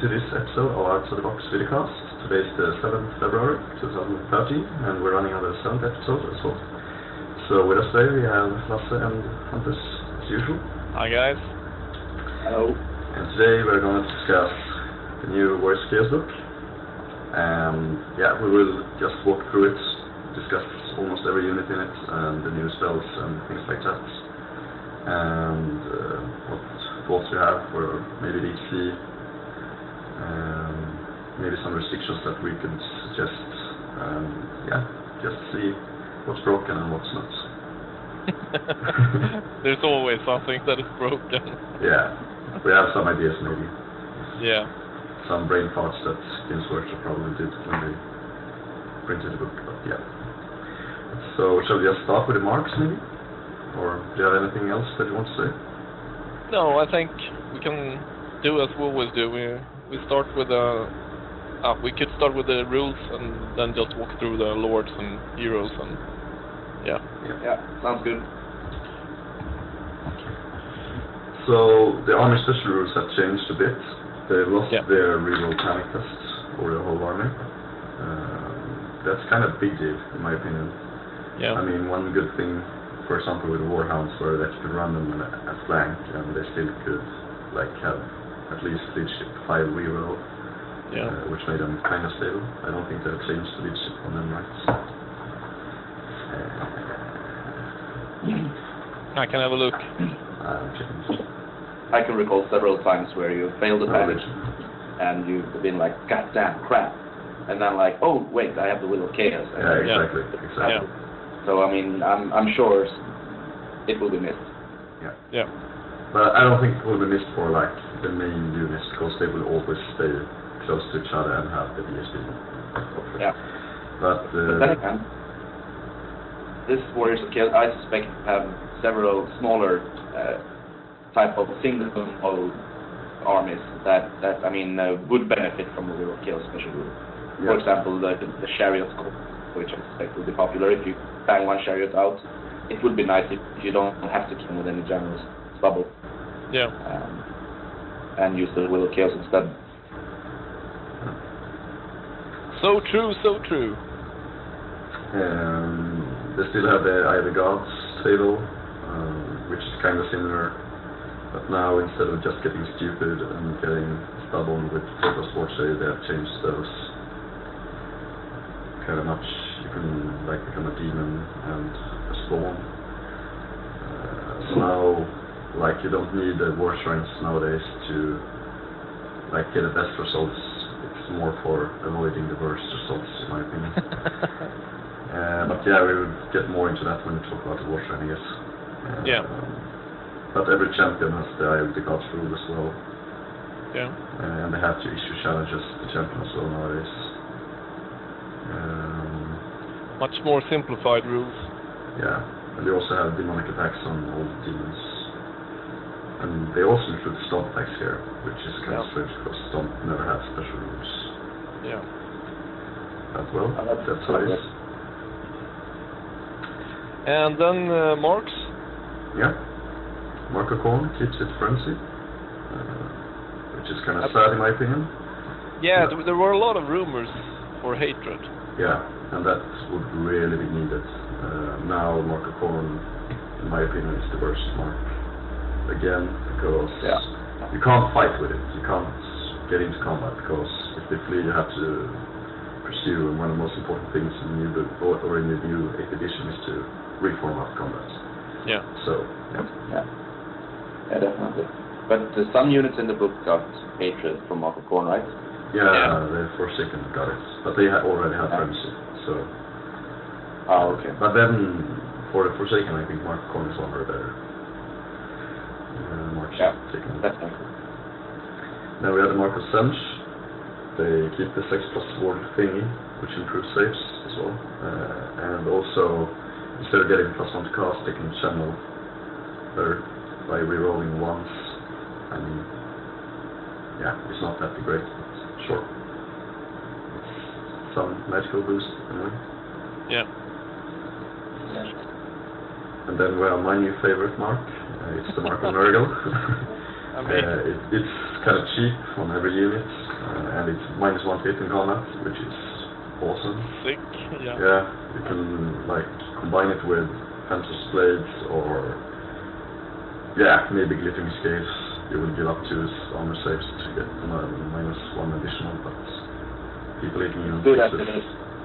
to this episode of Outside the Box Videocast. Today is the 7th February 2013, and we're running on the 7th episode as well. So with us today we have Lasse and Hampus as usual. Hi guys. Hello. And today we're going to discuss the new Warriors Chaos book. And yeah, we will just walk through it, discuss almost every unit in it, and the new spells and things like that. And what thoughts you have for maybe DC, maybe some restrictions that we could suggest. Yeah, just see what's broken and what's not. There's always something that is broken. Yeah, we have some ideas maybe. Yeah. Some brain parts that Games Workshop probably did when they printed the book, but yeah. So shall we just start with the marks maybe? Or do you have anything else that you want to say? No, I think we can do as we always do. We start with we could start with the rules and then just walk through the lords and heroes and Yeah, sounds good. So the army special rules have changed a bit. They lost Yeah. their reroll panic test over the whole army. That's kind of a big deal in my opinion. Yeah. I mean, one good thing, for example, with the Warhounds were that you could run them at flank and they still could like have at least leadership 5 reroll. Which made them kind of stable. I don't think they've changed the leadership on them, right? I can have a look. I'm checking. I can recall several times where you failed the panic Knowledge. and you've been like, God damn, crap. And then like, oh wait, I have the Will of Chaos. Yeah, exactly. Yeah. So I mean, I'm sure it will be missed. Yeah. But I don't think it will be missed for like the main units because they will always stay close to each other and have the BSB. Yeah. But then again, this Warriors of Chaos, I suspect, have several smaller type of single armies that I mean would benefit from the Will of Chaos special rule. For example, the chariot scope, which I suspect will be popular. If you bang one chariot out, it would be nice if you don't have to kill with any generals bubble. Yeah. And use the Will of Chaos instead. So true, so true. They still have the Eye of the Gods table, which is kind of similar. But now instead of just getting stupid and getting stubborn with Total Sports Day, they have changed those kind of much. You can like become a demon and a spawn. So now, like you don't need the war shrines nowadays to like get the best results. It's more for avoiding the worst results, in my opinion. But yeah, we will get more into that when we talk about the war shrine, I guess. Yeah. But every champion has the Eye of the Gods rule as well. Yeah. And they have to issue challenges to champions as well nowadays. Much more simplified rules. Yeah, and they also have demonic attacks on all the demons. And they also include stomp attacks here, which is kind of strange because stomp never has special rules. Yeah. But well, that's how it is. And then marks. Yeah. Marco Korn keeps it frenzy, which is kind of sad in my opinion. Yeah, there were a lot of rumors for hatred. Yeah, and that would really be needed. Now Marco Korn, in my opinion, is the worst mark. Again, because you can't fight with it. You can't get into combat because if they flee, you have to pursue. And one of the most important things in the new book or in the new 8th edition is to reform out combat. Yeah. So, Yeah, definitely. But some units in the book got hatred from Marco Korn, right? Yeah, the Forsaken got it, but they already had frenzy. So. Oh, okay. But then, for the Forsaken, I think Marco Korn is already better. Definitely. Then we have the Marco Sench. They keep the 6+ ward thingy, which improves saves as well. And also, instead of getting +1 to cast, they can channel better by rerolling once. I mean, yeah, it's not that great, but sure. It's some magical boost anyway. Yeah. And then we have my new favorite mark. It's the Mark of Nurgle. It's kind of cheap on every unit, and it's -1 hit in combat, which is awesome. Sick, yeah. Yeah, you can like combine it with Fencer's Blades or maybe Glittering Scales. You will give up 2 armor saves to get -1 additional, but people hitting you on Good 6s. after this.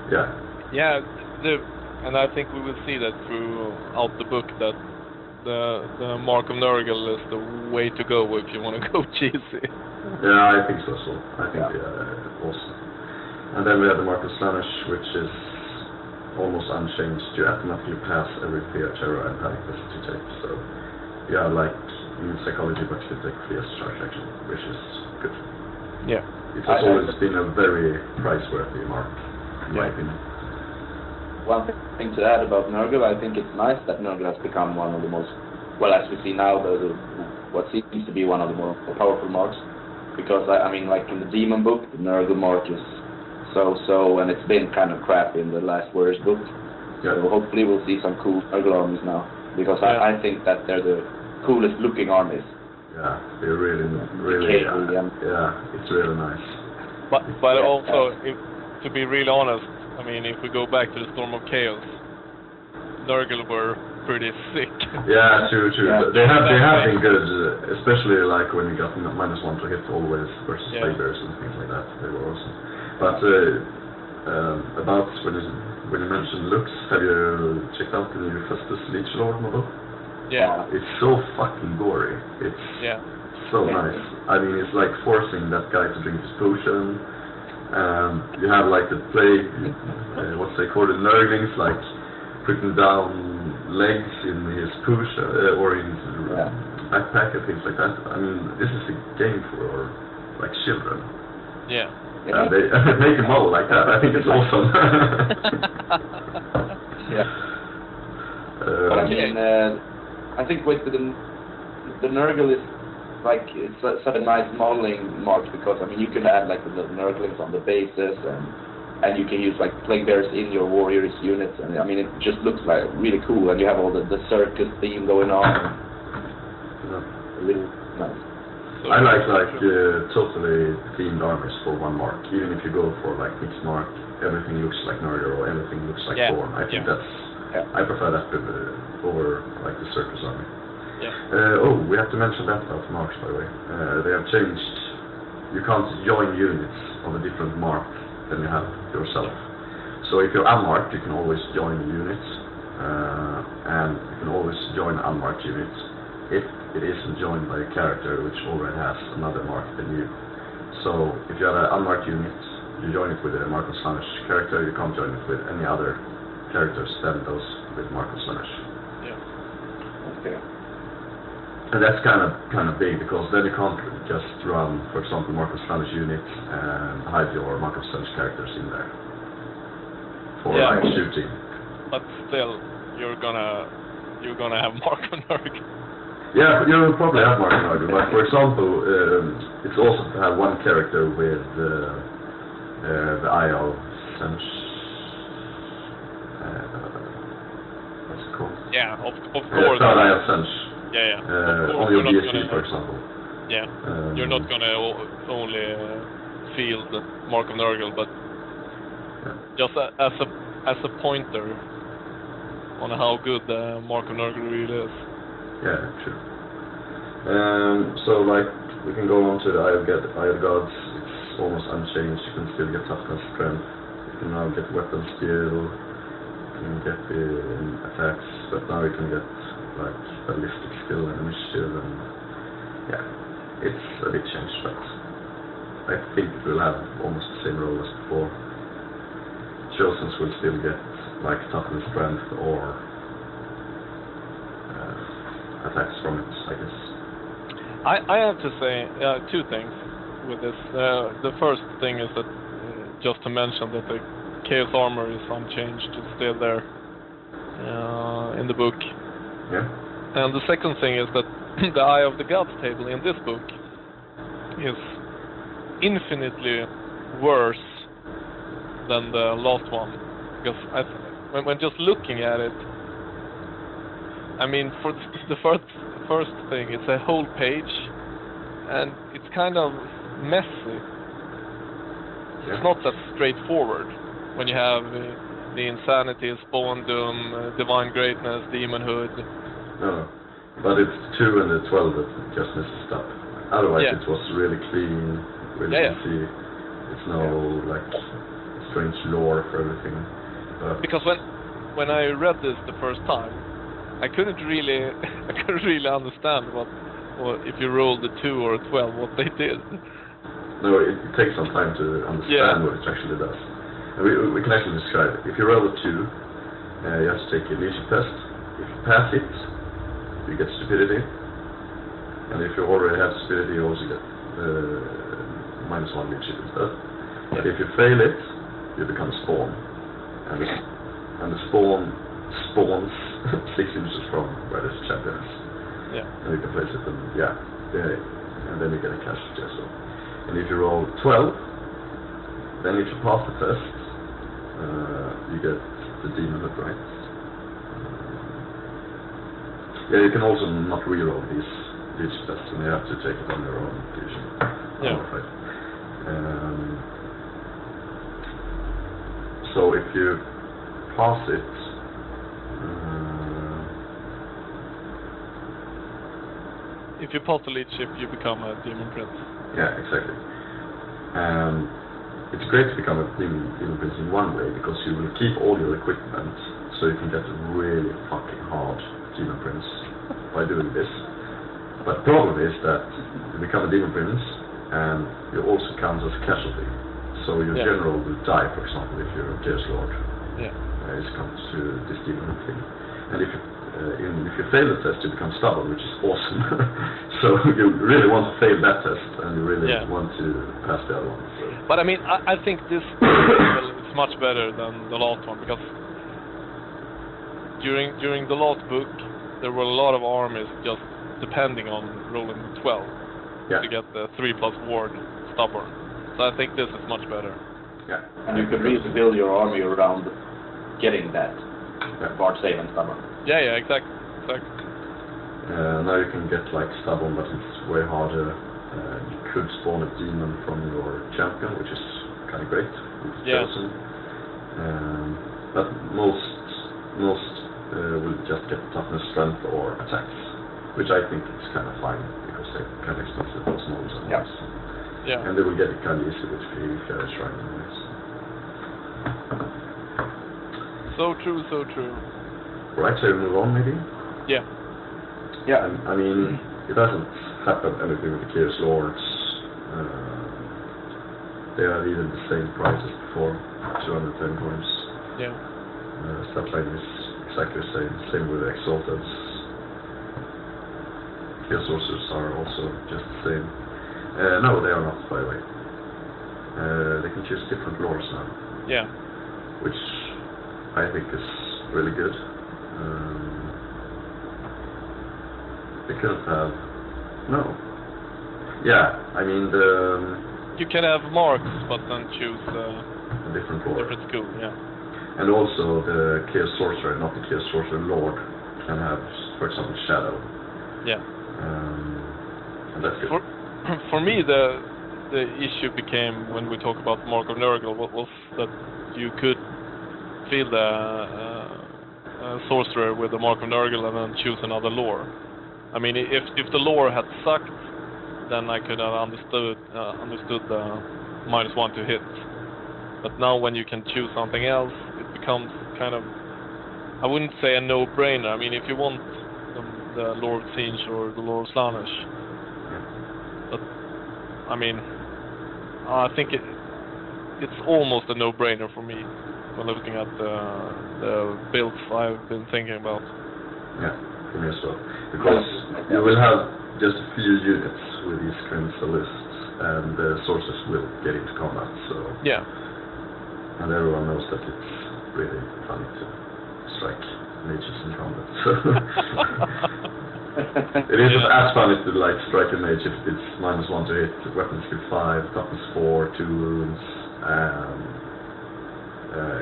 Yeah. Yeah, and I think we will see that throughout the book that the Mark of Nurgle is the way to go if you want to go cheesy. Yeah, I think so. I think awesome. And then we have the Mark of Slaanesh, which is almost unchanged. You automatically pass every fear, terror, and panic test you take. So yeah, like in psychology, but you take free as charge action, which is good. Yeah. It has always been a very price-worthy mark, in my opinion. One thing to add about Nurgle, I think it's nice that Nurgle has become one of the most, well, as we see now, what seems to be one of the more powerful marks. Because, I mean, like in the Demon book, the Nurgle mark is so, and it's been kind of crap in the last Warriors book. Yeah. So hopefully we'll see some cool Nurgle armies now. Because I think that they're the coolest looking armies. Yeah, they're really, it's really nice. But also, to be really honest, I mean, if we go back to the Storm of Chaos, Nurgle were pretty sick. Yeah, true. Yeah. They have been good, especially like when you got -1 to hit always versus Bears and things like that. They were awesome. But about when you mentioned looks, have you checked out the new Festus Leech Lord model? Yeah. It's so fucking gory. It's so nice. I mean, it's like forcing that guy to drink his potion. You have like the plague, what's they call it, Nurglings, like putting down legs in his potion or in his backpack and things like that. I mean, this is a game for like children. Yeah. And they make a model like that. I think it's awesome. Yeah. But I mean, I think with the Nurgle is like it's such a nice modeling mark because I mean you can add like the Nurglings on the bases and you can use like plague bears in your warriors units and I mean it just looks like really cool and you have all the circus theme going on. Really nice. So I like totally themed armies for one mark. Even if you go for like mixed mark, everything looks like Nurgle or everything looks like Thorn. I think I prefer that over like the circus army. Yeah. We have to mention that about marks, by the way. They have changed. You can't join units of a different mark than you have yourself. So if you're unmarked, you can always join a unit, and you can always join unmarked units if it isn't joined by a character which already has another mark than you. So if you have an unmarked unit, you join it with a Mark of Slaanesh character. You can't join it with any other characters than those with Mark of Slaanesh. Yeah. Okay. And that's kind of big because then you can't just run, for example, Mark of Slaanesh units and hide your Mark of Slaanesh characters in there for like shooting. But still, you're gonna have Mark of Nurgle. Yeah, you'll probably have Mark of Nurgle, but for example, it's also to have one character with the Eye of Sench. What's it called? Yeah, of course. Third Eye of Sench. Yeah. On your BSC, for example. Yeah. You're not gonna only field Mark of Nurgle, but just as a pointer on how good Mark of Nurgle really is. Yeah, true. So like we can go on to the Eye of Gods. It's almost unchanged. You can still get toughness, strength. You can now get weapon skill. You can get the attacks, but now you can get like ballistic skill and initiative, and it's a bit changed, but I think it will have almost the same role as before. Chosens will still get like toughness, strength, or attacks from it, I guess. I have to say two things with this. The first thing is that just to mention that the Chaos armor is unchanged, it's still there in the book. Yeah. And the second thing is that the Eye of the Gods table in this book is infinitely worse than the last one. Because when just looking at it, I mean, for the first thing, it's a whole page and it's kind of messy. It's not that straightforward when you have the Insanity, Spawn Doom, Divine Greatness, Demonhood. No, but it's 2 and the 12 that just messes up. Otherwise, Yeah. it was really clean, really easy. It's no like strange lore for everything. But Because when I read this the first time, I couldn't really understand what if you rolled a 2 or a 12, what they did. no, it takes some time to understand what it actually does. And we can actually describe it. If you roll a 2, you have to take a leadership test. If you pass it, you get stupidity. And if you already have stupidity, you also get -1 leadership instead. But if you fail it, you become spawn. And the spawn spawns 6 inches from where this champion is. Yeah. And you can place it and and then you get a casualty as well. And if you roll 12, then if you pass the test, you get the demon hood, right? You can also not reroll these tests, and you have to take it on your own usually. Yeah. Right. So if you pass it, if you pass the leadership, you become a demon prince. yeah, exactly. It's great to become a demon prince in one way, because you will keep all your equipment, so you can get a really fucking hard demon prince by doing this. But the problem is that you become a demon prince, and you also count as a casualty. So your general will die, for example, if you're a Chaos Lord. Yeah. It comes to this demon thing. And if you fail the test, you become stubborn, which is awesome. So you really want to fail that test, and you really want to pass the other one. So. But I mean, I think this is much better than the last one, because during the last book, there were a lot of armies just depending on rolling 12 to get the 3+ ward stubborn. So I think this is much better. Yeah. And you can really build your army around getting that guard save and stubborn. Yeah, exactly. Now you can get like stubborn, but it's way harder. You could spawn a demon from your champion, which is kind of great. Chosen. But most will just get toughness, strength, or attacks, which I think is kind of fine, because they're kind of expensive, those models. Yeah. And they will get it kind of easy with free shrine anyways. So true. Right, so we move on maybe? Yeah. I mean, it doesn't happen anything with the Chaos Lords. They are even the same price as before, 210 coins. Yeah. Stat line is exactly the same. Same with the Exalteds. Chaos Sorcerers are also just the same. No, they are not, by the way. They can choose different lores now. Yeah. Which I think is really good. They couldn't have... No. Yeah, I mean you can have marks, but then choose a different lore. different school, yeah. And also the Chaos Sorcerer, not the Chaos Sorcerer Lord, can have, for example, Shadow. Yeah. And that's good. For me, the issue became, when we talk about Mark of Nurgle, was that you could fill the sorcerer with the Mark of Nurgle and then choose another lore. I mean, if the lore had sucked, then I could have understood the -1 to hit. But now when you can choose something else, it becomes kind of, I wouldn't say a no-brainer. I mean, if you want the Lore of Tzeentch or the Lore of Slaanesh, but I mean, I think it's almost a no-brainer for me when looking at the builds I've been thinking about. Yeah, for me as well. Because you will have just a few units with these crimson lists, and the sources will get into combat, so... Yeah. And everyone knows that it's really fun to strike mages in combat, so... It isn't as funny to like strike a mage if it's -1 to hit, weapon skill 5, toughness 4, 2 wounds,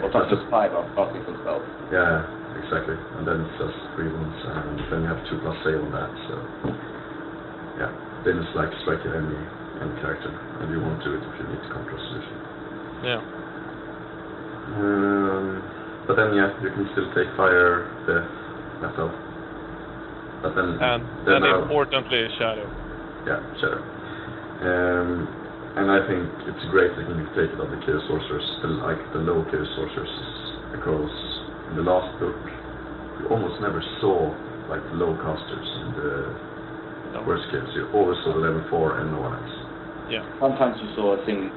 or toughness 5 of casting some spells. Yeah, exactly. And then it's just 3 wounds, and then you have 2+ save on that, so... Yeah. then it's like striking any character, and you won't do it if you need to counter a solution. Yeah. But then you can still take fire, death, metal. But then importantly, shadow. Yeah, shadow. And I think it's great that you can take it on the chaos sorcerers, the low chaos sorcerers, because in the last book you almost never saw like the low casters and the worst chaos. You always saw the level 4 and no one else. Yeah. Sometimes you saw a single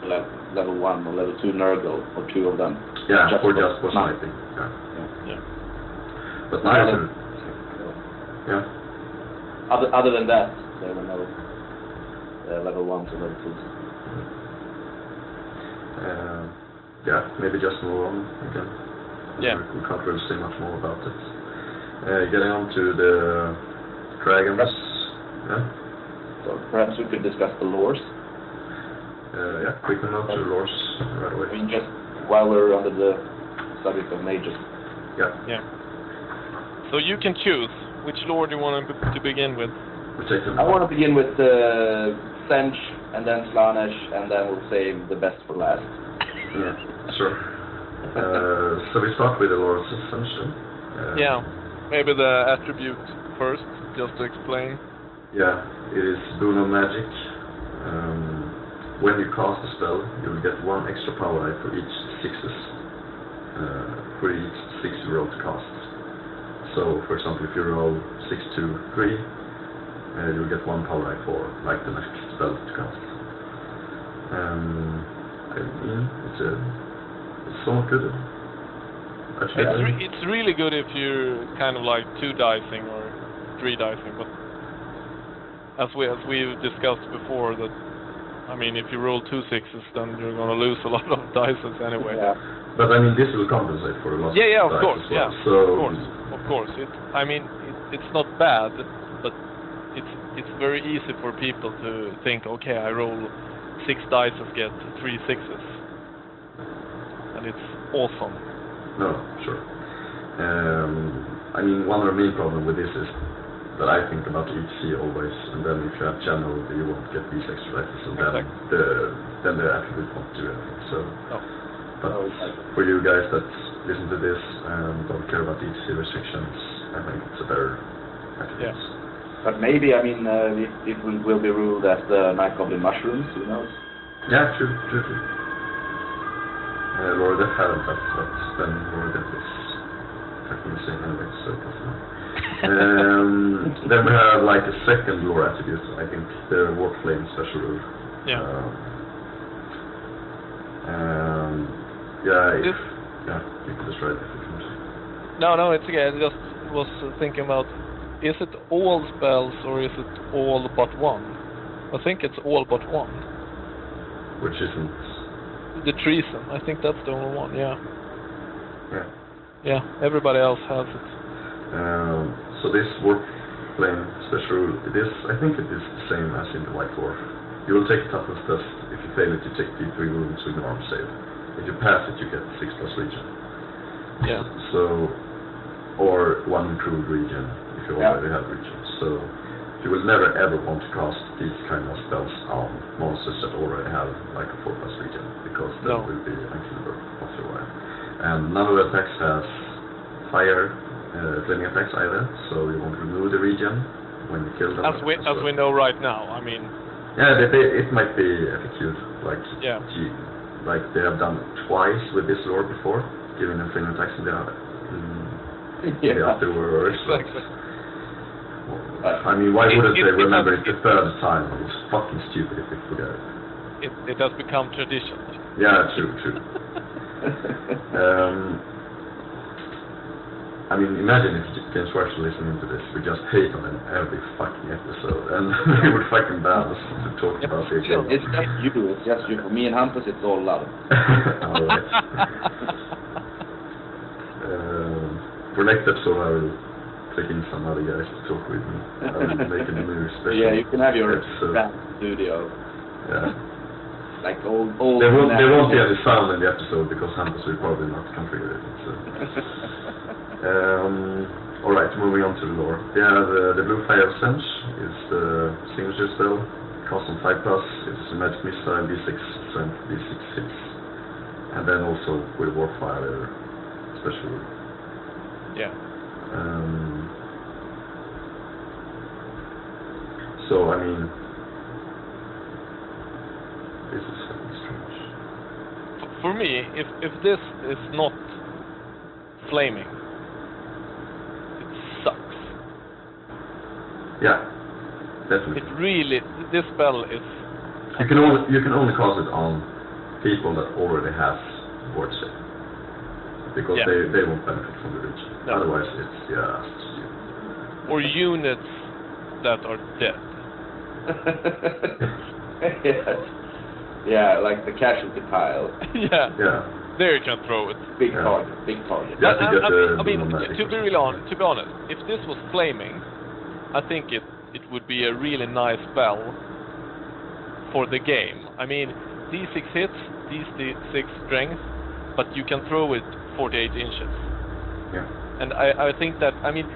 level 1 or level 2 Nurgle, or 2 of them. Yeah, just for sniping. Yeah. But now yeah. Other than that, there were no level 1s or level 2s. Yeah, maybe just move on again. Yeah. We can't really say much more about it. Getting on to the dragons. Yeah. So perhaps we could discuss the lores. Yeah, we can move to the lores right away. I mean, just while we're under the subject of mages. Yeah. So you can choose which lore do you want to begin with. I want to begin with Sench, and then Slanesh, and then we'll save the best for last. Yeah, sure. So we start with the lore of Sench then. Yeah, maybe the attribute first, just to explain. Yeah, it is boon of magic. When you cast a spell, you will get 1 extra power die for each 6s. For each 6 you roll to cast. So, for example, if you roll 6, 2, 3, you'll get 1 power die for like the next spell to cast. I mean, it's somewhat good. It's really good if you're kind of like 2 dicing or 3 dicing, but as we've discussed before, that I mean, if you roll 2 6s, then you're gonna lose a lot of dices anyway. Yeah. But I mean, this will compensate for a lot. Yeah, of dice course. as well. Yeah, so of course. It's not bad, but it's very easy for people to think, okay, I roll 6 dice and get 3 6s, and it's awesome. No, sure. I mean, one of the main problems with this is that I think about HC always, and then if you have channel, you won't get these extra dice, and then the attribute won't do anything. So, but for you guys that listen to this and don't care about HC restrictions, I think it's a better attribute. Yeah. But maybe, I mean, it will be ruled as the Night Goblin mushrooms, who knows? Yeah, true. Lord Death haven't, but then Lord Death is fucking insane anyway, so it doesn't matter. Then we have like a second lore attribute, I think, the Warp Flame special rule. Yeah. You can destroy it if you can. No, it's okay. I just was thinking about, is it all spells or is it all but one? I think it's all but one. Which isn't? The treason. I think that's the only one. Yeah. Everybody else has it. So this Warp Flame special rule, I think it is the same as in the White Dwarf. You will take a toughness test. If you fail it, you take D3 wounds with an arm save. If you pass it, you get 6+ region. Yeah. So, or 1 improved region if you already have region. So you will never ever want to cast these kind of spells on monsters that already have like a 4+ region, because that will be unkillable after a while. And none of the attacks has fire flaming attacks either, so you won't remove the region when you kill them. As we know right now, I mean. Yeah, it might be FAQ'd, like like they have done twice with this lore before, giving them flaming attacks in the afterwards. Exactly. I mean, why wouldn't they remember it the third time? It's fucking stupid if they forget it. It has become tradition. Yeah, true. I mean, imagine if James Schwartz were listening to this, we just hate on him every fucking episode, and we would fucking ban us to talk about it. It's just you. For me and Hampus, it's all love. Alright. For next episode, I will take in some other guys to talk with me. I will make a new special. Yeah, you can have your episode. studio. Yeah. Like old. There won't be any sound in the episode because Hampus will probably not configure it. So. Alright, moving on to the lore. The Blue Fire Sense is the signature spell. Cost on 5+, it's a magic missile, D6 strength, D6 hits. And then also with Warfire, special. Yeah. So, I mean, this is fucking strange. For me, if this is not flaming, it sucks. Yeah, definitely. It really, this spell is... You can only cast it on people that already have ward save. Because they won't benefit from the reach. No. Otherwise it's, stupid. Or units that are dead. Yeah, like the casualty pile. Yeah. There you can throw it. Big target. You have to get I mean, to be honest, if this was flaming, I think it would be a really nice spell for the game. I mean, D6 hits, D6 strength, but you can throw it 48 inches. Yeah. And I think that, I mean,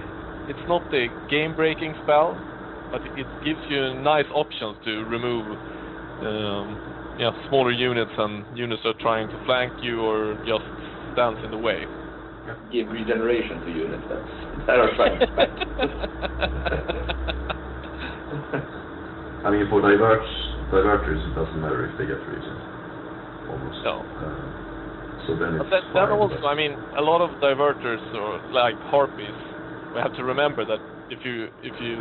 it's not the game-breaking spell, but it gives you nice options to remove smaller units and units that are trying to flank you or just stands in the way. Give regeneration to units that are trying to flank. I mean, for diverters, it doesn't matter if they get regen. Almost. No. So then it's then fine, also, I mean, a lot of diverters, or like harpies, we have to remember that if you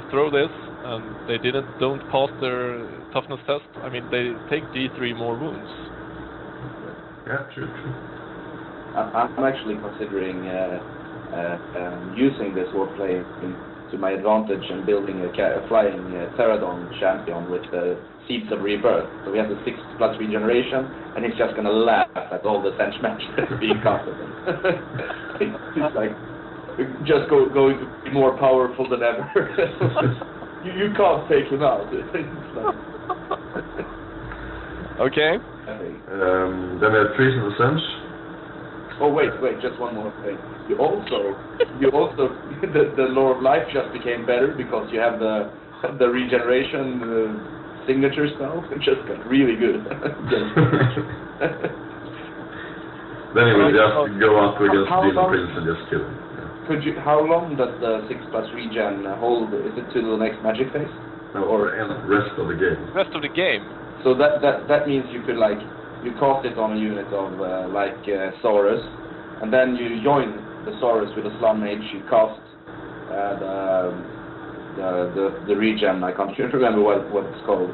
throw this and they don't pass their toughness test, I mean, they take D3 more wounds. Yeah, true. I'm actually considering using this warplay to my advantage and building a flying Pterodon champion with the Seeds of Rebirth. So we have the 6+ regeneration, and he's just gonna laugh at all the Sense magic that's being casted. He's like, just going to be more powerful than ever. you can't take him out. Okay. Then we have Treason of Sense. Oh wait, just one more thing. You also the Lore of Life just became better because you have the regeneration signature spell. It just got really good. Then he will just go up against Demon Prince and just kill him. Yeah. How long does the 6+ regen hold? Is it to the next magic phase? No, or rest of the game. Rest of the game. So that means you could you cast it on a unit of Saurus, and then you join the Saurus with a Slum Mage. You cast the regen. I can't remember what it's called,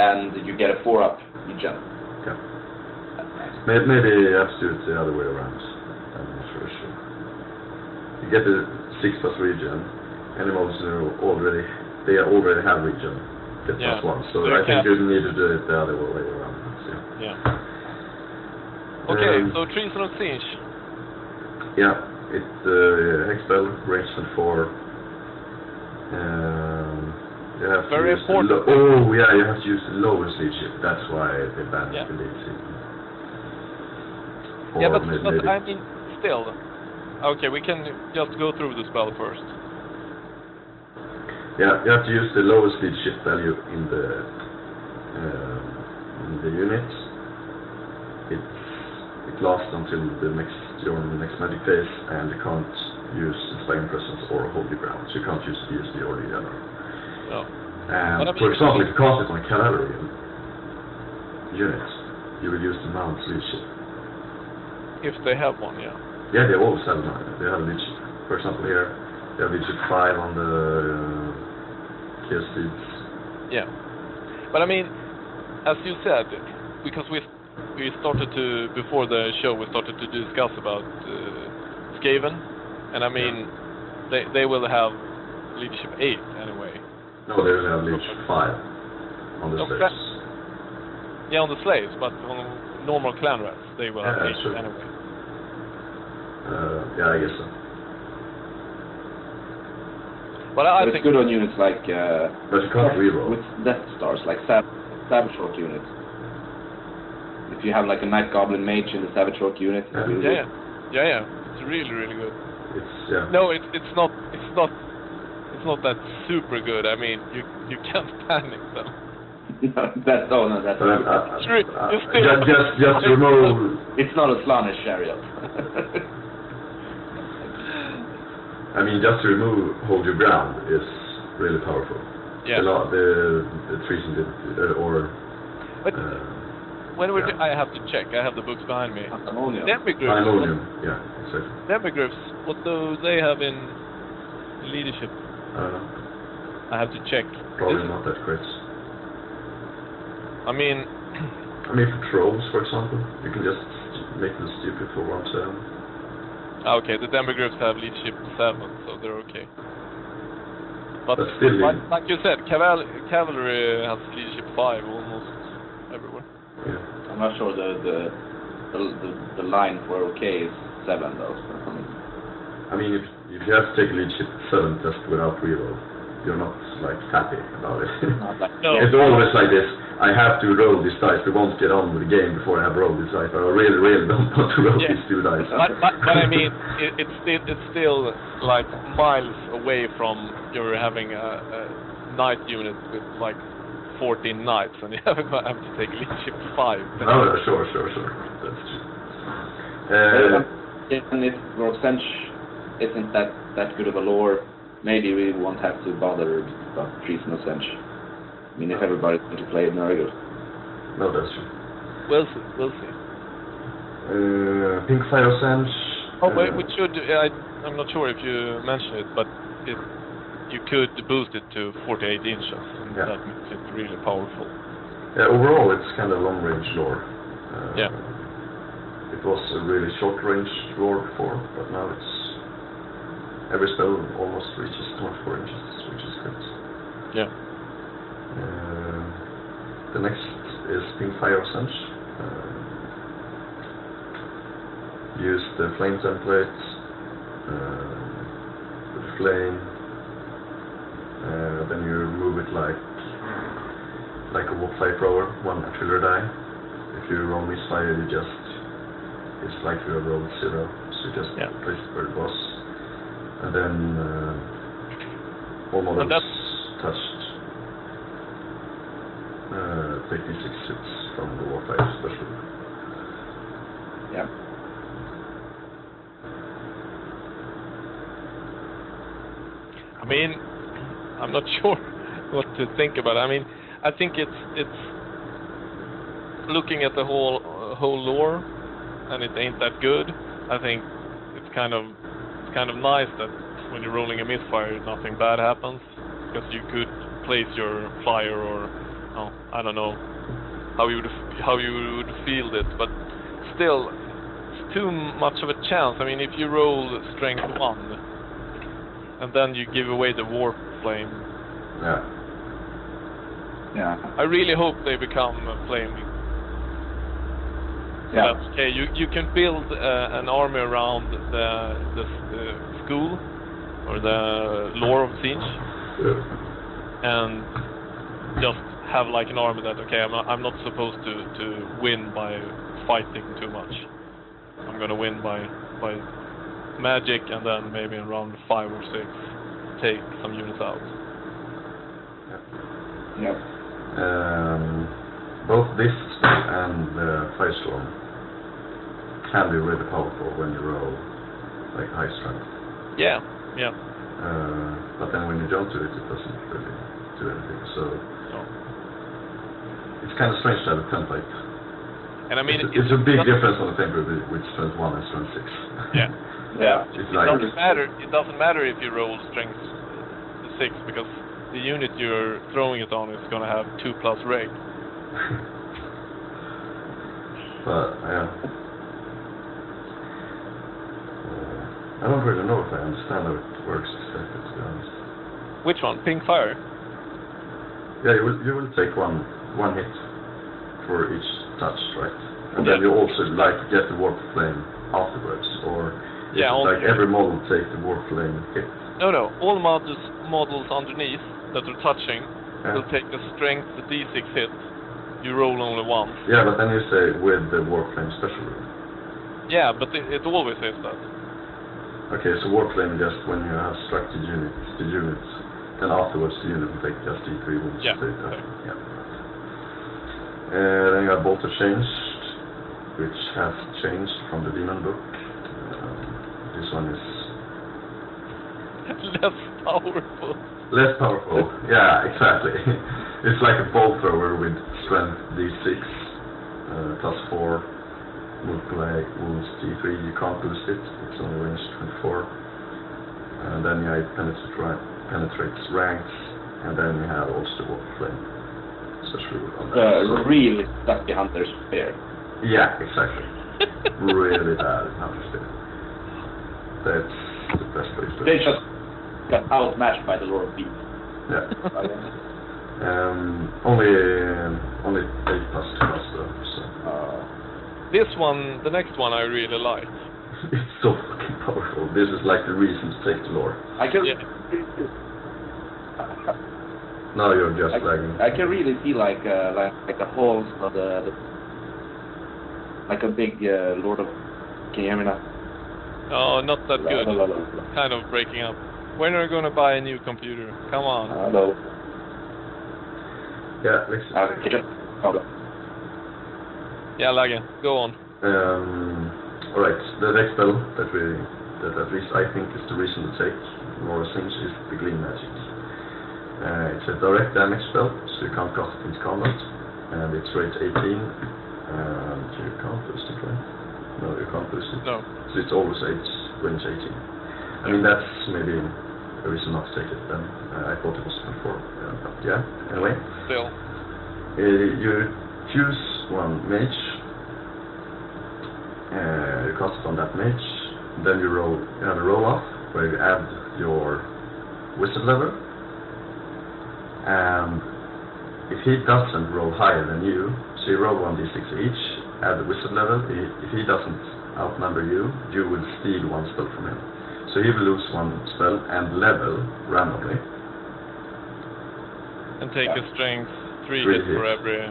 and you get a 4+ regen. Okay. Maybe you have to do it the other way around. I'm not sure. You get the 6+ regen. Animals already have regen. Get +1. So I think you need to do it the other way around. Yeah. Okay, so Treason of Siege. Yeah, it's Hexspell, range 4. You have Very to important. you have to use the lowest leadership. That's why they banned the DC. Yeah, but I mean, still. Okay, we can just go through the spell first. Yeah, you have to use the lowest leadership value in the unit. It lasts until you're in the next magic phase, and you can't use Inspiring Presence or Holy Ground. So you can't use DSD or the other. No. And for example, if you cast it on a cavalry unit, you will use the mount leadership. If they have one, yeah. Yeah, they always have they have leadership. For example, here they have leadership 5 on the Chaos Steeds. Yeah, but I mean, as you said, because we started to, before the show, we started to discuss about Skaven, and I mean, they will have leadership 8 anyway. No, they will have leadership 5 on the slaves. Yeah, on the slaves, but on normal clan rats, they will have 8 sure. anyway. Yeah, I guess so. But I it's think good on units like but you can't reroll with Death Stars, like Savage Orc units. If you have like a Night Goblin Mage in the Savage Orc unit, yeah. It's really, really good. Yeah. No, it's not that super good. I mean, you can't panic though. That's just remove. It's not a Slaanesh chariot. I mean, just to remove hold your ground is really powerful. Yeah. The treason or. But when we're I have to check. I have the books behind me. Demigryphs. Ammonium. Yeah, exactly. Demigryphs. What do they have in leadership? I don't know. I have to check. Probably not that great. I mean, for trolls, for example, you can just make them stupid for 1 turn. Okay, the Demigryphs have leadership 7, so they're okay. But still, like you said, cavalry has leadership 5 almost everywhere. Yeah. I'm not sure the line for okay is 7 though. I mean, if you have to take leadership 7 just without reroll, you're not like happy about it. No. It's always like this. I have to roll this dice. We won't get on with the game before I have rolled this dice. I really, really don't want to roll these 2 dice. But I mean, it's still like miles away from you're having a knight unit with like 14 knights, and you have to take leadership 5. No, sure. That's true. And if Rorsench isn't that good of a lore, maybe we won't have to bother about treason or Sench. I mean, if everybody's going to play Nurgle. No, that's true. We'll see. Pink Fire Sench. Oh, wait, we should. I'm not sure if you mentioned it, but you could boost it to 48 inches, and that makes it really powerful. Yeah, overall, it's kind of long-range lore. Yeah. It was a really short-range lore before, but now it's every spell almost reaches 24 inches, which is great. Yeah. The next is Pink Fire Sench. Use the flame template with flame. Then you move it like a wolf flamethrower, 1 artillery die. If you roll misfire, it's like you have rolled 0, so you just place it where it was. And then all models touched take D6 hits from the Warfire special. Yeah. I mean, I'm not sure what to think about it. I mean, I think it's looking at the whole lore, and it ain't that good. I think it's kind of nice that when you're rolling a misfire, nothing bad happens, because you could place your flyer, or I don't know how you would field it, but still, it's too much of a chance. I mean, if you roll strength 1, and then you give away the warp flame. Yeah. I really hope they become flaming. Yeah. That's okay. You can build an army around the school or the lore of Siege, and just have like an army that I'm not supposed to win by fighting too much. I'm gonna win by magic, and then maybe in round 5 or 6 take some units out. Yeah. Both this and Firestorm can be really powerful when you roll like high strength. Yeah. But then when you don't do it, it doesn't really do anything. So it's kind of strange to have a template. And I mean, it's a big difference on the template with strength 1 and strength 6. Yeah. Yeah. It doesn't matter. It doesn't matter if you roll strength 6, because the unit you're throwing it on is going to have 2+ reg. But I don't really know if I understand how it works exactly, to be honest. Which one? Pink Fire? Yeah, you will take one hit for each touch, right? And then you also get the warp flame afterwards, or every model take the warp flame hit. No. All models underneath that are touching will take the strength D6 hit. You roll only once. Yeah, but then you say with the warp flame special rule. Yeah, but it always says that. Okay, so Warplane just when you have struck the units, then afterwards the unit will take just D3 wounds. Yeah. Yeah. Then you have Bolter Changed, which has changed from the Demon book. This one is less powerful. less powerful. Yeah, exactly. It's like a bolt thrower with strength D6, +4, multiply wounds D3. You can't boost it. It's only range 24. And then it penetrates ranks, and then you have also Warplane. Really stucky Hunter's Spear. Yeah, exactly. Really bad Hunter's Spear. That's the best way to do it. They just got outmatched by the Lord of Beast. Yeah. Only 8+2 though, so. This one, the next one, I really like. It's so fucking powerful. This is like the reason to take the lore. I can. Yeah. Now you're just lagging. I can really see like the halls of the like a big Lord of. Can you hear me now? Oh, not that good. Kind of breaking up. When are you gonna buy a new computer? Come on. Hello. Yeah, listen. Yeah, lagging. Go on. Alright, the next spell that at least I think is the reason to take more things is the Gleam Magic. It's a direct damage spell, so you can't cast it into combat, and it's range 18, and you can't boost it, right? No, you can't boost it. No. So it's always range 18. I mean, that's maybe a reason not to take it then. I thought it was before, but yeah, anyway. Still. You choose one mage, you cast it on that mage, then you have a roll off where you add your wizard level, and if he doesn't roll higher than you, so you roll 1d6 each, add the wizard level. If he doesn't outnumber you, you will steal one spell from him. So he will lose one spell and level randomly. And take a strength 3 hits for every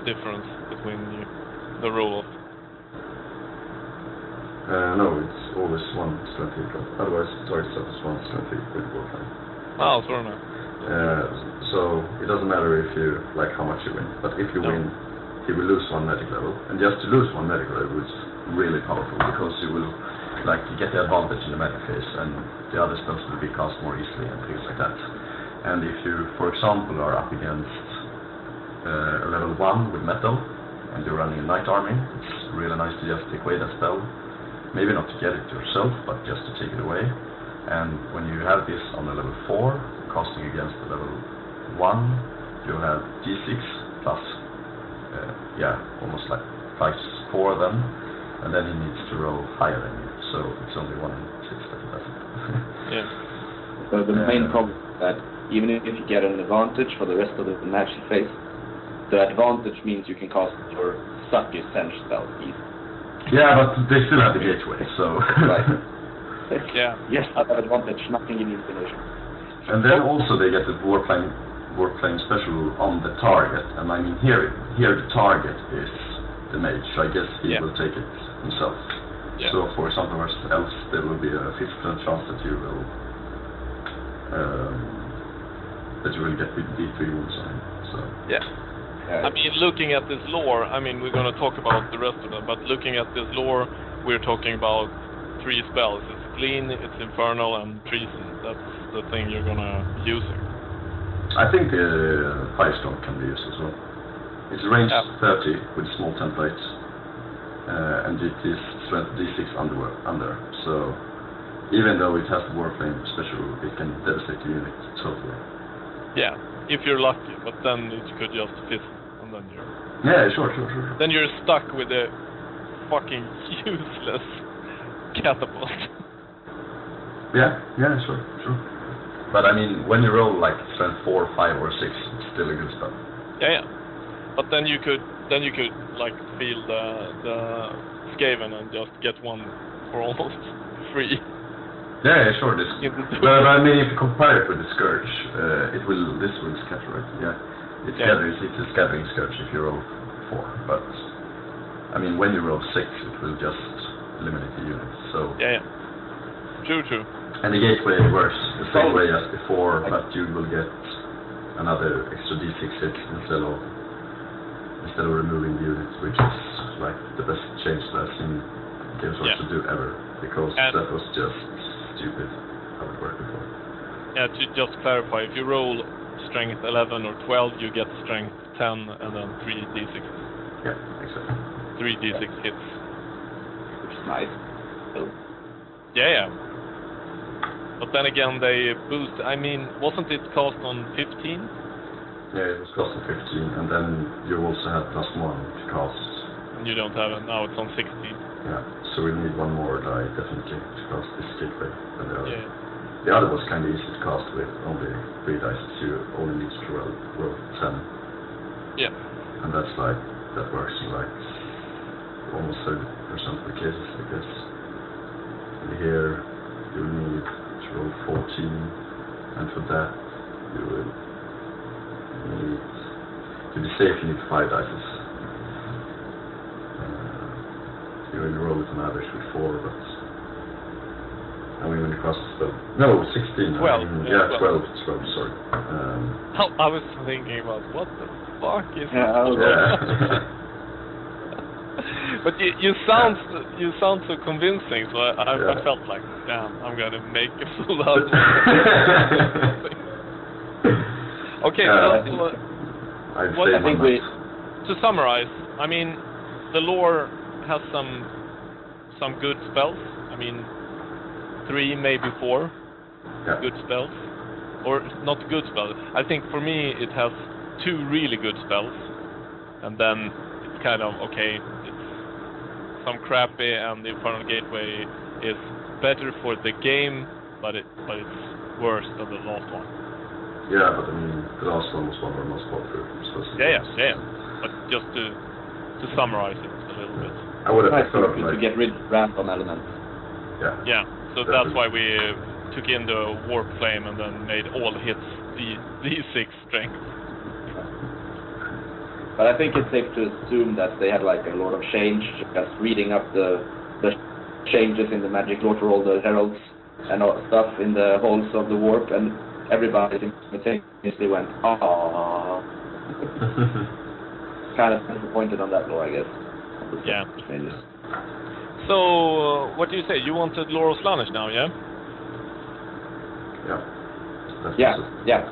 difference between the roll. No, it's always one strength hit drop. Otherwise, target suffers one strength hit with Warplane. Oh, sorry no. So it doesn't matter if you how much you win, but if you win, he will lose one magic level. And just to lose one magic level is really powerful because you will get the advantage in the magic phase, and the other spells will be cast more easily and things like that. And if you, for example, are up against a level 1 with metal, and you're running a knight army, it's really nice to just take away that spell. Maybe not to get it yourself, but just to take it away. And when you have this on a level 4, casting against the level 1, you have D6 plus, almost like +4 then, and then he needs to roll higher than you. So it's only 1 in 6 that he doesn't. Yeah. So the main problem is that even if you get an advantage for the rest of the magic phase, the advantage means you can cast your sucky sense spell easy. Yeah, but they still have the gateway, so. Right. Yeah. Yes, I have advantage, nothing in information. And then also they get the Warplane special on the target, and I mean here the target is the mage, so I guess he will take it himself. Yeah. So for example versus elves there will be a 50% chance that you will get the D3 wounds on him. So Yeah. I mean, looking at this lore, I mean, we're going to talk about the rest of them, but looking at this lore, we're talking about 3 spells. It's Clean, it's Infernal, and Treason. That's the thing you're going to use it. I think the Firestone can be used as well. It's range 30 with small templates, and it is strength D6 under. So even though it has the Warplane special, it can devastate the unit totally. Yeah, if you're lucky, but then it could just fist, and then you're... Yeah, sure. Then you're stuck with a fucking useless catapult. Yeah, sure. But I mean, when you roll strength 4, 5, or 6, it's still a good spell. Yeah. But then you could feel the Skaven and just get one for almost free. Yeah, sure. But I mean, if you compare it with the Scourge, this will scatter, right? Yeah. It's a scattering Scourge if you roll 4, but I mean, when you roll 6, it will just eliminate the units. So yeah. True. And the gateway works the same way as before, but you will get another extra d6 hits instead of removing the unit, which is like the best change that I've seen Games Workshop do ever, because that was just stupid how it worked before. Yeah, to just clarify, if you roll strength 11 or 12, you get strength 10 and then 3 d6. Yeah, exactly. 3 d6 hits. Which is nice. So, Yeah. But then again, they boost. I mean, wasn't it cost on 15? Yeah, it was cost on 15, and then you also had +1 to cost. And you don't have it now. It's on 16. Yeah, so we need one more die definitely to cast this gateway than the other. Yeah. The other was kind of easy to cast with only 3 dice. You only need to roll 10. Yeah. And that works in like almost 30% of the cases, I guess. And here you will need to roll 14, and for that you will need, to be safe, you need 5 dice. You will roll it on average with 4, but I mean when you cast the spell. No, 16. 12. 12, sorry. I was thinking about what the fuck is But you sound so convincing, so I felt like, damn, I'm gonna make a fool out of it. Okay, to summarize, I mean, the lore has some good spells. I mean, 3, maybe 4 good spells, or not good spells. I think for me it has 2 really good spells, and then it's kind of okay. Some crappy, and the Infernal Gateway is better for the game, but it's worse than the last one. Yeah, but I mean, the last one was one of our most popular spells. Yeah. But just to summarize it a little bit. I would have preferred to get rid of random elements. Yeah. So that's why we took in the Warp Flame and then made all hits D6 strength. But I think it's safe to assume that they had like a lot of change, just reading up the changes in the magic lore for all the heralds and all stuff in the halls of the warp, and everybody simultaneously went, ah. Kind of disappointed on that lore, I guess. Yeah. So, what do you say? You wanted Laurel Slanish now, yeah? Yeah. Yeah.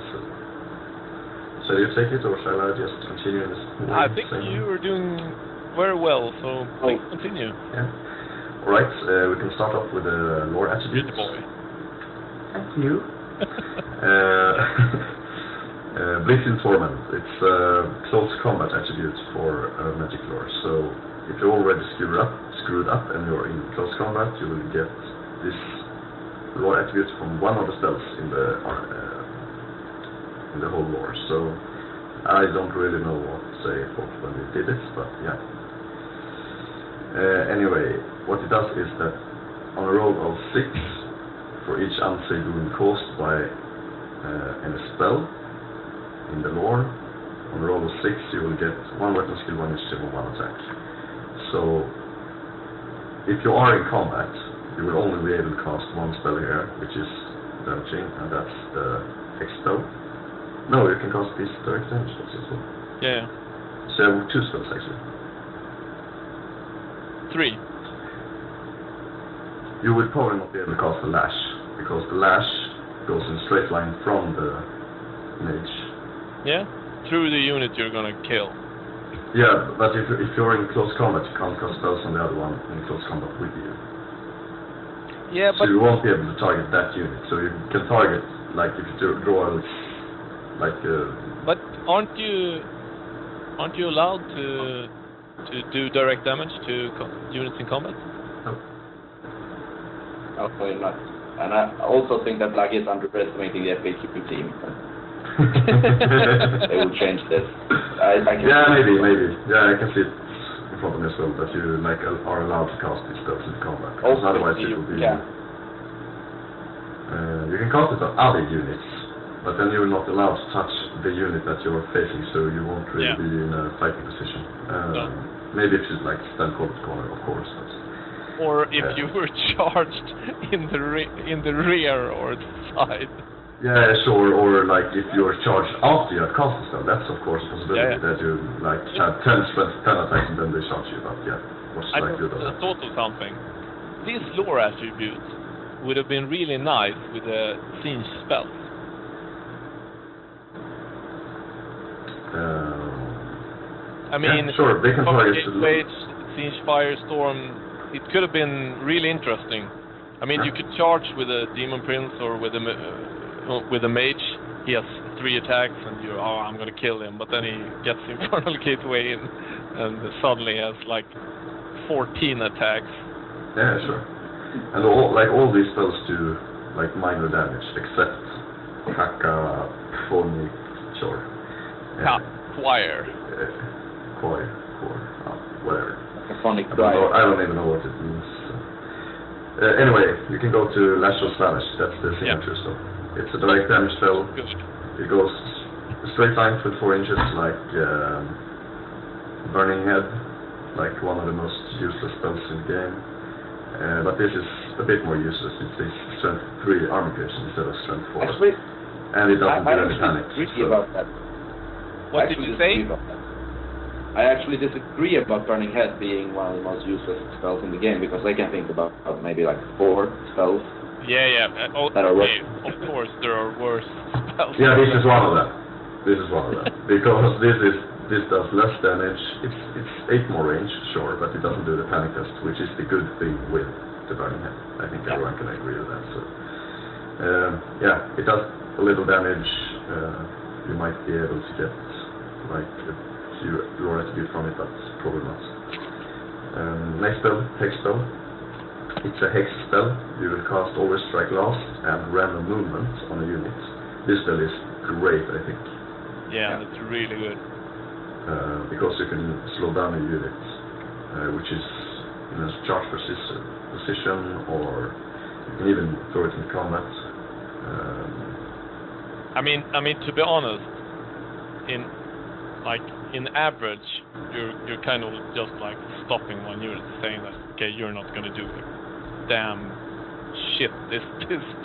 So you take it, or shall I just continue this? I think you are doing very well, so please continue. Yeah. Alright, we can start off with the lore attributes. Good boy. Thank you. Blazing Torment. It's a close combat attribute for magic lore. So if you're already screwed up and you're in close combat, you will get this lore attribute from one of the spells in the whole lore. So I don't really know what to say when we did it, but yeah. Anyway, what it does is that on a roll of 6, for each unsaved wound caused by any spell in the lore, on a roll of 6 you will get 1 weapon skill, 1 initiative, and 1 attack. So if you are in combat, you will only be able to cast 1 spell here, which is damaging, and that's the Expo. No, you can cast this direct damage, that's it. Yeah. So I have 2 spells actually. 3. You will probably not be able to cast the Lash, because the Lash goes in a straight line from the mage. Yeah? Through the unit you're gonna kill. Yeah, but if you're in close combat, you can't cast spells on the other one in close combat with you. Yeah, so you won't be able to target that unit. So you can target, like if you draw like But aren't you allowed to do direct damage to units in combat? No. Okay, not. And I also think that Black is underestimating the FAQ team. They will change this. I can maybe. Yeah, I can see it in front of me as well, that you are allowed to cast these spells in combat. Because otherwise it will be... Yeah. You can cast it on other units, but then you're not allowed to touch the unit that you're facing, so you won't really be in a fighting position. Maybe if you stand corner to corner, of course. But or if you were charged in the rear or the side. Yeah, sure, or like if you're charged after you have cast a spell, that's of course a possibility that you like have 10 attacks and then they charge you, but yeah, what's I like good on that? thought of something. This lore attribute would have been really nice with a siege spell. I mean, yeah, sure, they can target Wage, Siege Firestorm, it could have been really interesting. I mean, you could charge with a Demon Prince or with a mage. He has 3 attacks, and you're, I'm gonna kill him. But then he gets Infernal Gateway in, and suddenly has like 14 attacks. Yeah, sure. And all these spells do like minor damage, except Haka, Phonic, sure. Choir. Choir, whatever. Phonic I don't even know what it means. Anyway, you can go to Lash of Spanish. That's the signature spell. It's a direct damage spell. It goes straight line for 4 inches, like Burning Head, like one of the most useless spells in the game. But this is a bit more useless. It's strength 3 armor piercing instead of strength 4. Actually, and it doesn't do any panic. About that. What did you say? I actually disagree about Burning Head being one of the most useless spells in the game, because I can think about maybe like 4 spells. Yeah. That are worse. Of course, there are worse spells. Yeah, this is one of them. Because this does less damage. It's 8 more range, sure, but it doesn't do the panic test, which is the good thing with the Burning Head. I think everyone can agree with that. So, yeah, it does a little damage. You might be able to get like you already did from it, but probably not. Next spell, Hex spell. It's a Hex spell. You will cast Always Strike Last and Random Movement on a unit. This spell is great, I think. Yeah, it's really good. Because you can slow down a unit, which is in a charge position, or you can even throw it in combat. I mean, to be honest, in average, you're kind of just like stopping one unit, saying that okay, you're not going to do damn shit this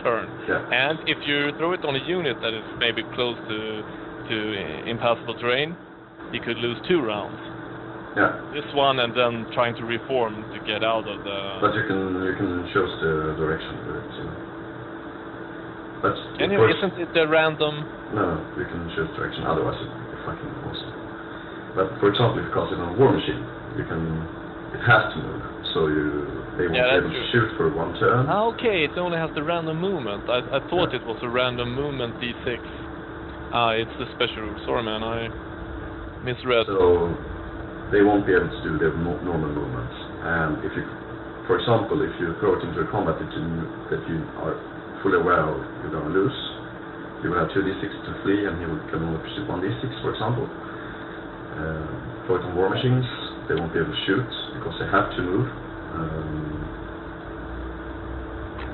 turn. Yeah. And if you throw it on a unit that is maybe close to impassable terrain, you could lose 2 rounds. Yeah. This one and then trying to reform to get out of the. But you can choose the direction with it. You know. But anyway, isn't it a random? No, you can choose direction. Otherwise, it'd be fucking awesome. But for example, if you cast it on a War Machine, it has to move, so they won't be able to shoot for 1 turn. Okay, it only has the random movement. I thought it was a random movement D6. It's the special rule. Sorry, man, I misread. So they won't be able to do their normal movements. And if you, for example, if you throw it into a combat that you are fully aware of you're going to lose, you will have 2d6 to flee, and he can only pursue 1d6, for example. Throw it on War Machines, they won't be able to shoot because they have to move.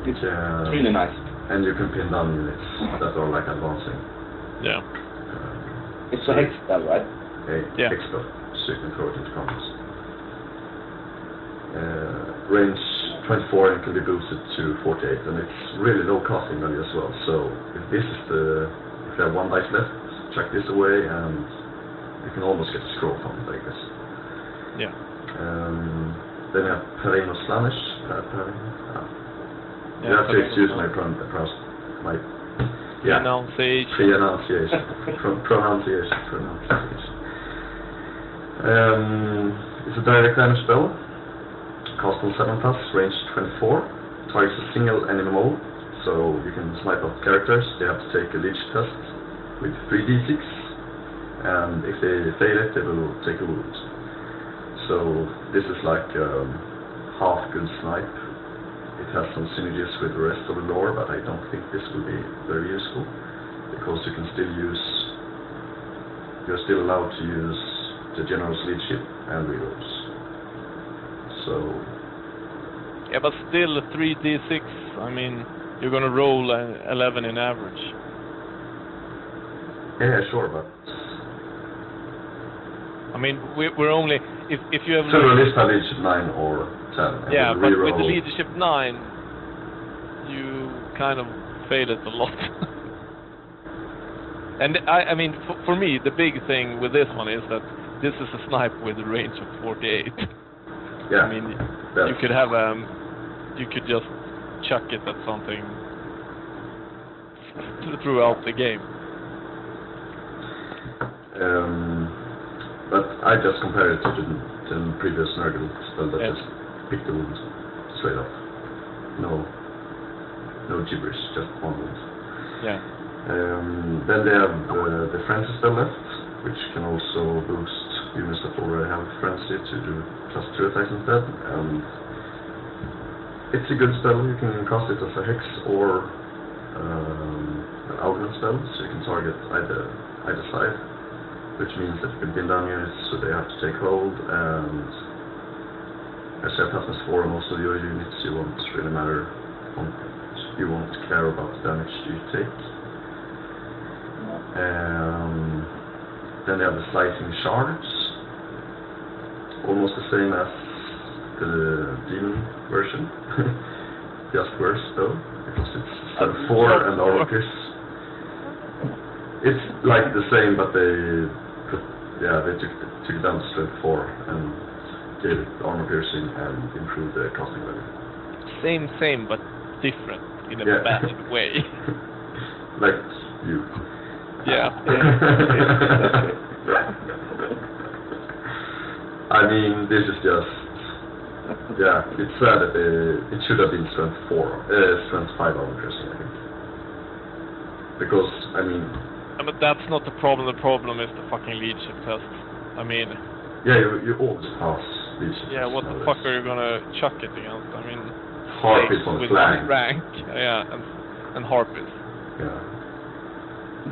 It's really nice. And you can pin down units that are like advancing. Yeah. It's a Hex spell, right? Hex spell, so you can throw it into combat. Range 24 and can be boosted to 48, and it's really low casting value as well. So if you have 1 dice left, chuck this away, and you can almost get a scroll from it, I guess. Yeah. Then you have Perino Slanish. You have to excuse my pronunciation. It's a direct damage spell. Cast on 7+, range 24. Targets a single enemy mole, so you can snipe out characters. They have to take a leech test with 3d6, and if they fail it, they will take a wound. So this is like half good snipe. It has some synergies with the rest of the lore, but I don't think this will be very useful, because you can still you're still allowed to use the General's Leadership and Rerolls. So... yeah, but still 3d6, I mean, you're gonna roll 11 in average. Yeah, sure, but... I mean, we're only... If you have... So at least have each 9 or 10. And Yeah, with but with reroll- the leadership 9, you kind of fail it a lot. And I mean, for me, the big thing with this one is that this is a sniper with a range of 48. Yeah. I mean, that's- you could have you could just chuck it at something throughout the game. But I just compare it to the previous Nurgle spell that just pick the wounds straight up. No gibberish, just one wound. Yeah. Then they have the Frenzy spell left, which can also boost units that already have Frenzy to do +2 attacks instead. And it's a good spell. You can cast it as a Hex or an Augment spell, so you can target either side, which means that you can pin down units so they have to take hold, and as you have toughness 4 on most of your units, you won't really matter, you won't care about the damage you take. Then they have the Slicing Shards, almost the same as the Demon version, just worse though, because it's 4 and armor pierce. It's like the same, but they took it down to strength 4 and gave it armor piercing and improved the casting value. Same, but different in a Yeah. bad way. Like you. Yeah. I mean, this is just, it's sad that it should have been strength 5 armor piercing, I think. Because, I mean... But that's not the problem. The problem is the fucking leadership test. I mean... Yeah, you always pass leadership. Yeah, what the fuck are you gonna chuck it against? I mean... Harpies on with flank. rank. Yeah, and Harpies. Yeah.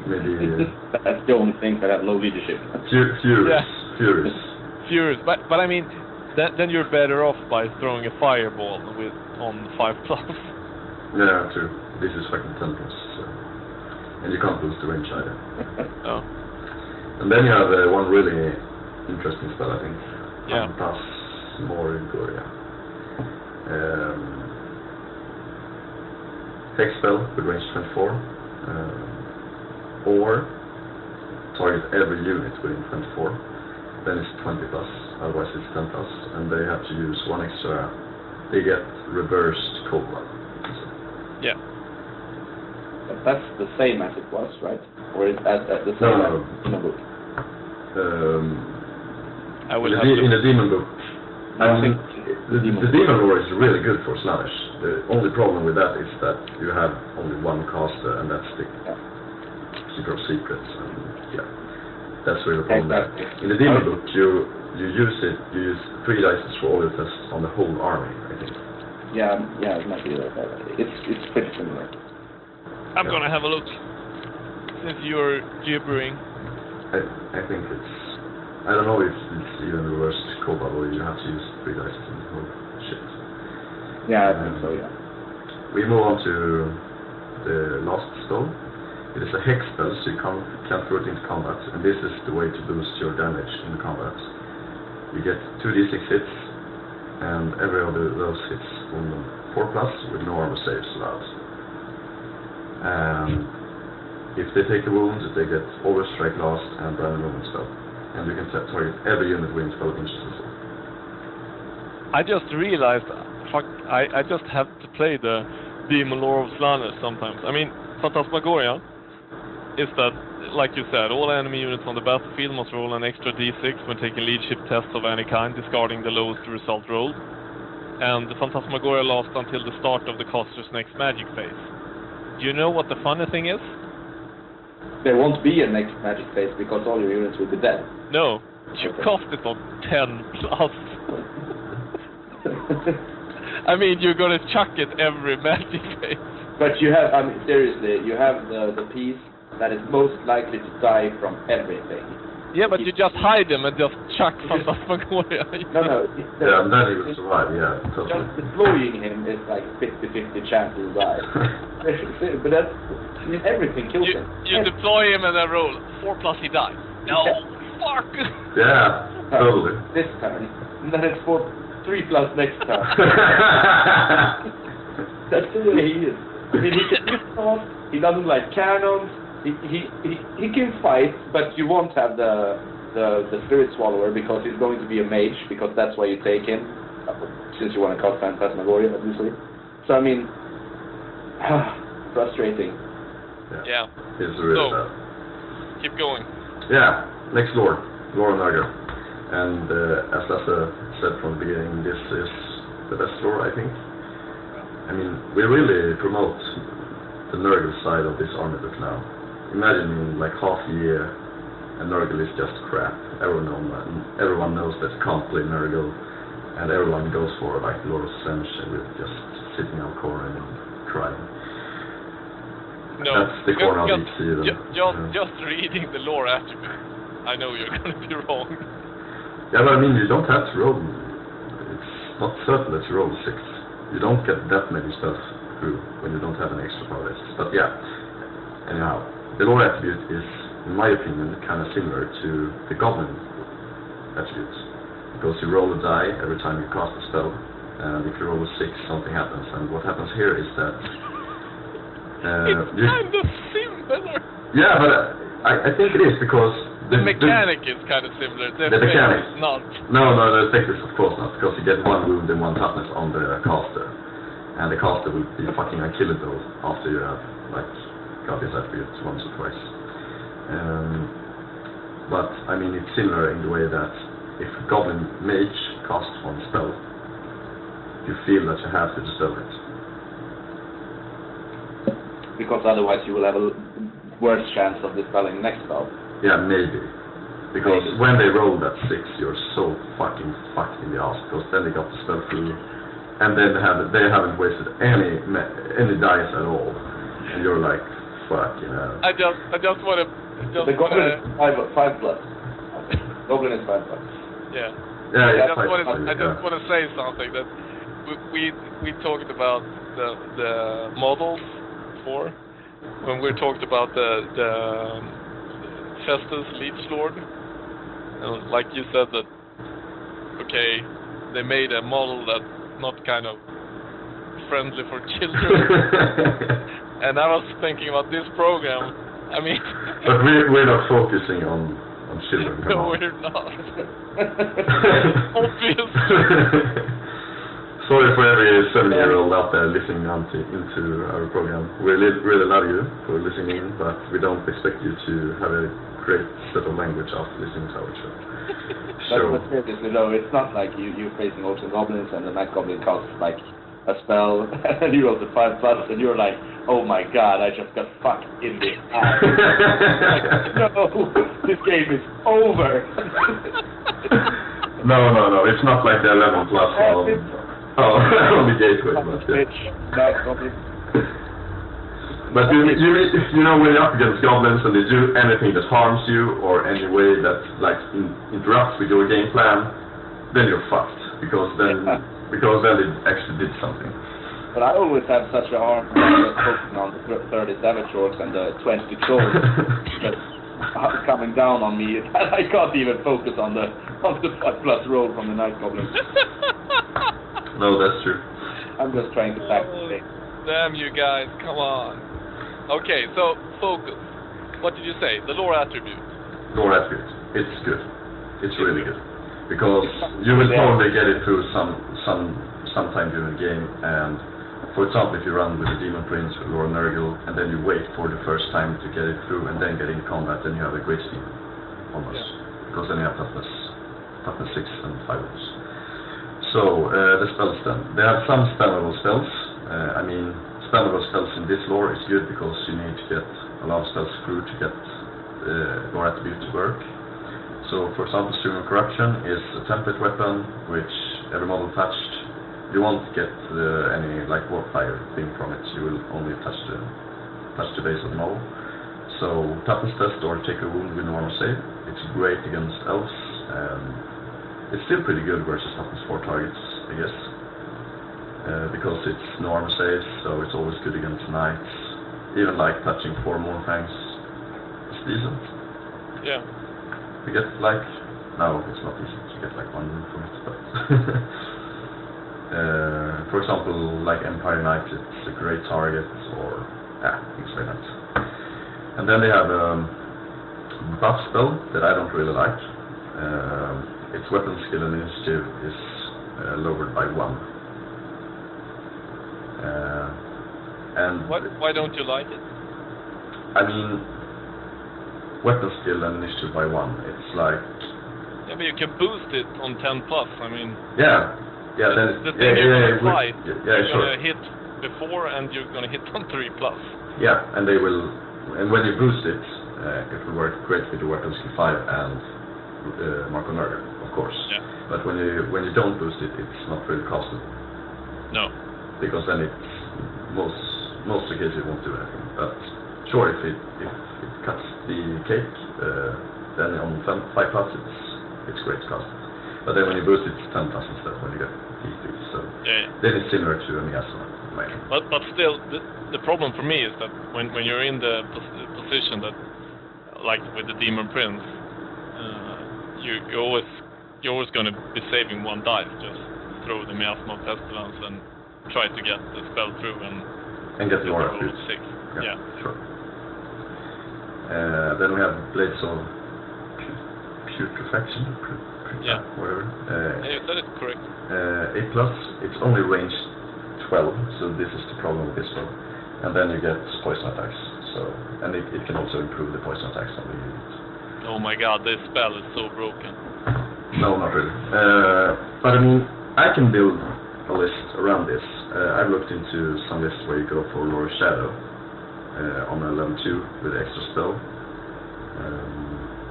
Maybe... That's the only thing that have low leadership. Furious. Furious. But I mean, then you're better off by throwing a fireball on 5+. Yeah, true. This is fucking 10+, so... And you can't boost the range either. Oh. And then you have one really interesting spell, I think. Yeah. Phantasmagoria. Hex spell with range 24. Or target every unit within 24. Then it's 20+, otherwise it's 10+. And they have to use one extra. They get reversed cold blood. Yeah. But that's the same as it was, right? Or is that the same No. as in the book? I will have to... In the Demon book, I think the Demon Lore is really good for Slanesh. The only problem with that is that you have only one caster, and that's the Secret of Secrets, and that's really the problem. Exactly. In the Demon book, you use 3 dice for all your tests on the whole army, I think. Yeah, it might be like that. It's pretty similar. I'm gonna have a look. Since you're gibbering. I think it's... I don't know if it's even reversed Cobalt, or you have to use 3 dice and the whole shit. Yeah, I think so, yeah. We move on to the last spell. It is a Hex spell, so you can't throw it into combat, and this is the way to boost your damage in combat. You get 2d6 hits, and every other of those hits on 4+, with no armor saves allowed. If they take the wound, they get Overstrike last and Random Movement spell. And you can target every unit within 12 inches or so. I just realized, fuck, I just have to play the Demon Lore of Slanesh sometimes. I mean, Phantasmagoria is that, like you said, all enemy units on the battlefield must roll an extra d6 when taking leadership tests of any kind, discarding the lowest result rolled. And the Phantasmagoria lasts until the start of the caster's next magic phase. Do you know what the funny thing is? There won't be a next magic phase because all your units will be dead. No, you cast it on 10+. I mean, you're gonna chuck it every magic phase. But you have, I mean, seriously, you have the piece that is most likely to die from everything. Yeah, but you just hide them and just chuck Phantasmagoria. No. Yeah, and then he will survive, yeah, totally. Just deploying him is like 50-50 chance he'll die. But that's, I mean, everything kills him. You deploy him and then roll 4+, he dies. No, fuck! Yeah, totally. This turn, and then it's 4 3+ next time. That's the way he is. I mean, he can piss off. He doesn't like cannons. He can fight, but you won't have the Spirit Swallower because he's going to be a mage, because that's why you take him, since you want to cast Phantasmagoria, obviously. So I mean, frustrating. Yeah. It's really bad. Keep going. Yeah, next lore Nurgle. And as Lasse said from the beginning, this is the best lore, I think. I mean, we really promote the Nurgle side of this army book now. Imagine in like half a year, and Nurgle is just crap. Everyone knows that you can't play Nurgle, and everyone goes for like Lord of Ascension with just sitting on corner and crying. No, that's the corner of each season. Just reading the lore attribute, I know you're going to be wrong. Yeah, but I mean, you don't have to roll. It's not certain that you roll 6. You don't get that many spells through when you don't have an extra power list. But yeah, anyhow, the lore attribute is, in my opinion, kind of similar to the Goblin attribute. Because you roll a die every time you cast a spell, and if you roll a 6, something happens. And what happens here is that... it's kind of similar! Yeah, but I think it is, because... The mechanic is kind of similar. The mechanic is not. No, the effect is of course not, because you get 1 wound and 1 toughness on the caster. And the caster will be fucking unkillable after you have, like, got this attribute once or twice. But, I mean, it's similar in the way that if Goblin Mage casts 1 spell, you feel that you have to dispel it. Because otherwise you will have a worse chance of dispelling next spell. Yeah, maybe. Because when they roll that 6, you're so fucking fucked in the ass, because then they got the spell through, and then they haven't wasted any dice at all, and you're like, fuck, you know. I just want to... The Goblin is 5+. Goblin is 5+. Yeah. Yeah, I just want to say something, that we talked about the models before, when we talked about the Festus Leech Lord, and like you said that, okay, they made a model that's not kind of friendly for children, and I was thinking about this program, I mean... But we're not focusing on children. No, we're not. Obviously. Sorry for every 7-year-old out there listening into our program. We really love you for listening in, but we don't expect you to have a great set of language after listening to our show. But seriously, no, it's not like you're facing Orcs and Goblins and the Night Goblin casts like a spell and you roll the 5+, and you're like, oh my god, I just got fucked in the ass. Like, no, this game is over. No, it's not like the 11+. On the gateway, but you know, when you're up against goblins and they do anything that harms you or any way that like interrupts with your game plan, then you're fucked, because then it actually did something. But I always have such a hard time focusing on the 30 Savage Orcs and the 20 Trolls that's coming down on me. I can't even focus on the 5+ roll from the Night Goblin. No, that's true. I'm just trying to back the thing. Damn you guys, come on. Okay, so focus. What did you say? The lore attribute. Lore attribute. It's good. It's really good. Because you will probably get it through sometime during the game, and for example, if you run with a Demon Prince or Lord Nurgle, and then you wait for the first time to get it through and then get in combat, then you have a great steam. Almost. Yeah. Because then you have toughness 6 and 5 wounds. So, the spells then. They have some spammable spells. I mean, spammable spells in this lore is good because you need to get a lot of spells through to get lore attribute to work. So, for example, Stream of Corruption is a template weapon, which every model touched, you won't get any like warfire thing from it. You will only touch the base of the model. So, toughness test or take a wound with normal save. It's great against elves. It's still pretty good versus toughness 4 targets, I guess. Because it's normal saves, so it's always good against knights. Even like touching 4 Mournfangs is decent. Yeah. You get like... No, it's not decent. You get like 1 wound from it, but... For example, like Empire Knight, it's a great target, or things like that. And then they have buff spell that I don't really like. Its weapon skill and initiative is lowered by 1. And why don't you like it? I mean, weapon skill and initiative by 1. It's like... Yeah, but you can boost it on 10+. I mean... Yeah, then the thing you're gonna fight, you're sure. gonna hit before and you're gonna hit on 3+. Yeah, and they will... And when you boost it, it will work great with your weapon skill 5 and Mark of Murder, of course. Yeah. But when you don't boost it, it's not really costed. No. Because then it's... Most of the cases it won't do anything. But sure, if it cuts the cake, then on 5+, it's great cost. But then when you boost it, it's 10+ instead when you get D3. So then it's similar to a Miasma. But still, the problem for me is that when you're in the position that, like with the Demon Prince, you're always going to be saving 1 dice. Just throw the Miasma of Pestilence and try to get the spell through and get the aura through. 6. Yeah, sure. Then we have Blades of Putrefaction. Whatever. Yeah, that is correct. 8+, it's only range 12, so this is the problem with this one. And then you get poison attacks. And it can also improve the poison attacks on the unit. Oh my god, this spell is so broken. No, not really. But I mean, I can build a list around this. I've looked into some lists where you go for Lord Shadow on a level 2 with extra spell.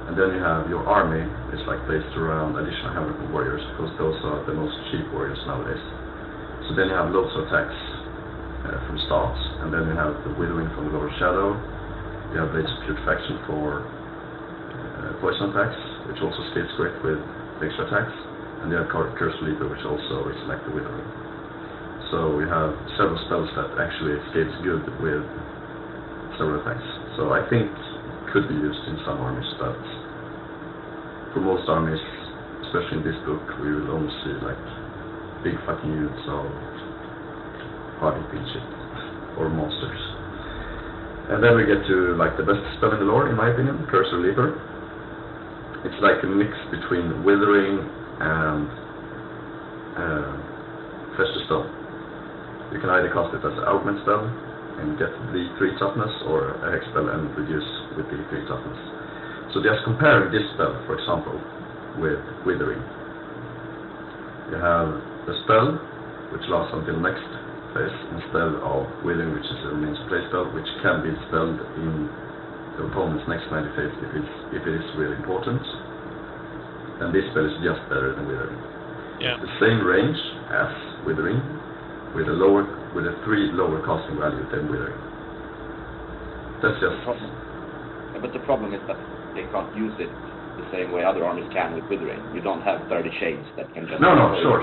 And then you have your army is like based around additional Hammerful warriors, because those are the most cheap warriors nowadays. So then you have loads of attacks from start, and then you have the Withering from the Lord Shadow. You have Blades of Putrefaction for poison attacks, which also scales great with extra attacks. And you have Curse Leaper, which also is like the Withering. So we have several spells that actually scales good with several attacks. So I think could be used in some armies, but for most armies, especially in this book, we will only see like big fucking units of hard hitting shit or monsters. And then we get to like the best spell in the lore, in my opinion, Curse Leaper. It's like a mix between Withering and Fetch the Stone. You can either cast it as an augment spell and get the 3 toughness, or a hex spell and reduce with the 3 toughness. So just comparing this spell, for example, with Withering. You have the spell, which lasts until next phase, instead of Withering, which is a remains play spell, which can be spelled in the opponent's next 90 phase if it is really important. And this spell is just better than Withering. Yeah. It's the same range as Withering, with a 3 lower casting value than Withering. That's just... But the problem is that they can't use it the same way other armies can with Withering. You don't have 30 shades that can just... No, sure.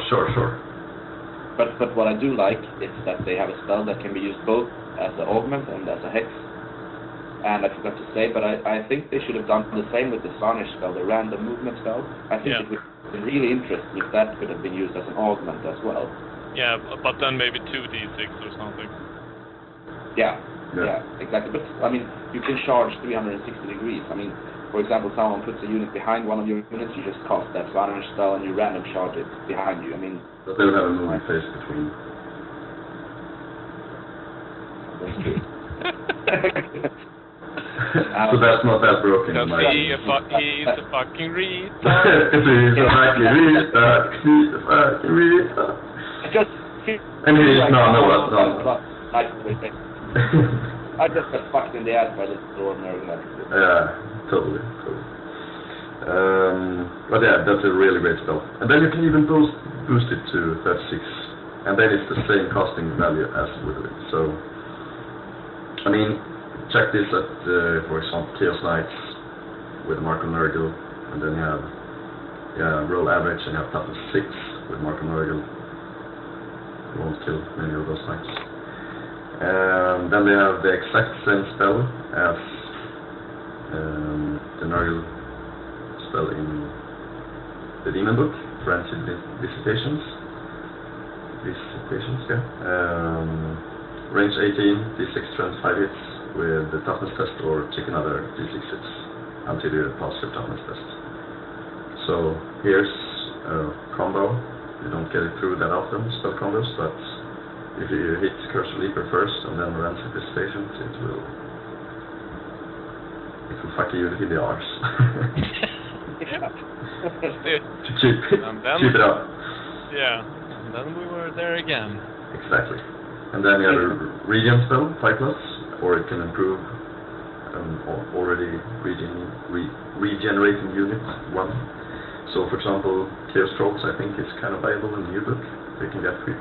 But what I do like is that they have a spell that can be used both as an augment and as a hex. And I forgot to say, but I think they should have done the same with the Vanish spell, the random movement spell. I think it would be really interesting if that could have been used as an augment as well. Yeah, but then maybe 2d6 or something. Yeah, exactly. But, I mean, you can charge 360 degrees. I mean, for example, someone puts a unit behind one of your units, you just cast that Vanish spell and you random charge it behind you. I mean... But they will have a moving phase between. That's true. So that's not that broken. Because he's a fucking retard. He's a fucking retard. And he is no. I just got fucked in the ass by this ordinary man. Yeah, totally. But yeah, that's a really great spell. And then you can even boost it to 36, and then it's the same casting value as Withering. So, I mean, check this at, for example, Chaos Knights with Mark of Nurgle, and then you have roll average, and you have toughness 6 with Mark of Nurgle. You won't kill many of those knights. Then they have the exact same spell as the Nurgle spell in the Demon Book, Frenzied Visitations. these equations, yeah. Range 18, D6 trends 5 hits with the toughness test, or take another D6 hits until you pass your toughness test. So here's a combo. You don't get it through that often, spell combos, but if you hit Curse of Leaper first and then Rancid Visitation, it will fuck you in the arse. Yeah. To keep it up. Yeah, and then we were there again. Exactly. And then you have a regen spell, 5+, or it can improve already regenerating unit 1. So for example, Chaos Trolls, I think, is kind of viable in the new book. They can get 3+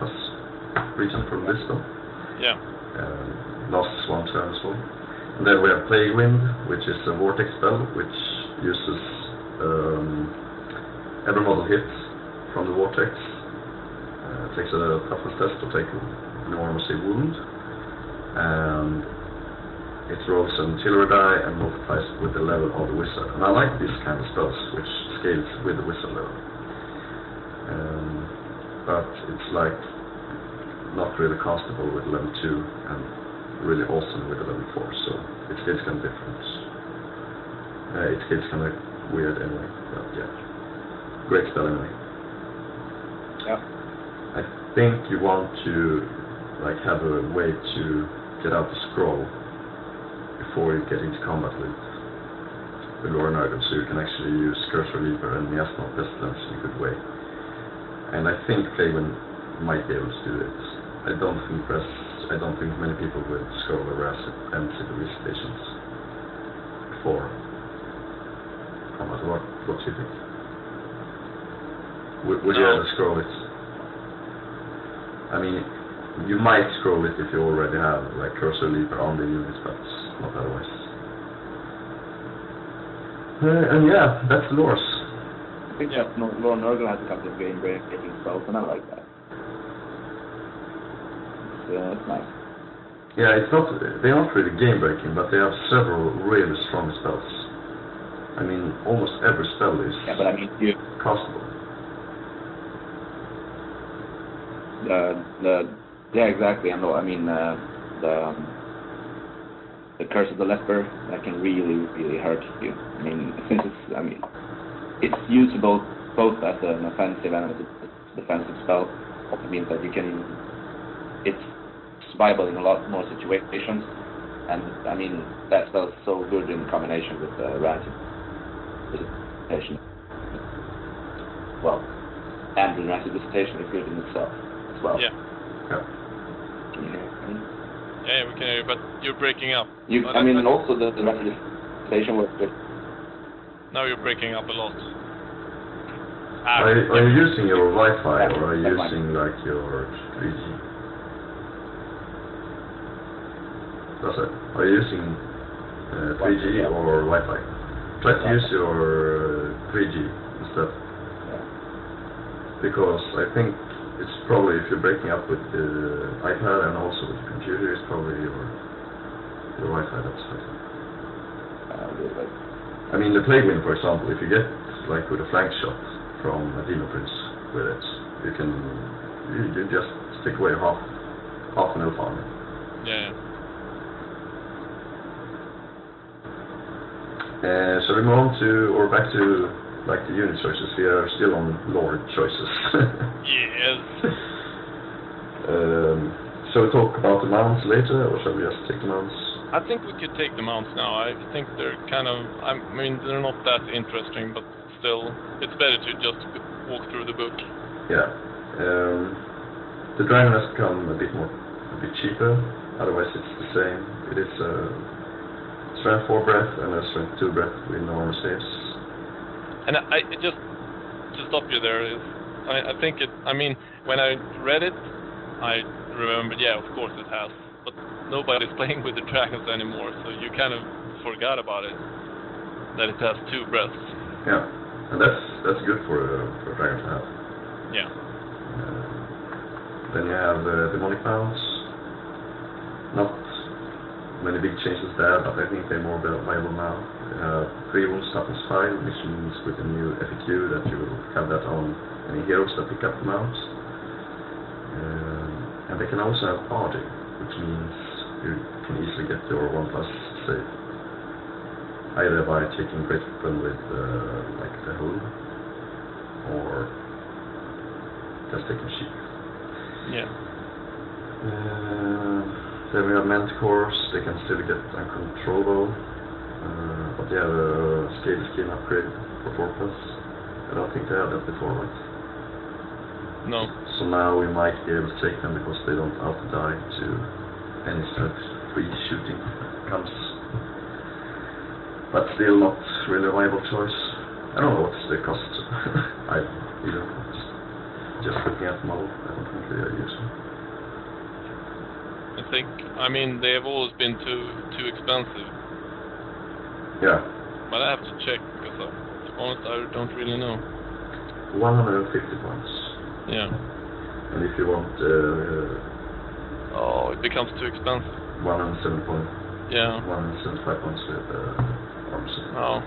regen from this spell. Yeah. Lasts 1 turn as well. And then we have Plague Wind, which is a vortex spell, which uses every model hit from the vortex. Takes a toughness test to take enormous wound. And it rolls an artillery die and multiplies with the level of the wizard. And I like these kind of spells, which scales with the wizard level. But it's like not really castable with level 2 and really awesome with a level 4, so it scales kind of different. It scales kind of weird anyway, but yeah. Great spell anyway. Yeah. I think you want to like have a way to get out the scroll before you get into combat with Lore Nurgle, so you can actually use Curse of Leaper and Miasma Pestilence in a good way. And I think Plaguewind might be able to do it. I don't think many people would scroll the Rancid and Visitations before combat. What do you think? Would you ever scroll it? I mean, you might scroll it if you already have like Cursor Leaper on the unit, but not otherwise. And yeah, that's Lores. I think that Lore Nurgle has a couple of game-breaking spells, and I like that. It's nice. Yeah, they're not really game-breaking, but they have several really strong spells. I mean, almost every spell is but I mean, castable. Yeah, exactly. And I mean, the Curse of the Leper, that can really, really hurt you. I mean, since it's usable both as an offensive and as a defensive spell. It means that it's viable in a lot more situations. And I mean, that spell is so good in combination with Rancid Visitation. Well, and the Rancid Visitation is good in itself as well. Yeah. Can you hear me? Yeah, we can hear you, but you're breaking up. And also the Rancid Visitation works good. Now you're breaking up a lot. Are you using your Wi-Fi, or are you using like your 3G? That's it. Are you using 3G or Wi-Fi? Try to use your 3G instead. Because I think it's probably, if you're breaking up with the iPad and also with the computer, it's probably your Wi-Fi that's affected. I mean, the Plaguewind, for example, if you get like with a flank shot from a Demon Prince with it, you just stick away half an elf army. Yeah. So we move on back to like the unit choices. We are still on Lord choices. Yes. So we talk about the mounts later, or shall we just take the mounts? I think we could take the mounts now. I think they're kind of, I mean, they're not that interesting, but still, it's better to just walk through the book. Yeah. The dragon has become a bit cheaper. Otherwise, it's the same. It is strength 4 breath and a strength 2 breath with normal saves. And I just to stop you there is, I think it. I mean, when I read it, I remembered. Yeah, of course it has. But nobody's playing with the dragons anymore, so you kind of forgot about it. That it has 2 breaths. Yeah, and that's good for a dragon to have. Yeah. Then you have demonic mounts. Not many big changes there, but I think they're more viable now. 3 wounds toughness 5, which means with the new FAQ that you will have that on any heroes that pick up the mounts. And they can also have party, which means you can easily get your 1+ save. Either by taking great weapon with like the hull, or just taking sheep. Yeah. Then we have Manticores, they can still get uncontrollable. But they have a scale skin upgrade for 4+. I don't think they had that before, right? No. So now we might be able to take them because they don't auto-die to any strat free shooting comes. But still not really a viable choice. I don't know what's the cost. Just looking at the model, I don't think they are useful. I mean, they have always been too expensive. Yeah. But I have to check, because to be honest, I don't really know. 150 points. Yeah. And if you want... oh, it becomes too expensive. 107 points. Yeah. 175 points with arms. No.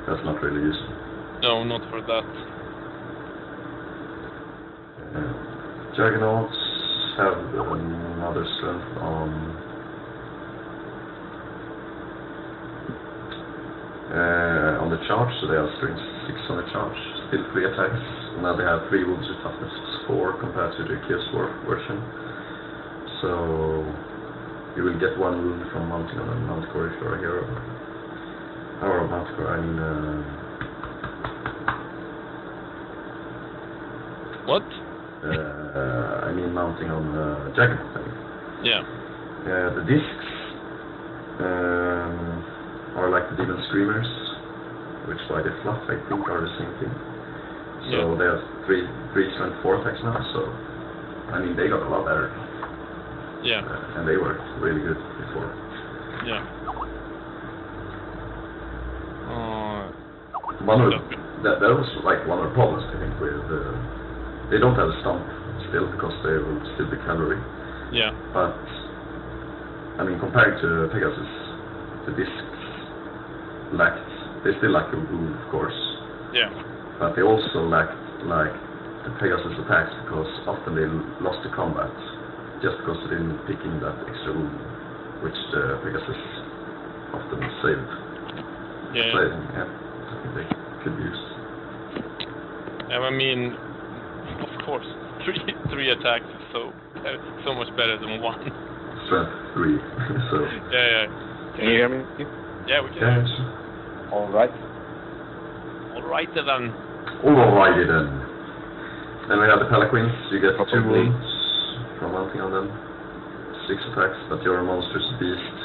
That's not really useful. No, not for that. Juggernauts have another strength on the charge, so they have strength 6 on the charge, still 3 attacks. Now they have 3 wounds with toughness 4 compared to the Chaos War version. So you will get 1 wound from mounting on a Manticore if you're a hero. Or a Manticore, I mean... What? I mean mounting on Juggernaut. Yeah. The discs are like the Demon Screamers, which by the fluff I think are the same thing. So Yeah. they have 3 strength 4 attacks now, so I mean they got a lot better. Yeah. And they worked really good before. Yeah. That was like one of the problems I think with they don't have a stomp still because they will still be cavalry. Yeah. But I mean compared to Pegasus, the discs they still lack a wound of course. Yeah. But they also lacked like the Pegasus attacks because often they lost the combat just because they didn't pick in that extra wound, which the Pegasus often saved. Yeah. So, yeah, I think they could be used. I mean, of course, three attacks is so much better than 1. Strength 3, so... Yeah. Can you hear me? Yeah, we can. Yes. All right. Alright then. Alrighty then. Then we have the Peliquins, you get 2 Probably. wounds from mounting on them. 6 attacks, but you're a monstrous beast.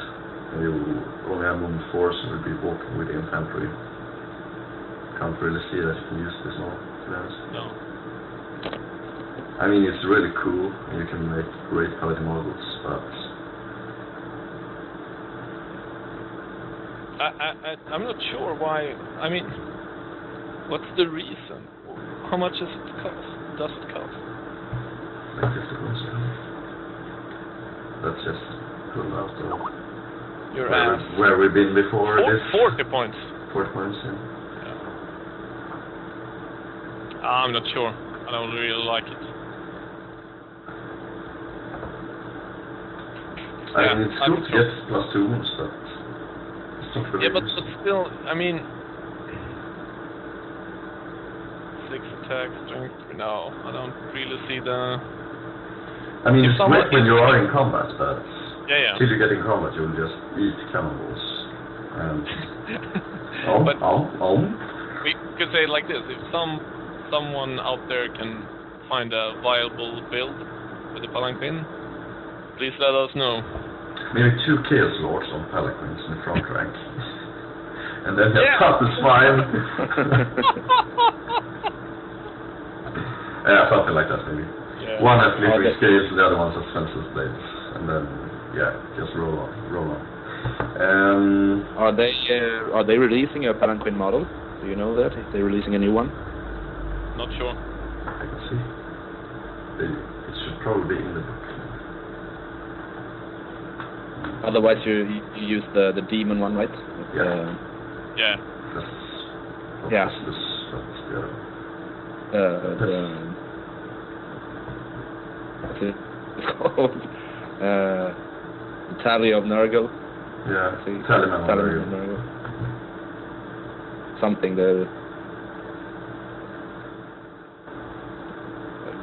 And you only have wound 4, so you'll be walking with the infantry. Can't really see that you can use this now, to be honest. No. I mean, it's really cool, and you can make great paladin models, but... I'm not sure why. I mean, what's the reason? How much does it cost? Like 50 points, yeah. That's just pulled out of Your ass. where we've been before this. 40 points. 40 points, yeah. I'm not sure. I don't really like it. I mean, it's cool to get +2 wounds, but it's not really Yeah, but used. still, I mean, 6 attacks, strength. No, I don't really see the. I mean, if it's someone great when you are in combat, but Yeah. till you get in combat, you'll just eat cannonballs. And But oh. we could say it like this: if someone out there can find a viable build with the Palanquin, please let us know. Maybe 2 Chaos Lords on Palanquins in the front rank. And then just cut the spine. Yeah, something like that maybe. Yeah. One has glittering Okay. scales, the other one has fences blades. And then, yeah, just roll on. Are they releasing a Palanquin model? Do you know that? If they're releasing a new one? Not sure. I can see. It should probably be in the book. Otherwise, you use the demon one, right? Yeah. Yeah. Yeah. it's called. Tally of Nurgle. Yeah, Tallyman of Nurgle. Something that...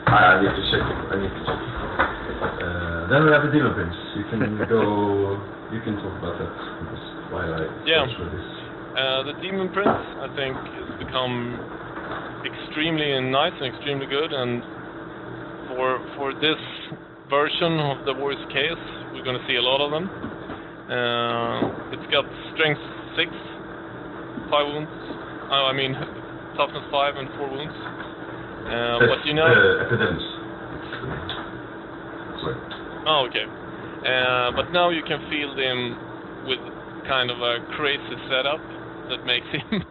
I need to check it. Then we have the Demon Prince. You can you can talk about that. While I search for this. The Demon Prince, I think, has become extremely nice and extremely good, and for this version of the Warrior's Case, we're going to see a lot of them. It's got strength 6, 5 wounds. I mean, toughness 5 and 4 wounds. But you know... Epidemics. Sorry. Oh, okay. But now you can field him with kind of a crazy setup that makes him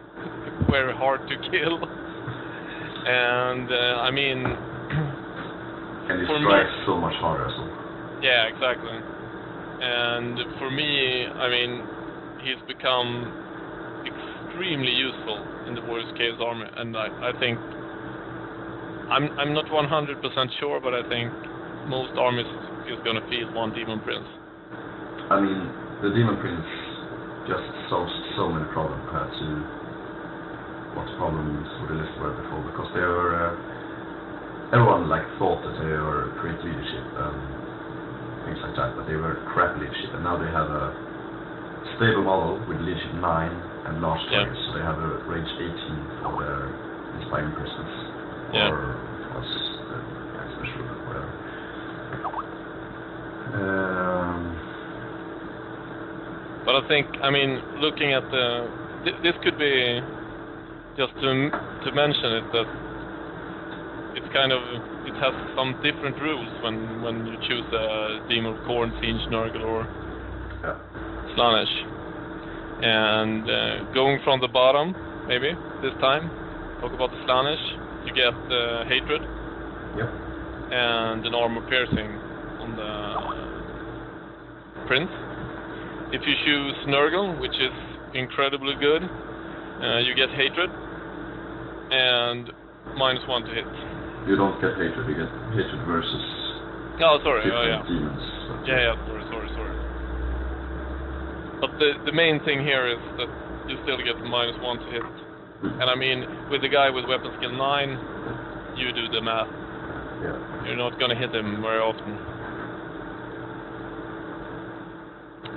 very hard to kill. And, I mean... And he strikes so much harder as well. Yeah, exactly. And for me, I mean, he's become extremely useful in the Warrior's Case army, and I think I'm not 100% sure, but I think most armies is going to field one Demon Prince. I mean, the Demon Prince just solves so many problems compared to what problems the list were before, because they were everyone thought that they were great leadership and things like that, but they were crap leadership, and now they have a stable model with leadership 9 and large targets, so they have a range 18 for their Inspiring Presence, or what's special, whatever. But I think, I mean, looking at this could be, just to mention it, that it's kind of, it has some different rules when you choose a Demon of Khorne, Siege, Nurgle, or Slaanesh. And going from the bottom, maybe, this time, talk about the Slaanesh, you get Hatred, and an Armor Piercing on the Prince. If you choose Nurgle, which is incredibly good, you get Hatred, and -1 to hit. You don't get Hatred, you get Hatred versus sorry, demons. Sorry. But the main thing here is that you still get -1 to hit. And I mean, with the guy with weapon skill 9, you do the math. Yeah. You're not going to hit him very often.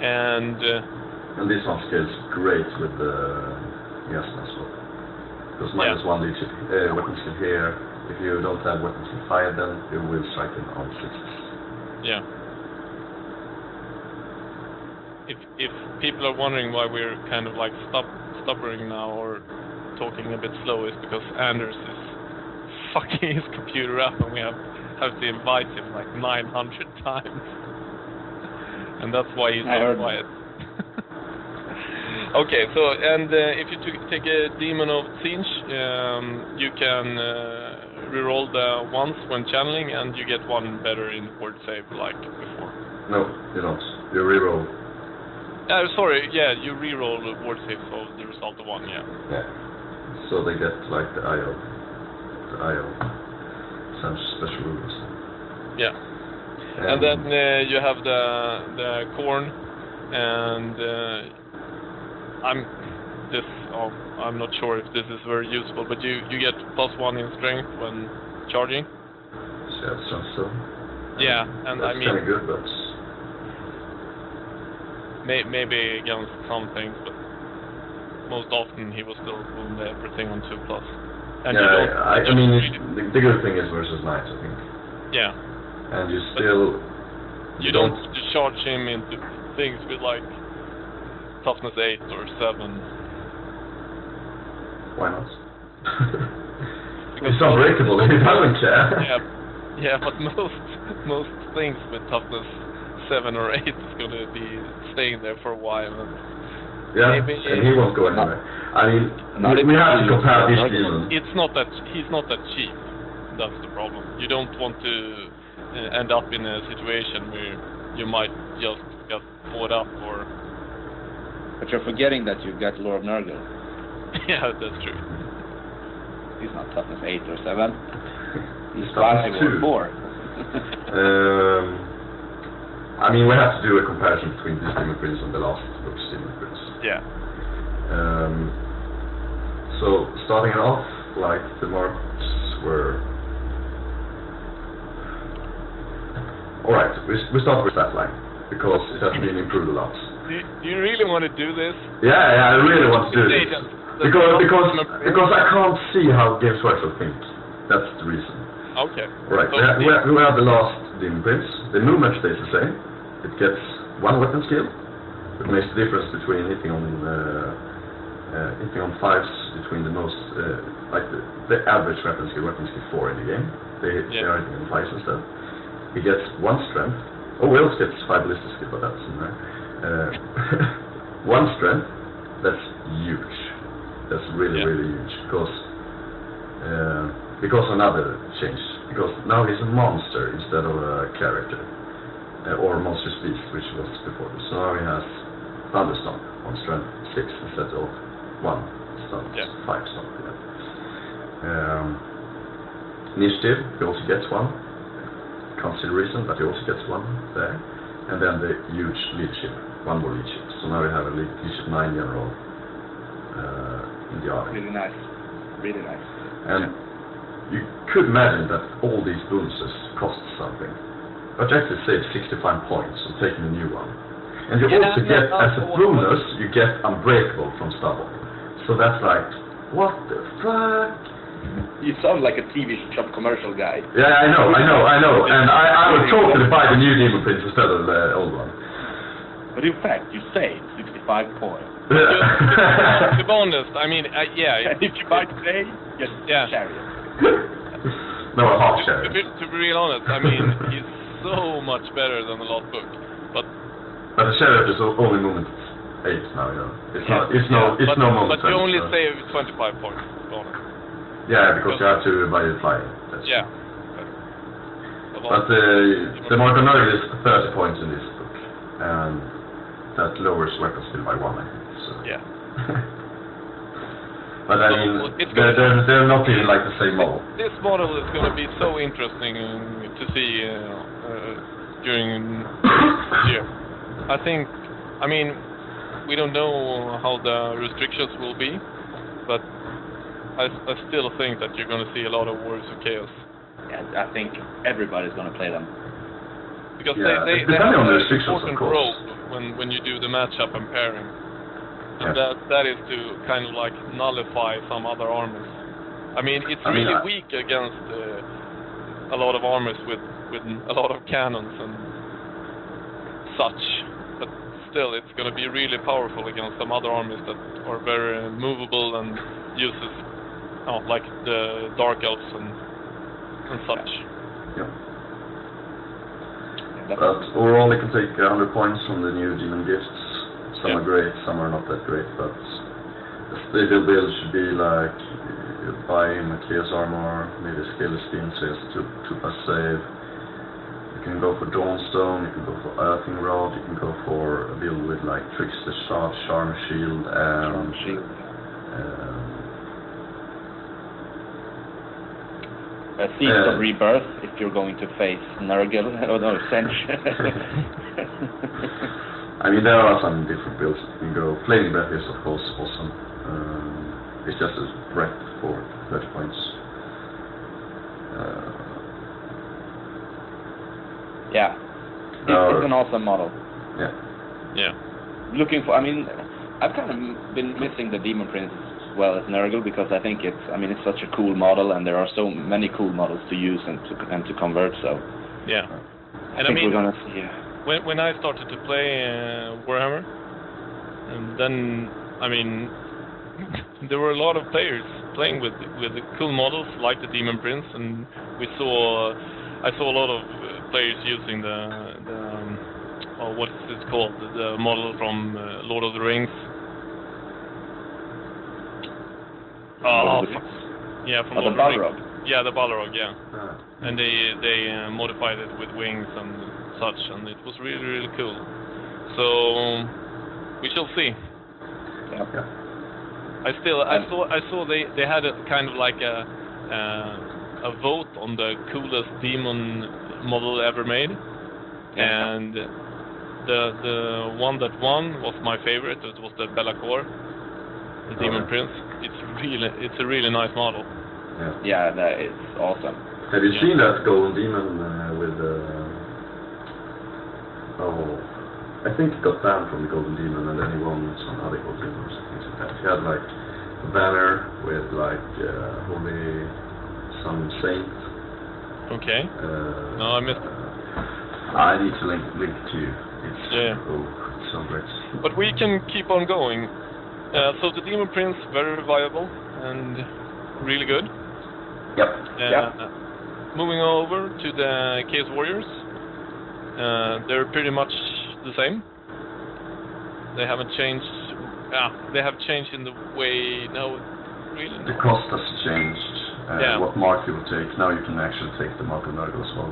And this one scales great with the Yasna as well. Because -1 leadership, weapon skill here. If you don't have weapon skill 5, then you will strike him on 6s. Yeah. If people are wondering why we're kind of stuttering now or talking a bit slow, is because Anders is fucking his computer up and we have to invite him 900 times. And that's why he's so quiet. Okay, so, and if you take a Demon of Siege, you can reroll the ones when channeling, and you get 1 better in word save like before. No, you don't. You reroll. You reroll the word save, so the result of 1, Yeah. So they get the IO. Some special rules. Yeah. And then you have the Khorne, and I'm not sure if this is very useful, but you get +1 in strength when charging. Yeah, that sounds so. Yeah, and that's I mean, kind of good, but maybe against some things, but most often he will still wound everything on 2+. And I mean, the good thing is versus knights, I think. Yeah. And you still... You don't charge him into things with toughness 8 or 7. Why not? It's unbreakable, he doesn't care. Yeah, but most things with toughness 7 or 8 is going to be staying there for a while. And he won't go anywhere. I mean, we have to compare this demon. He's not that cheap. That's the problem. You don't want to end up in a situation where you might just get fought up or... But you're forgetting that you've got Lord Nurgle. Yeah, that's true. He's not toughness 8 or 7. He's toughness 5 or 4. I mean, we have to do a comparison between this Demon Prince and the last book's Demon Prince. Yeah. So, starting off, like, the marks were... Alright, we start with that line, because it has been improved a lot. Do you really want to do this? Yeah, I really want to do this. Because I can't see how Games Workshop think. That's the reason. Okay. Right, So we have the last Demon Prince. The movement stays the same. It gets one weapon skill. It makes the difference between hitting on fives between the most like the average weapon skill 4 in the game. They are hitting on fives instead. He gets 1 strength. Oh, he also gets 5 ballistic skill, but that's in there. 1 strength. That's huge. That's really huge because another change. Because now he's a monster instead of a character. Or monstrous beast, which was before. So now he has Thunderstomp on strength 6 instead of 1 stomp, 5 stomp. Initiative, he also gets 1. Can't see the reason, but he also gets 1 there. And then the huge leadership, 1 more leadership. So now we have a leadership 9 general in the army. Really nice. Really nice. And you could imagine that all these bonuses cost something. But you actually save 65 points on taking a new one. And you also get, as a bonus, you get Unbreakable from Stubble. So that's like, what the fuck? You sound like a TV shop commercial guy. Yeah, I know. And I would totally buy the new Demon Prince instead of the old one. But in fact, you saved 65 points. To be honest, I mean, yeah. If you buy today, just Chariot. No, a half Chariot. To be real honest, I mean, he's so much better than the last book. But the Chariot is only movement 8 now, you know. It's no moment. But you only save 25 points. Yeah, because you have to buy the flying. Yeah. But the Marco Nerd is 30 points in this book, and that lowers weapon skill by 1, I think. So. Yeah. But I mean, they're not even like the same model. This model is going to be so interesting to see during this year. I mean, we don't know how the restrictions will be, but I still think that you're going to see a lot of Warriors of Chaos. Yeah, I think everybody's going to play them. Because they have an important role when you do the matchup and pairing. And that is to kind of like nullify some other armies. I mean, it's really weak against a lot of armies with a lot of cannons and such. But still, it's going to be really powerful against some other armies that are very movable and uses like the Dark Elves and such. Yeah. But overall, they can take 100 points from the new demon gifts. Some are great, some are not that great, but the stable build should be like you buy him a Chaos Armor, maybe a Scaly Skin, so he has a 2+ save. You can go for Dawnstone, you can go for Earthing Rod, you can go for a build with like Trickster Shard, Charm Shield, and Seeds of Rebirth, if you're going to face Nurgle, Sench. I mean, there are some different builds you can go. Flaming Breath is, of course, awesome. It's just a breath for 30 points. Yeah. It's an awesome model. Yeah. Looking for, I mean, I've kind of been missing the Demon Prince as well as Nurgle because I think it's such a cool model and there are so many cool models to use and to convert, so. Yeah. I think we're gonna see. When I started to play Warhammer, and then, I mean, there were a lot of players playing with cool models like the Demon Prince, and I saw a lot of players using what is it called, the model from Lord of the Rings. Yeah, from Lord of the Rings. Yeah, the Balrog, yeah. And they modified it with wings and such, and it was really, really cool. So we shall see. Yeah. I saw they had a kind of like a vote on the coolest demon model ever made, and the one that won was my favorite. It was the Bellacore, the Demon Prince. It's a really nice model. Yeah, that is awesome. Have you seen that Golden Demon with I think he got banned from the Golden Demon, and then he won some other Golden Demons, things like that. He had like a banner with like holy some saint. Okay. No, I missed it. I need to link to you. It's it's so great. But we can keep on going. So the Demon Prince, very viable and really good. Yep. Moving over to the Chaos Warriors, they're pretty much the same. They haven't changed. They have changed in the way. No, really. The cost has changed. What mark you will take. Now you can actually take the mark of Nurgle as well.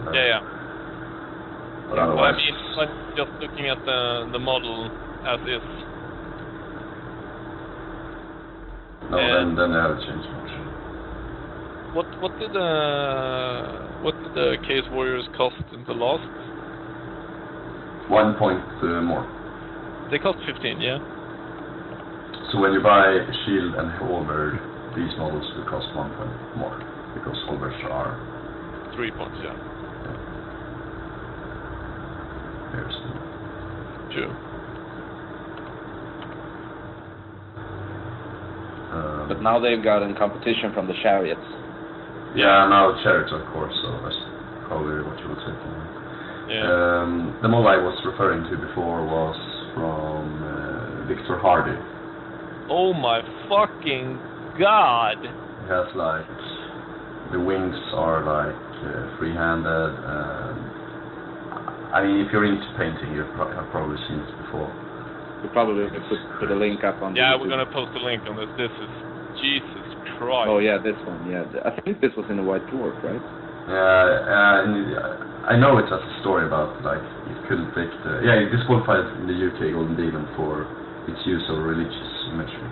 But otherwise, I mean, like just looking at the model as is. No, then they haven't changed much. What did the Chaos Warriors cost in the last? 1 point more. They cost 15, yeah. So when you buy shield and halberd, these models will cost 1 point more because halberds are 3 points, yeah. Here's True. But now they've gotten competition from the chariots. Yeah, now chariots, of course. So that's probably what you would say. The model I was referring to before was from Victor Hardy. Oh my fucking god! It has like the wings are like free-handed. I mean, if you're into painting, you've probably seen it before. We'll probably put a link up on. Yeah, YouTube. we're gonna post a link on this. This is Jesus Christ. Oh yeah, this one. Yeah, I think this was in the White Dwarf, right? I know it has a story about like it couldn't take the it disqualified in the UK Golden Demon for its use of religious imagery.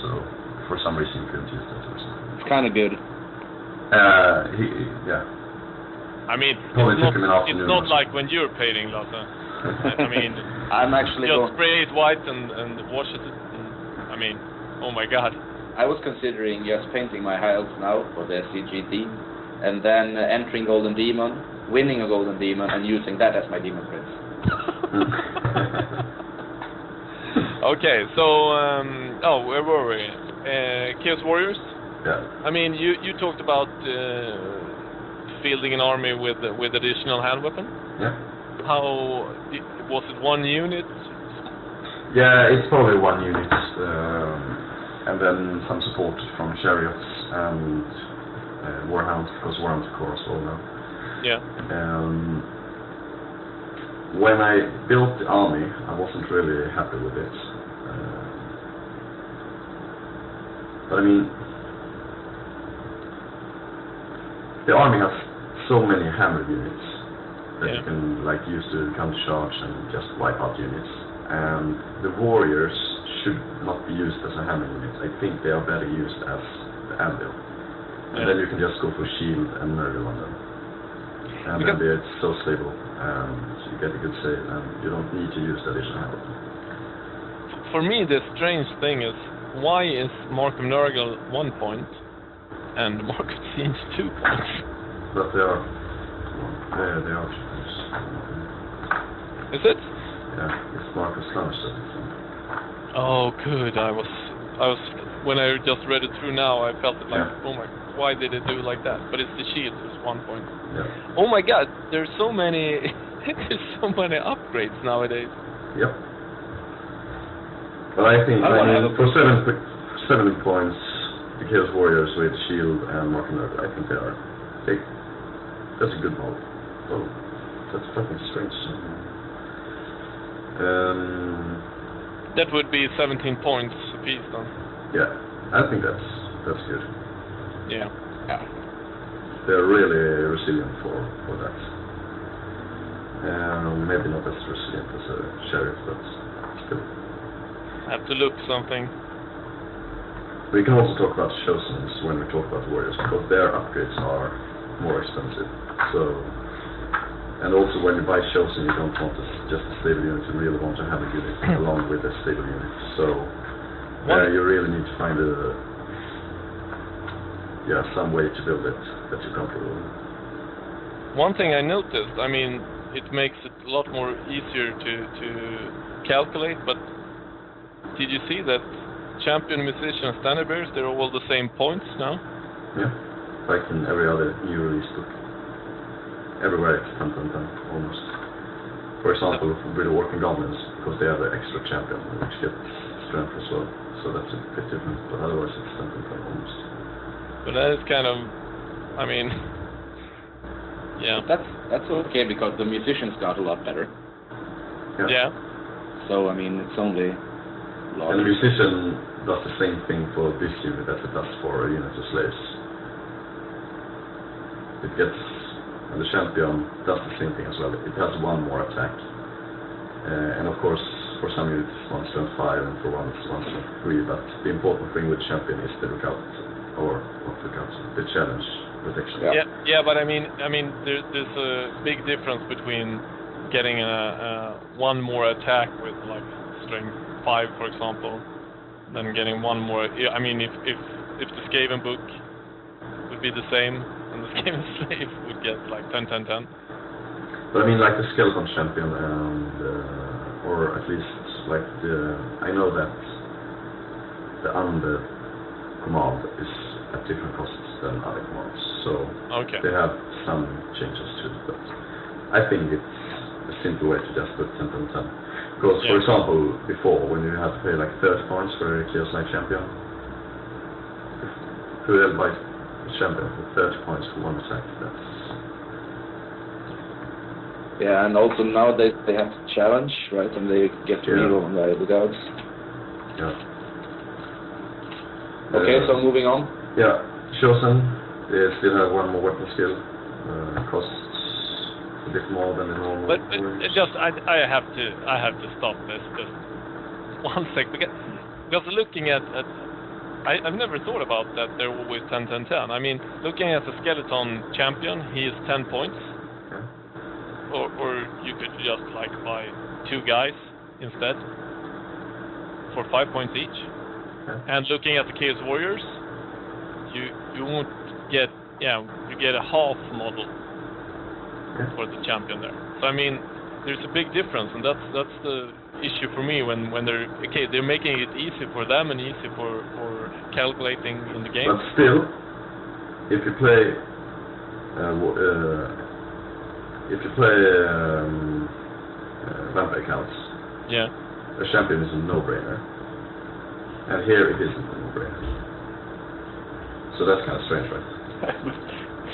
So for some reason you couldn't use that or something. It's kind of good. I mean, it's not like when you're painting, Lasse. I mean, I'm actually just spray it white and wash it. I mean, oh my god. I was considering just painting my High Elves now for the SCGT, and then entering Golden Demon, winning a Golden Demon, and using that as my Demon Prince. Okay, so where were we? Chaos Warriors. Yeah. I mean, you talked about fielding an army with additional hand weapon. Yeah. How was it? 1 unit? Yeah, it's probably 1 unit, and then some support from chariots and warhounds, because warhounds of course all know. Yeah. When I built the army, I wasn't really happy with it. But I mean, the army has so many hammer units that you can like use to counter charge and just wipe out units. And the warriors should not be used as a hammer unit. I think they are better used as the anvil. And then you can just go for shield and Nurgle on them. And then it's so stable, so you get a good save, and you don't need to use the additional hammer. For me, the strange thing is, why is Markham Nurgle 1 point and Markham Siege 2 points? But they are. Is it? Yeah, it's Marcus Slumber. Oh, good. I was when I just read it through now, I felt it like, oh my, why did it do like that? But it's the shield, it's 1 point. Yeah. Oh my God, there's so many upgrades nowadays. Yep. But I think for 7 points, the Chaos Warriors with shield and Marking Nurgle, I think that's a good model. So that's fucking strange. That would be 17 points a piece then. Yeah, I think that's good. Yeah. They're really resilient for that. Maybe not as resilient as a sheriff, but still. I have to look something. We can also talk about Chosens when we talk about warriors, because their upgrades are more expensive. So And also when you buy Chosen, you don't want just a stable unit, you really want to have a unit along with a stable unit. So you really need to find some way to build it that you're comfortable with. One thing I noticed, I mean, it makes it a lot more easier to calculate, but did you see that champion, musician, and standard bearers, they're all the same points now? Yeah, like in every other new release book. Everywhere it's 10, almost. For example, with the working goblins, because they have an extra champion, which gets strength as well. So that's a bit different, but otherwise it's 10 almost. But that is kind of, I mean, yeah. That's okay, because the musicians got a lot better. Yeah. So, I mean, it's only... And the musician does the same thing for this unit as it does for a unit of slaves. It gets... And the champion does the same thing as well. It has one more attack. And of course, for some units it's 1 strength 5, and for one it's 1 strength 3, but the important thing with champion is the lookout, or not lookout, the challenge protection. Yeah, but I mean, there's a big difference between getting one more attack with like strength 5, for example, than getting one more. I mean, if the Skaven book would be the same, and the Skaven slave would get like 10. But I mean, like the skeleton champion, and or at least like I know that the undead command is at different costs than other commands, so they have some changes to it. But I think it's a simple way to just put 10. Because, for example, before, when you had to pay like 30 points for a Chaos Knight champion, who held by champion for 30 points for one attack, that's... Yeah, and also now they have to challenge, right, and they get to reroll on the gods. Yeah. Okay, so moving on. Yeah, Chosen, they still have one more weapon skill, costs a bit more than the normal. But just, I have to stop this just 1 sec, because looking at I've never thought about that they're always 10. I mean, looking at the skeleton champion, he is 10 points. Or you could just like buy 2 guys instead for 5 points each. And looking at the Chaos Warriors, you won't get you get a half model for the champion there. So I mean, there's a big difference, and that's the issue for me when they're making it easy for them and easy for calculating in the game. But still, if you play vampire counts, a champion is a no-brainer, and here it isn't a no-brainer. So that's kind of strange, right?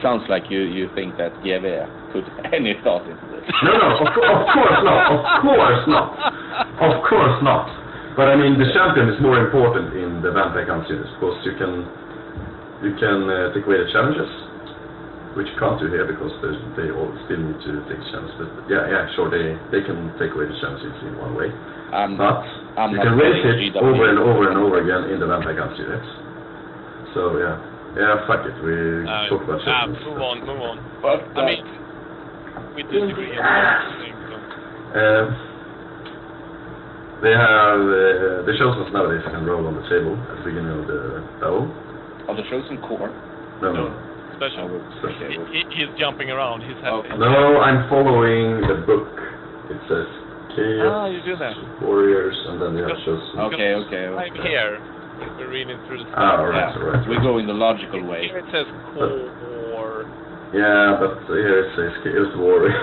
Sounds like you think that GW put any thought into this. No, of course not. Of course not. But I mean, the champion is more important in the vampire counts units, because you can take away the challenges, which you can't do here because they all still need to take challenges. But sure, they can take away the challenges in one way. But you can raise it over and over again in the vampire counts units. So fuck it. We talk about challenges. Move on. But I mean, we disagree on lots of things. They have the Chosen nowadays can roll on the table at the beginning of the battle. Are the Chosen core? No. Special. He's jumping around. He's happy. Okay. No, I'm following the book. It says Chaos you do that. Warriors, and then you have Chosen. Okay. I'm here. We're reading through the stuff. Right. We go in the logical way. Here it says core. Yeah, but here it says Chaos Warriors.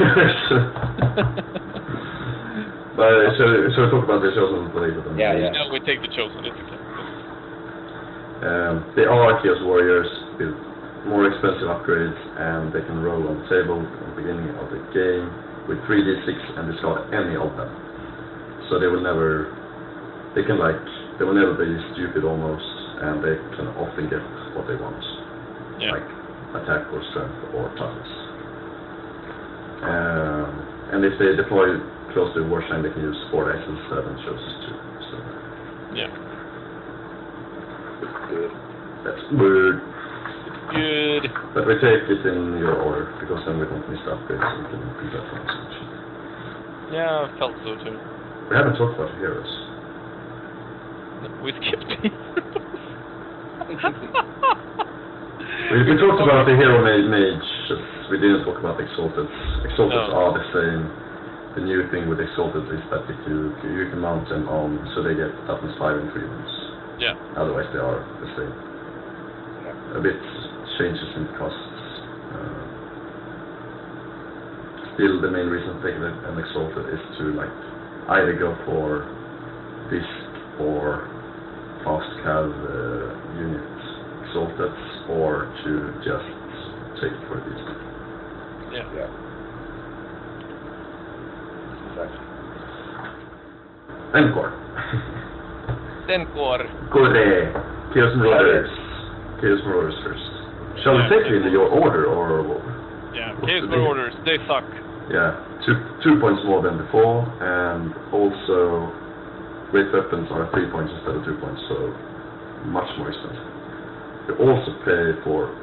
But so talk about the Chosen later. No, we take the Chosen. It's okay. They are Chaos Warriors with more expensive upgrades, and they can roll on the table at the beginning of the game with 3d6 and discard any of them. So they will never be stupid almost, and they can often get what they want, like attack or strength or toughness. And if they deploy close to the war shrine, they can use 4 dice instead and Chosen 2. So. Yeah. That's weird. good. But we take it in your order, because then we don't miss the upgrades, so we can do that from switch. Yeah, I felt so too. We haven't talked about the heroes. We skipped it. We talked about the hero mages, we didn't talk about the Exalted. Exalted are the same. The new thing with Exalted is that if you can mount them on, so they get toughness 5 and 3 wounds. Yeah. Otherwise they are the same. A bit changes in costs. Still the main reason to take an Exalted is to like either go for Disc or fast cav unit Exalted, or to just take it for a Disc. Yeah. Encore. Encore. Corre. Chaos Marauders. Chaos Marauders first. Shall we take it in your order, or what? Yeah, Chaos Marauders, they suck. Yeah, 2 points more than before, and also great weapons are 3 points instead of 2 points, so much more expensive. You also pay for,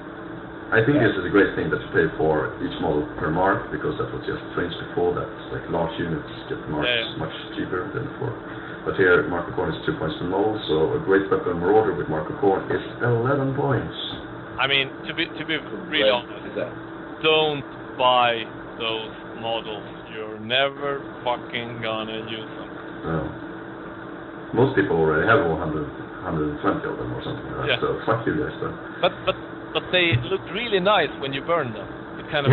I think this is a great thing that you pay for each model per mark, because that was just strange before, that like large units get marked much cheaper than before. But here, Marco Corn is 2 points per model, so a great weapon Marauder with Marco Corn is 11 points. I mean, to be really honest, don't buy those models. You're never fucking gonna use them. No. Most people already have 120 of them or something like that, so fuck you guys then. But they look really nice when you burn them. It kind of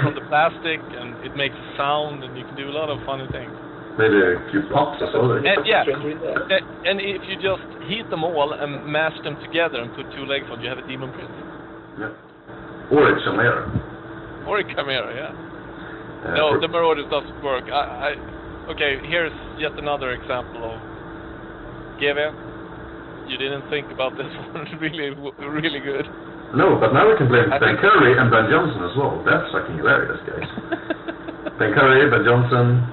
from the plastic, and it makes sound, and you can do a lot of funny things. Maybe a few pops or so. And if you just heat them all and mash them together and put 2 legs on, you have a Demon Prince. Yeah. Or a Chimera. Or a Chimera, yeah. No, the Marauders doesn't work. Okay, here's yet another example of GV. You didn't think about this one really good. No, but now we can blame Ben Curry and Ben Johnson as well. That's fucking hilarious, guys. Ben Curry, Ben Johnson.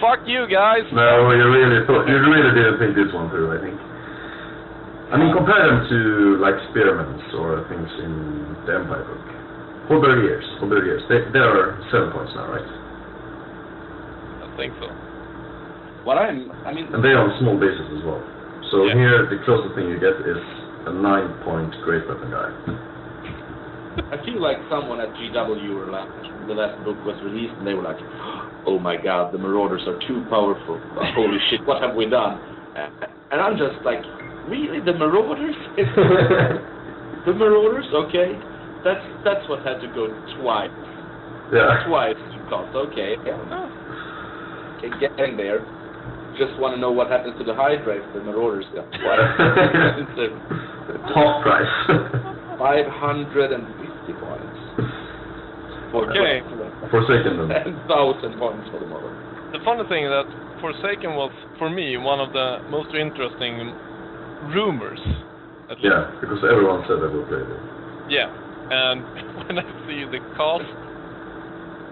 Fuck you guys! No, you really didn't think this one through, I think. I mean, compare them to like Spearmans or things in the Empire book. Hobeliers. They are 7 points now, right? I think so. And they are on small bases as well. So here, the closest thing you get is a 9-point great weapon guy. I feel like someone at GW or like the last book was released and they were like, oh my god, the Marauders are too powerful. Holy shit, what have we done? And I'm just like, really, the Marauders? The Marauders? Okay. That's what had to go twice. Yeah. Twice to cost. Okay. Okay, getting there. Just want to know what happens to the Hydra if the Marauders got twice. Top price. 550 points. Okay. Forsaken them. 10,000 points for the model. The funny thing is that Forsaken was, for me, one of the most interesting rumors. At least. Yeah, because everyone said they will play it. Yeah, and when I see the cost,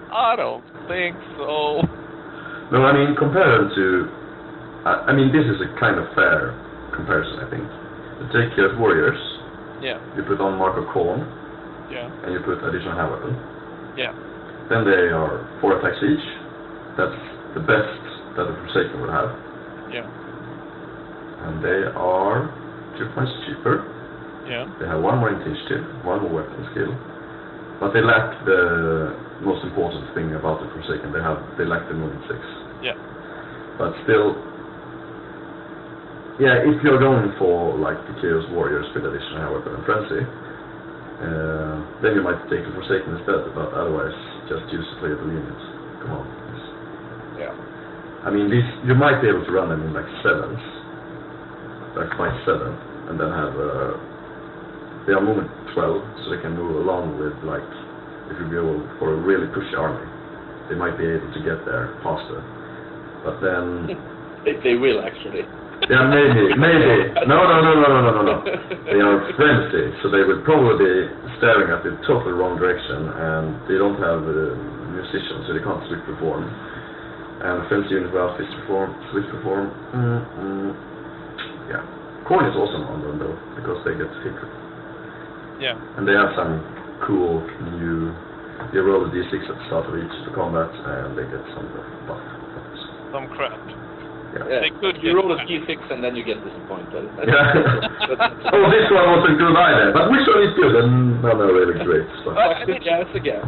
I don't think so. No, I mean, compare them to... I mean, this is a kind of fair comparison, I think. You take Warriors, you put on Marco Corn, and you put additional hand weapon. Yeah. Then they are 4 attacks each. That's the best that a Forsaken would have. Yeah. And they are 2 points cheaper. Yeah. They have 1 more initiative, 1 more weapon skill. But they lack the most important thing about the Forsaken. They lack the movement 6. Yeah. But still... Yeah, if you're going for like the Chaos Warriors with additional hand weapon and frenzy, then you might take the Forsaken instead, but otherwise just use the playable units. Come on. Yeah. I mean, these you might be able to run them in like 7s, like fight 7, and then have they are movement 12, so they can move along with like if you go for a really pushy army, they might be able to get there faster. But then they will actually. Yeah, maybe. No. They are frenzy, so they will probably be staring at the totally wrong direction, and they don't have musicians, so they can't switch perform. And frenzy unit without switch perform. Yeah. Corn is awesome on them though, because they get hit. Yeah. And they have some cool new. You roll a d6 at the start of each combat, and they get some buff. Some crap. Yeah. They could You get roll a crap. d6 and then you get disappointed. Yeah. Oh, this one wasn't good either, but which one is good? And none are really great. So. Yes, again.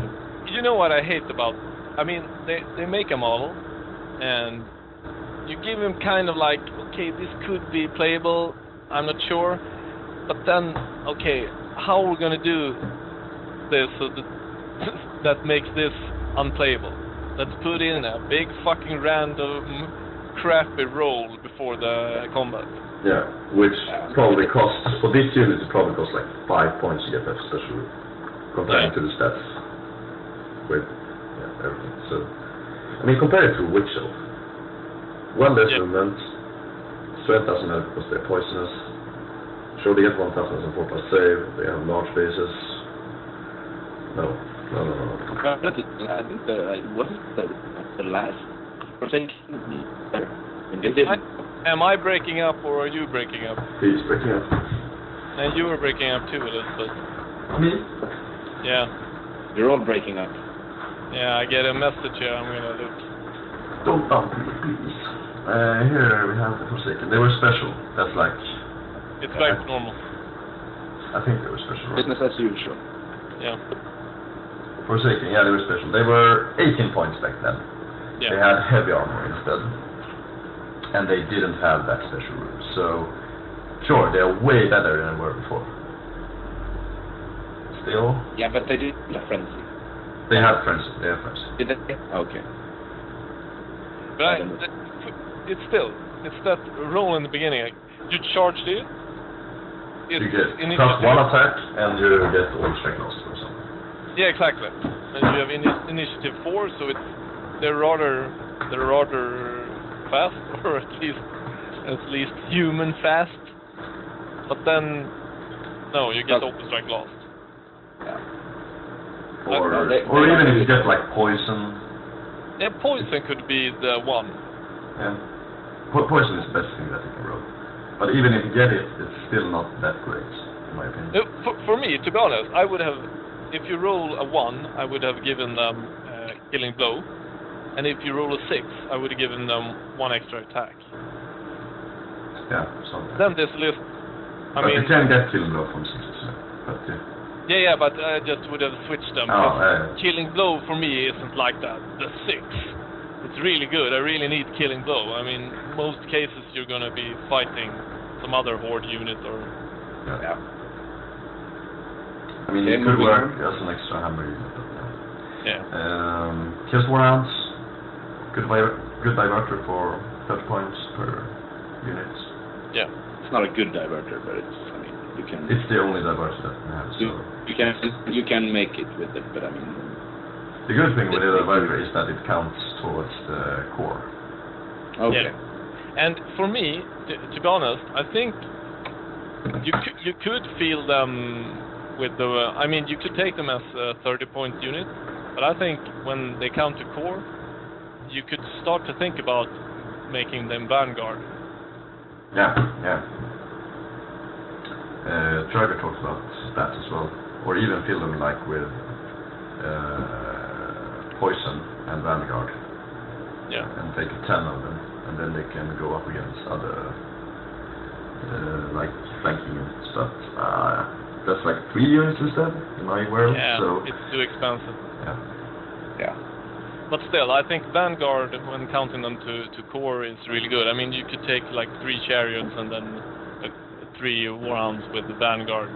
You know what I hate about? I mean, they make a model, and you give him kind of like, okay, this could be playable. I'm not sure, but then, okay, how are we gonna do this so that makes this unplayable? Let's put in a big fucking random crappy roll before the combat. Yeah, which probably costs, for this unit it probably costs like 5 points to get that special route, comparing to the stats with everything. So, I mean, compare it to Witch Elf. One less movement, strength doesn't matter because they're poisonous. Sure, they get 1,000 as a 4+ save, they have large bases. No. I think wasn't the last Forsaken. Am I breaking up or are you breaking up? He's breaking up. And you were breaking up too, Elizabeth. Me? Yeah. You're all breaking up. Yeah, I get a message here. I'm gonna look. Don't dump me, please. Here we have the Forsaken. They were special. That's like... It's back to normal. I think they were special, right? Business as usual. Yeah. Forsaken, yeah, they were special. They were 18 points back then. Yeah. They had heavy armor instead. And they didn't have that special route. So, sure, they're way better than they were before. Still? Yeah, but they did a frenzy. They had frenzy. They have frenzy. Did they? Okay. But it's that roll in the beginning. You charged it. You get +1 attack, and you get all strike loss or something. Yeah, exactly. And you have initiative 4, so they're rather fast, or at least human fast. But then, no, you get open strike lost. Yeah. Or even if you get like poison. Yeah, poison could be the one. Yeah. Poison is the best thing that you can roll. But even if you get it, it's still not that great, in my opinion. For me, to be honest, I would have, if you roll a 1, I would have given them killing blow. And if you roll a 6, I would have given them 1 extra attack. Yeah, so. Then this list, but you can get killing blow from 6, but yeah, but I just would have switched them. Killing blow for me isn't like that. The 6. It's really good. I really need killing blow. I mean, most cases you're gonna be fighting some other horde unit or... Yeah. I mean, it could work as an extra hammer unit. Yeah. Kills Warhounds. Good diverter for 30 points per unit. Yeah. It's not a good diverter, but it's, I mean, you can... It's the only diverter that we have, so... You can make it with it, but I mean... The good thing with the diverter is that it counts towards the core. Okay. Yeah. And for me, to be honest, I think you could feel them with the... I mean, you could take them as a 30-point unit, but I think when they count to core, you could start to think about making them Vanguard. Yeah. Trager talks about that as well, or even fill them like with poison and Vanguard. Yeah. And take 10 of them, and then they can go up against other like flanking stuff. That's like 3 units instead in my world. Yeah, so it's too expensive. Yeah. But still, I think Vanguard, when counting them to core, is really good. I mean, you could take like 3 chariots and then 3 warhounds with the Vanguard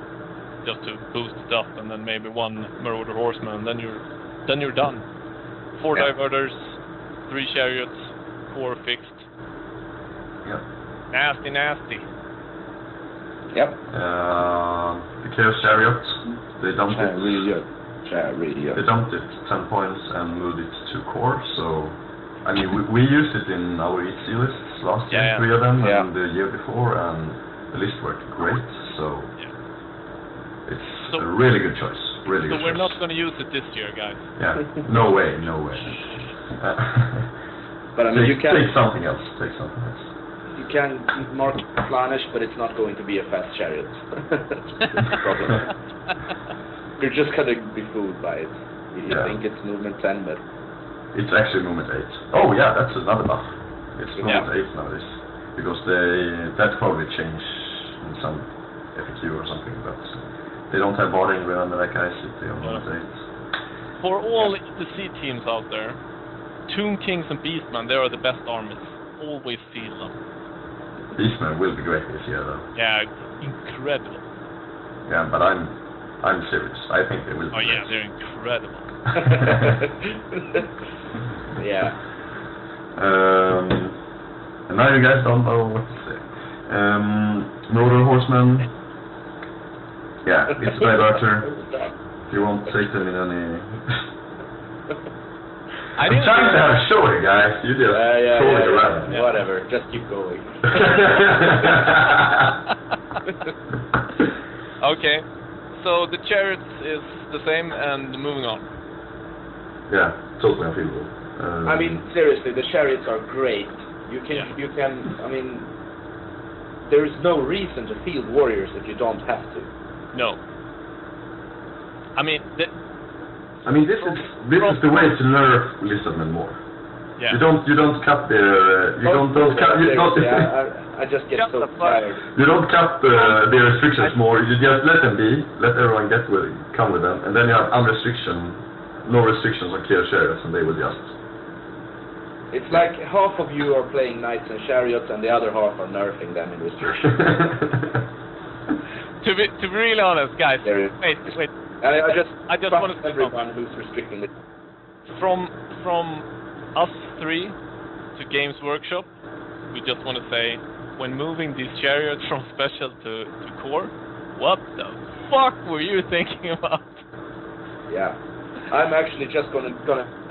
just to boost it up, and then maybe 1 Marauder Horseman, then you're done. 4 diverters, 3 chariots, core fixed. Yep. Nasty. Yep. The Chaos Chariot, they dumped it. They dumped it 10 points and moved it to core. So, I mean, we used it in our EC lists last year, 3 of them, and the year before, and the list worked great. So, it's a really good choice. Really good so we're choice. not going to use it this year, guys. Yeah. No way. But I mean, you can take something else. You can mark Slaanesh, but it's not going to be a fast chariot. That's the problem. You're just gonna be fooled by it. You think it's movement 10, but it's actually movement 8. Oh yeah, that's another buff. It's movement 8 nowadays. Because that probably changed in some FAQ or something, but they don't have barding around like I see they on movement 8. For all the C teams out there, Tomb Kings and Beastmen, they are the best armies. Always feel them. Beastmen will be great this year though. Yeah, incredible. Yeah, but I'm serious. I think they will be yeah, great. they're incredible. Yeah. And now you guys don't know what to say. Marauder Horseman. Yeah, it's a diverter. If you won't take them in any... I'm trying to have a show here, guys. You just throw it around. Yeah. Whatever, just keep going. Okay, so the chariots is the same and moving on. Yeah, totally unfeelable. I mean, seriously, the chariots are great. You can, I mean, there is no reason to field warriors if you don't have to. No. I mean, this is the way to nerf lizardmen more. Yeah. You don't cut their I just get so tired. You don't cut their restrictions more. You just let them be, let everyone come with them, and then you have no restrictions on Chaos Chariots, and they will just. It's like half of you are playing Knights and Chariots, and the other half are nerfing them in restrictions. To be really honest, guys. Wait. I just want to say everyone who's restricting it. From us three to Games Workshop, we just want to say, when moving these chariots from special to core, what the fuck were you thinking about? Yeah, I'm actually just gonna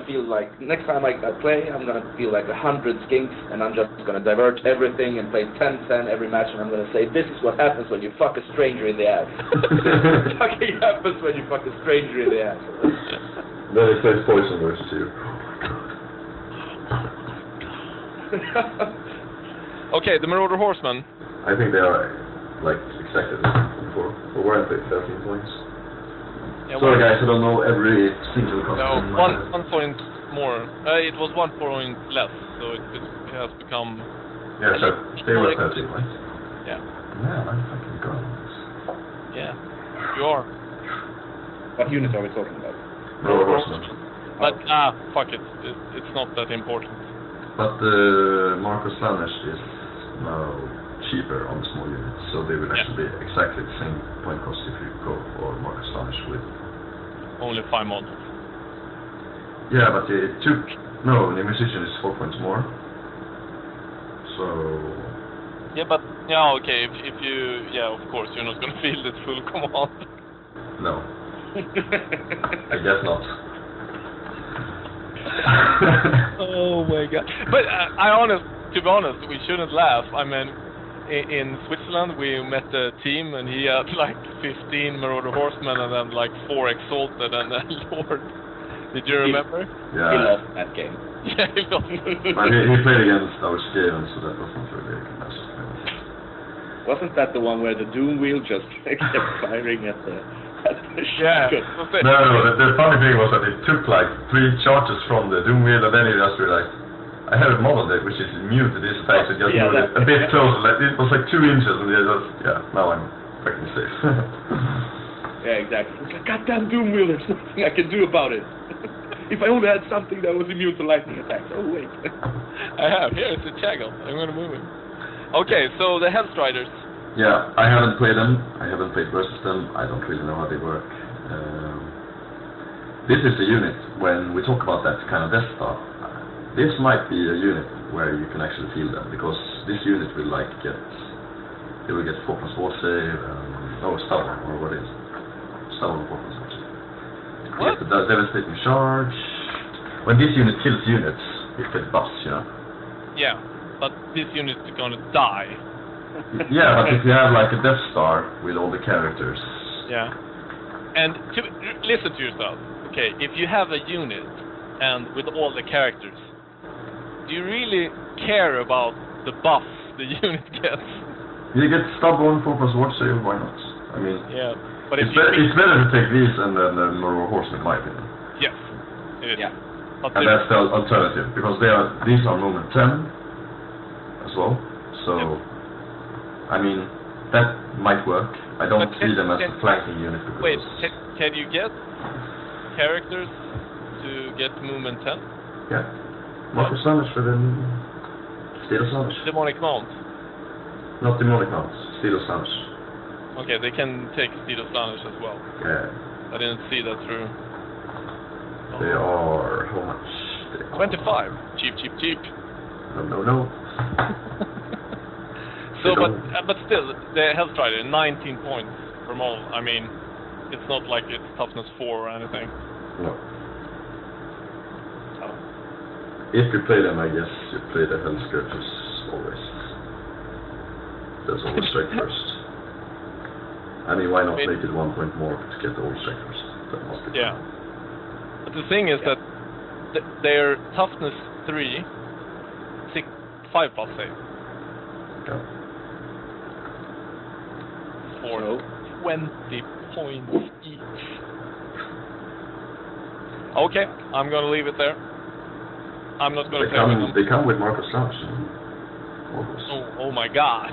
feel like next time I play, I'm gonna feel like 100 skinks, and I'm just gonna divert everything and play 10-10 every match, and I'm gonna say, this is what happens when you fuck a stranger in the ass. This fucking happens when you fuck a stranger in the ass. Then it plays poison versus you. Okay, the Marauder Horsemen. I think they are like exactly the same before. Or weren't they 13 points? Yeah, sorry guys, I don't know every single costume. No, 1 point more. It was 1 point less, so it has become... Yeah, so they were 13 points. Yeah. Man, I'm fucking gone. Yeah, you are. What unit are we talking about? Marauder Horsemen. But, fuck it. It's not that important. But Marcus Slaanesh is now cheaper on the small units, so they will actually be exactly the same point cost if you go for Marcus Slaanesh with... Only 5 models. Yeah, but it took... No, the musician is 4 points more. So... Yeah, but... Yeah, okay, if you... Yeah, of course, you're not gonna field it full command. No. I guess not. Oh my god. But to be honest, we shouldn't laugh. I mean, in Switzerland we met a team and he had like 15 Marauder Horsemen and then like 4 Exalted and then Lord. Did you remember? Yeah. He lost that game. Yeah, he lost. But he played against our Skaven, so that wasn't really nice. Wasn't that the one where the Doom Wheel just kept firing at the... Yeah. No, the funny thing was that it took like 3 charges from the Doom Wheel, and then he just realized, I have a model there which is immune to this attack, so just moved it a bit closer, like it was like 2 inches, and now I'm fucking safe. Yeah, exactly. It's like, goddamn Doom Wheel, there's nothing I can do about it. If I only had something that was immune to lightning attacks. Oh, wait. I have. Here, it's a Chagall. I'm gonna move him. Okay, so the Hellstriders. Yeah, I haven't played them. I haven't played versus them. I don't really know how they work. This is a unit, when we talk about that kind of Death Star, this might be a unit where you can actually feel them, because this unit will like get 4+ wall save, stubborn, or what is it? Stubborn 4+ wall save. What? The devastating charge. When this unit kills units, it gets buffs, you know? Yeah, but this unit is gonna die. Yeah, but if you have like a Death Star with all the characters... Yeah. And listen to yourself. Okay, if you have a unit and with all the characters, do you really care about the buffs the unit gets. You get stubborn 4+ sword save, why not? I mean, Yeah, but if it's, you it's better to take these and then more horsemen, in my opinion. yes, it is. Yeah. But And that's the alternative, because these are movement 10 as well. So, Yep. I mean, that might work. I don't But see them as can- a flanking unit. Because wait, can you get characters to get movement 10? Yeah. Marcus Slanish for the Steel Slanish. Demonic Mount. Not Demonic Mount, Steel Slanish. Okay, they can take Steel Slanish as well. Yeah. I didn't see that through. They are, how much? They are, 25. Cheap. No. So, They but still, the Hellstrider, 19 points per model. I mean, it's not like it's toughness 4 or anything. No. If you play them, I guess you play the Hell Scourges always. That's always straight first. I mean, why not make it 1 point more to get all straight first? That must be Yeah. But the thing is that their toughness 3, 5+ save. Yeah. For No. 20 points each. Okay, I'm gonna leave it there. I'm not gonna play with them. They come with Marcus Slanish. Oh my god.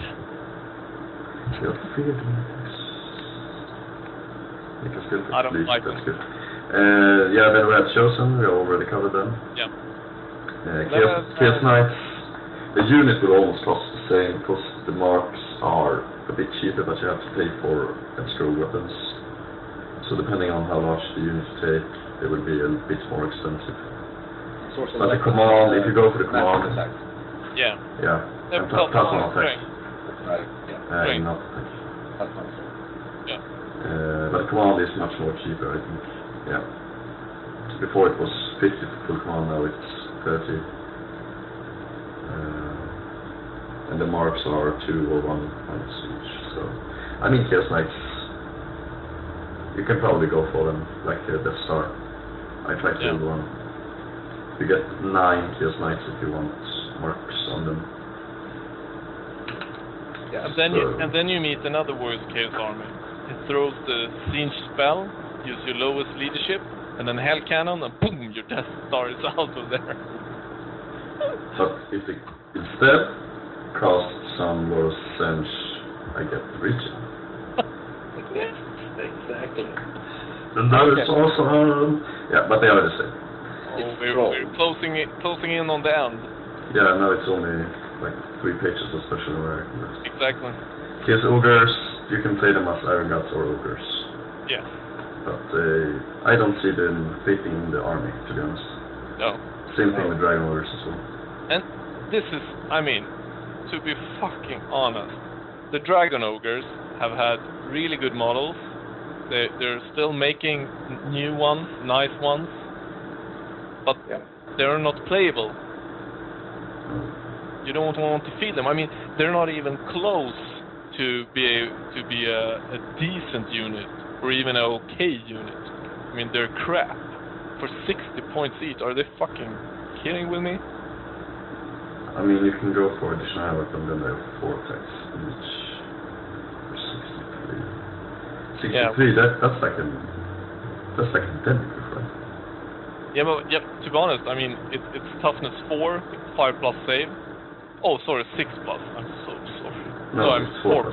They are feared. They can still I don't fleet, like that's them. good. Yeah, then we have Chosen, we already covered them. Yeah. Chaos Knights, the unit will almost cost the same, because the marks are a bit cheaper, but you have to pay for extra weapons. So depending on how large the units take, they will be a bit more expensive. But the command, if you go for the command, Yeah. yeah, and Plus plus one one attack. strength. Right, yeah. Right. Not That's nice. Yeah. but the command is much more cheaper, I think. Yeah. Before it was 50 for full command, now it's 30. And the marks are 2 or 1 points each. So, I mean, Chaos Knights, you can probably go for them, like Death Star. I tried to do one. You get 9 Chaos Knights if you want marks on them. Yeah. And then you meet another Warriors Chaos army. It throws the Siege spell, use your lowest leadership, and then Hell Cannon, and boom, your Death Star is out of there. But if they instead cast some Warriors Sense, I get Region. Yes, exactly. And that is awesome! Yeah, but they are the same. Oh, we're closing in on the end. Yeah, no, it's only like 3 pages of special American. Exactly. Chaos Ogres, you can play them as Iron Guts or Ogres. Yeah. But I don't see them fitting in the army, to be honest. No. Same thing with Dragon Ogres as well. And this is, I mean, to be fucking honest, the Dragon Ogres have had really good models. They're still making new ones, nice ones, but they're not playable. You don't want to feed them. I mean, they're not even close to be a decent unit or even an okay unit. I mean, they're crap for 60 points each. Are they fucking kidding with me? I mean, you can go for additional weapon, then they have 4 attacks each. For 63. 63, that's like a dead right? Yeah, but to be honest, I mean, it's toughness 4, 5+ save. Oh, sorry, 6+. I'm so sorry. No, I'm it's 4+.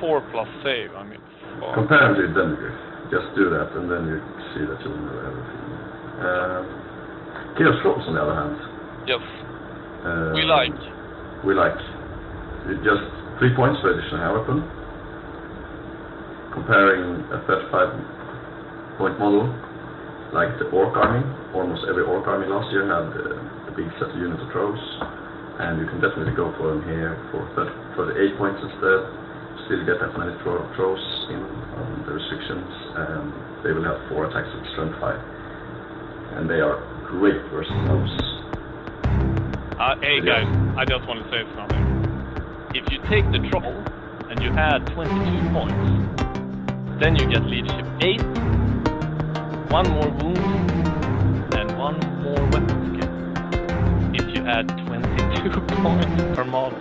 4+. 4+ save, I mean. Fuck. Compare them to Demigriff. Just do that, and then you see that you'll know everything. Chaos Trolls, on the other hand. Yes. We like. Just 3 points for additional weapon. Comparing a 35-point model, like the Orc army. Almost every Orc army last year had a big set of units of trolls, and you can definitely go for them here for 38 points instead. Still get that many trolls in on the restrictions, and they will have 4 attacks with strength 5, and they are great versus those. Hey guys, I just want to say something. If you take the troll and you add 22 points, then you get leadership 8, 1 more wound, and 1 more weapon skill. If you add 22 2 points per model.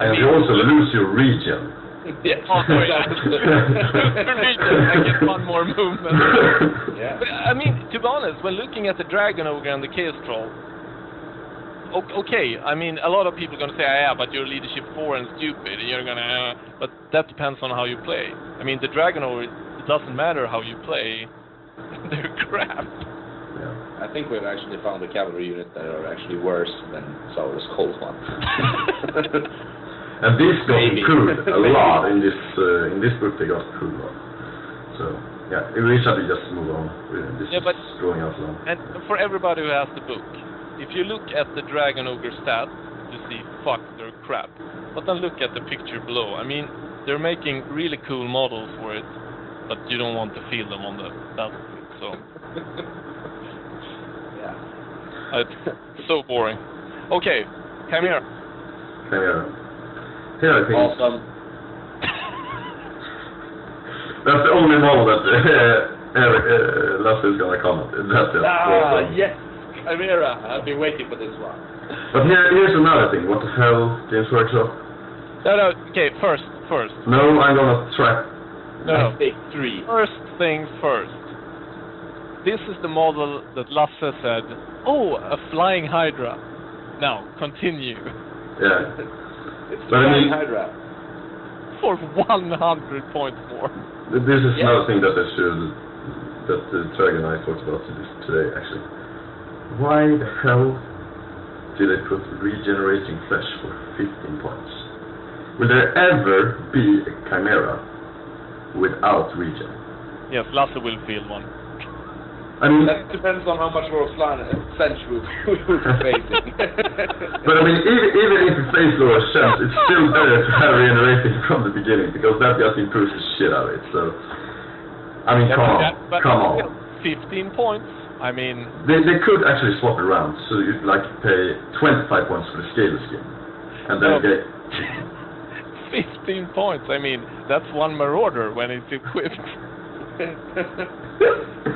And you also lose your region. Yes. Oh, sorry. I get one more movement. Yeah. But, I mean, to be honest, when looking at the Dragon Ogre and the Chaos Troll, okay, I mean, a lot of people are going to say, yeah, but you're leadership 4 and stupid, and you're going to... but that depends on how you play. I mean, the Dragon Ogre, it doesn't matter how you play. They're crap. Yeah. I think we've actually found a cavalry unit that are actually worse than Saurus Cold ones. And this got Maybe. improved a lot in this book. They got improved a lot. So yeah, we should just move on. This Yeah, but- is drawing out long. And for everybody who has the book, if you look at the Dragon Ogre stat, you see, fuck, they're crap. But then look at the picture below. I mean, they're making really cool models for it, but you don't want to feel them on the battlefield, so... Yeah. It's so boring. Okay, Chimera. Here I think Awesome. that's the only model that Lasse is gonna comment. That's it. Awesome. Yes! Chimera! I've been waiting for this one. But here's another thing. What the hell, Games Workshop? No, okay, first. No, I'm gonna try. No. Big 3. First things first. This is the model that Lasse said, oh, a flying Hydra. Now, continue. Yeah. It's the But I mean- Hydra. For 100 points more. This is Yeah. another thing that the Treg and I talked about today, actually. Why the hell did they put regenerating flesh for 15 points? Will there ever be a Chimera without regen? Yes, Lasse will feel one. I mean, That depends on how much more century we will be facing. but I mean, even if you face lower chance, it's still better to have regenerating from the beginning, because that just improves the shit out of it, so... I mean, Yeah, come on. 15 points, I mean... They could actually swap it around, so you'd like pay 25 points for the scale skin, and then No. get... 15 points, I mean, that's one Marauder when it's equipped.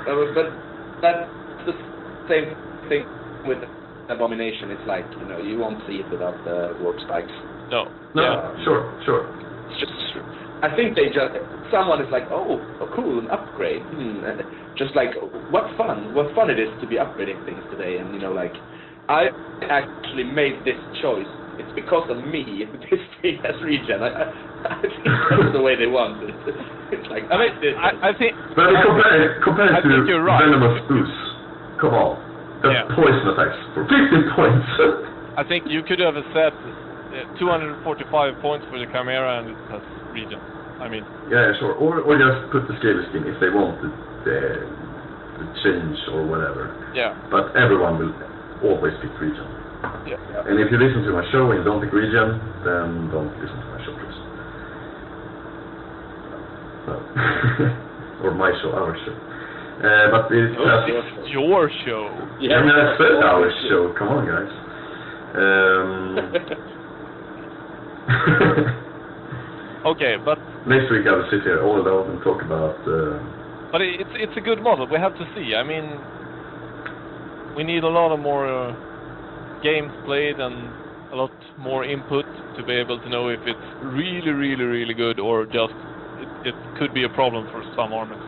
But that's the same thing with Abomination. It's like, you won't see it without the warp spikes. No. No, Yeah. sure. It's just, I think someone is like, oh cool, an upgrade. Just like, what fun it is to be upgrading things today. And I actually made this choice. It's because of me. This thing has regen. I think that's the way they want it. It's like, I mean, I think... But compared I to think you're right. Venomous Ooze, come on, that's Yeah. poison attacks for 15 points. I think you could have said 245 points for the Chimera and it has regen. I mean... Yeah, sure. Or just put the scale skin if they want the change or whatever. Yeah. But everyone will always pick regen. Yeah. And if you listen to my show and you don't pick regen, then don't listen to my show, please. No. Or my show, our show. But it has... It's your show. I mean, I said our show. Come on, guys. Okay, but Next week I will sit here all alone and talk about... it's a good model. We have to see. I mean, we need a lot of more games played and a lot more input to be able to know if it's really, really, really good or just it could be a problem for some armies.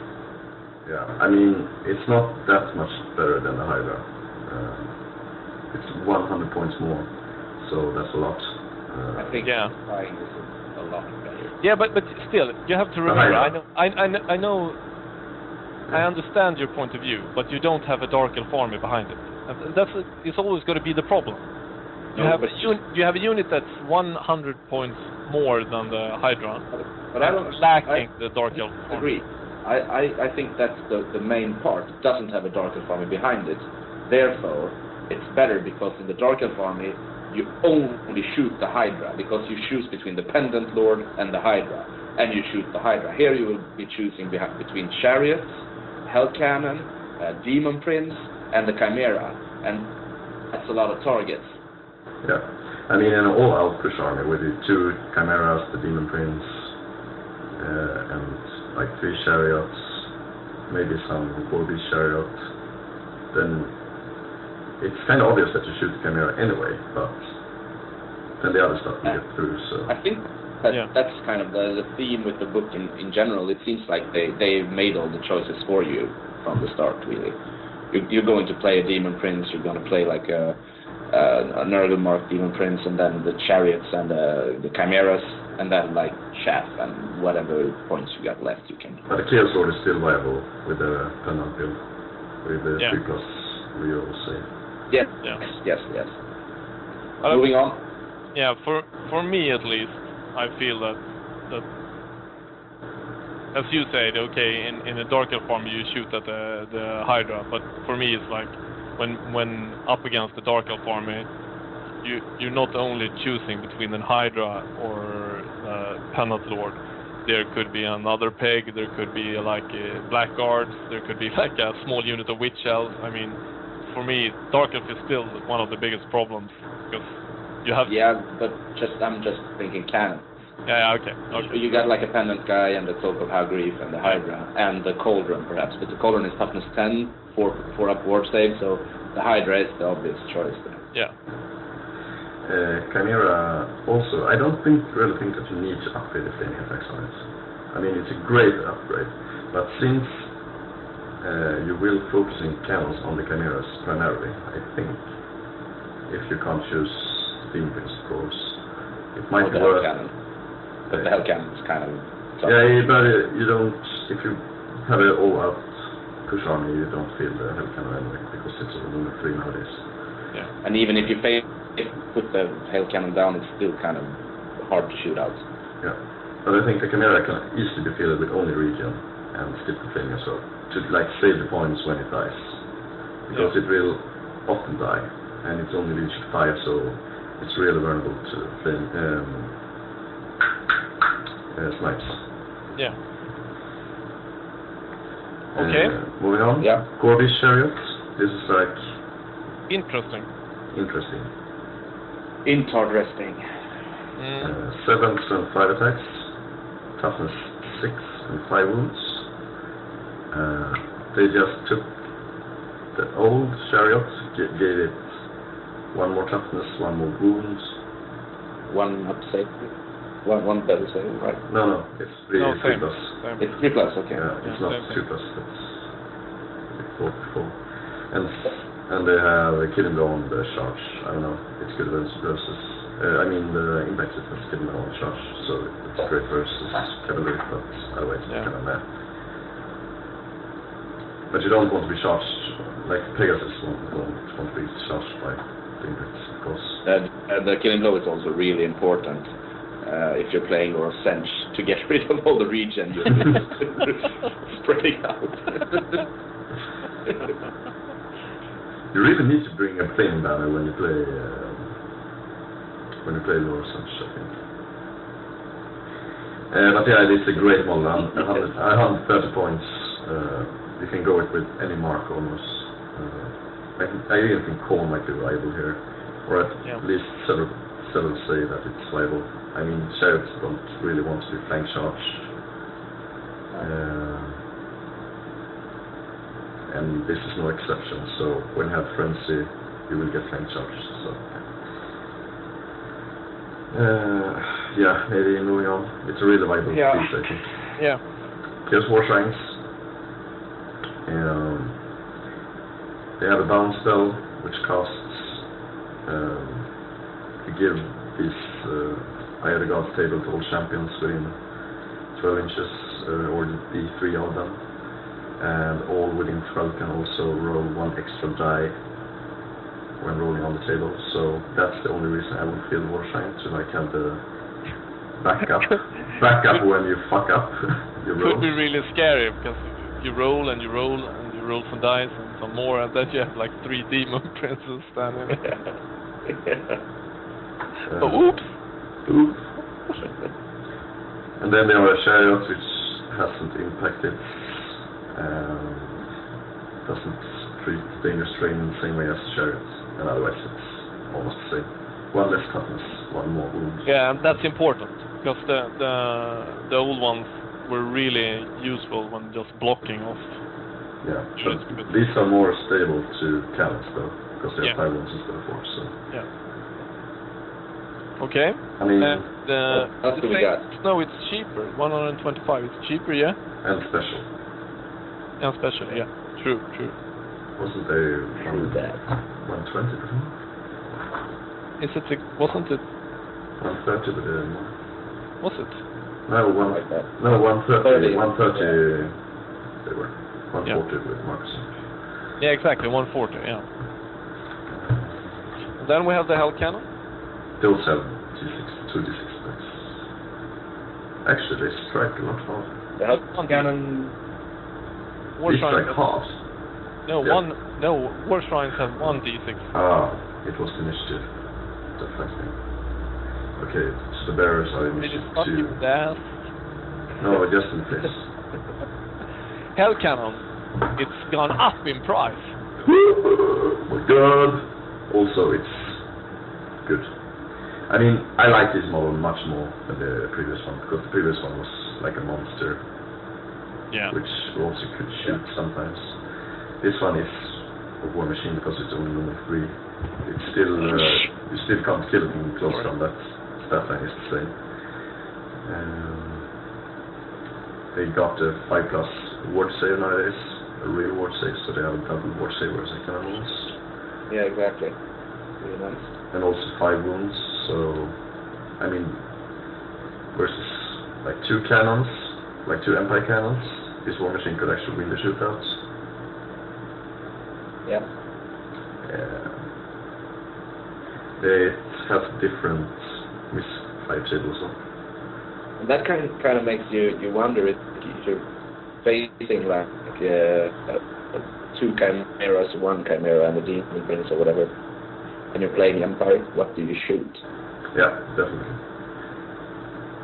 Yeah, I mean, it's not that much better than the Hydra. It's 100 points more, so that's a lot. I think Yeah. flying is a lot better. Yeah, but still, you have to remember. Hydra. I know. I understand your point of view, but you don't have a Dark Elf army behind it, and it's always going to be the problem. You No, have but you have a unit that's 100 points more than the Hydra, But I don't lacking the Dark Elf army. agree. I think that's the main part. It doesn't have a Dark Elf army behind it. Therefore, it's better because in the Dark Elf army, you only shoot the Hydra because you choose between the Pendant Lord and the Hydra, and you shoot the Hydra. Here you will be choosing between Chariots, Hell Cannon, Demon Prince, and the Chimera, and that's a lot of targets. Yeah, I mean, in an all-out push army with the 2 Chimeras, the Demon Prince, and like 3 Chariots, maybe some 4-beast Chariots, then it's kind of obvious that you shoot the Chimera anyway, but then the other stuff will get through. So I think that's kind of the theme with the book in general. It seems like they made all the choices for you from the start, really. You're going to play a Demon Prince, you're going to play like a Nurgle-marked Demon Prince, and then the Chariots and the Chimeras, and then like Chaff and whatever points you got left you can... But the Chaos Sword is still viable with the Pendant build, with the 3+ reroll save. Yes. Moving on. Yeah, for me at least, I feel that as you said, okay, in a Dark Elf army you shoot at the Hydra, but for me it's like when up against the Dark Elf army, you're not only choosing between a Hydra or Pendant Lord. There could be another peg, there could be like Blackguards, there could be like a small unit of Witch Elves. I mean, for me, Dark Elf is still one of the biggest problems, because you have... Yeah, but I'm just thinking canon. Yeah, okay. You got like a Pendant guy and the Cloak of Hagreef and the Hydra and the Cauldron perhaps, but the Cauldron is toughness 10, 4 up ward save, so the Hydra is the obvious choice there. Yeah. Chimera also, I don't really think that you need to upgrade the flaming attacks on it. I mean, it's a great upgrade, but since you will focusing cannons on the Chimeras primarily, I think, if you can't choose Demon Prince, of course, it might be worth... But the Hell Cannon is kind of... Yeah, but you don't... If you have an all-out push army, you don't feel the Hell Cannon anyway, because it's only 3 nowadays. Yeah. And even if you put the Hell Cannon down, it's still kind of hard to shoot out. Yeah. But I think the Chimera can easily be filled with only Regen and skip the thing as well, to like save the points when it dies. Because it will often die, and it's only reached 5, so it's really vulnerable to flame, snipes. Yeah. Okay. Moving on. Yeah. Corby's Chariot. This is like... Interesting. 7 and 5 attacks. Toughness 6 and 5 wounds. They just took the old Chariot, gave it 1 more toughness, 1 more wounds. 1 up save. One better save, right? No, it's 3 No, plus. Same. It's 3+, okay. Yeah, it's not same. 2+. It's 4 before. And they have Killing Dawn, the charge. I don't know. It's good versus. I mean, the impact is Killing Dawn charge, so it's great versus cavalry, but otherwise it's kind of meh. But you don't want to be charged like Pegasus won't want to be charged by the impact, of course. The Killing Blow is also really important. If you're playing or Sench, to get rid of all the regen you're spreading out. You really need to bring a flame banner when you play Lore Sench, I think. But yeah, it's a great model. 130 points. You can go with any mark almost. I even think Khorne might be viable here, or at least several say that it's viable. I mean, Chariots don't really want to do flank charge. And this is no exception, so when you have Frenzy, you will get flank charge. So, yeah, maybe moving on. It's a really viable piece, I think. Yeah. Here's War Shrines. They have a bounce spell, which costs to give these Eye of the Gods table to all champions within 12 inches, or the 3 of them. And all within 12 can also roll 1 extra die when rolling on the table. So that's the only reason I would feel War Shrine, to like have the backup when you fuck up your roll. Could be really scary, because you roll and you roll and you roll some dice and some more, and then you have like 3 Demon Princes standing. Oops! And then there are Chariots, which hasn't impacted, doesn't treat dangerous terrain in the same way as Chariots, and otherwise it's almost the same. 1 less toughness, 1 more wounds. Yeah, and that's important, because the old ones were really useful when just blocking off. Yeah, but these are more stable to cannons though, because they have 5 wounds instead of 4, so... Yeah. Okay. I mean, And That's what we got. Snow, it's cheaper. 125. It's cheaper, yeah. and special. And special, yeah. True. Wasn't they True that. 120 before? Wasn't it? 130 with the... Was it? No, Like that. 130. 30. 130 they were. 140 with Microsoft. Yeah, exactly. 140. Yeah. Then we have the Hell Cannon. They also have two D6 specs. Actually, they strike a lot faster. The Hell Cannon. War They strike Shrines. halves. No, Yeah. War Shrines have 1 D6. Ah, it was initiative. That's fascinating. Okay, so the bearers are Did it initiative fuck you 2. in the ass? No, just in case. Hell Cannon. It's gone up in price. Oh my god! Also, it's good. I mean, I like this model much more than the previous one, because the previous one was like a monster, Yeah. which also could shoot sometimes. This one is a war machine because it's only number 3. It's still, you still can't kill it in close combat. Stat line is the same. They got a 5+ ward save nowadays, a real ward save, so they have a double ward save whereas they can have wounds. Yeah, exactly. Really nice. And also 5 wounds, so I mean, versus like 2 cannons, like 2 Empire cannons, this war machine could actually win the shootouts. Yeah. It has different misfire tables on. And that kind of makes you wonder if you're facing like 2 chimeras, 1 chimera, and a demon prince or whatever, and you're playing Empire. What do you shoot? Yeah, definitely.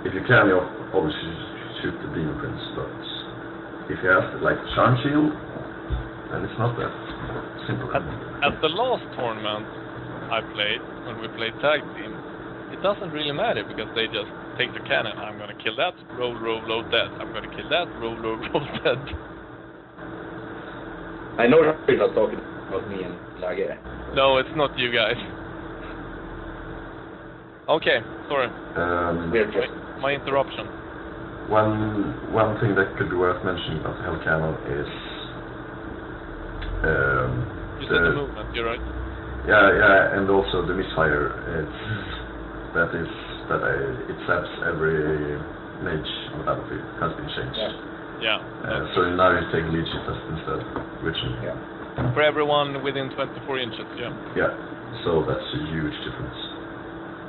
If you can, you obviously shoot the demon prince, but if you have like charm shield, then it's not that simple. At the last tournament I played, when we played tag team, it doesn't really matter because they just take the cannon. I'm gonna kill that, roll, dead. I'm gonna kill that, roll, dead. I know you're not talking about me and Lage. No, it's not you guys. Okay, sorry. We're just My interruption. One thing that could be worth mentioning about the Hell Cannon is You said the movement, you're right? yeah, and also the misfire. It saps every mage on the battlefield has been changed. Yeah. So now you take lead shift instead, which For everyone within 24 inches, yeah. yeah, so that's a huge difference.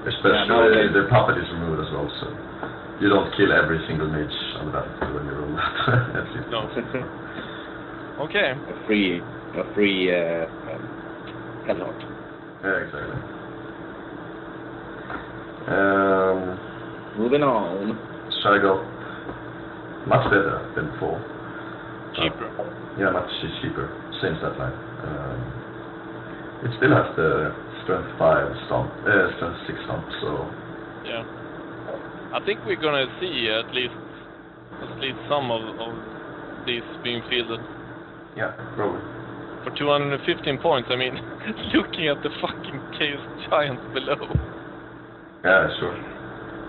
Especially the puppet is removed as well, so you don't kill every single mage on the battlefield when you roll that. At least. No. Okay. a free Hellheart. Yeah, exactly. Moving on. Shall I go? Much better than before. Cheaper. Yeah, much cheaper. Same stat line. It still has the strength 5 stomp, strength 6 stomp, so... Yeah. I think we're gonna see at least some of these being fielded. Yeah, probably. For 215 points, I mean, looking at the fucking Chaos Giants below. Yeah, sure.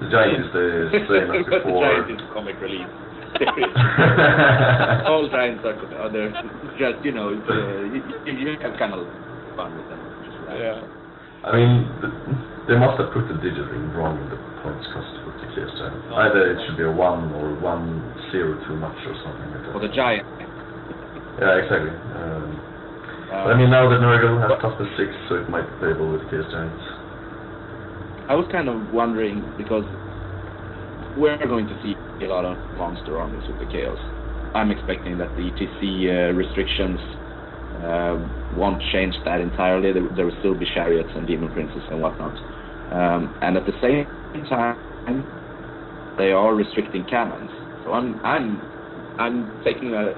The Giant is the same as But the before. Giant is comic relief. All Giants are there. Just, you have kind of fun with them. Yeah. I mean, they must have put the digit ring wrong in the points cost for the Chaos Giant. Either it should be a 1 or 1-0 too much or something like that. For the Giant. Yeah, exactly. But I mean, now that Nurgle has toughness 6, so it might be playable with Chaos Giants. I was kind of wondering, because we're going to see a lot of monster armies with the Chaos. I'm expecting that the ETC restrictions won't change that entirely. There will still be chariots and demon princes and whatnot. And at the same time, they are restricting cannons. So I'm taking a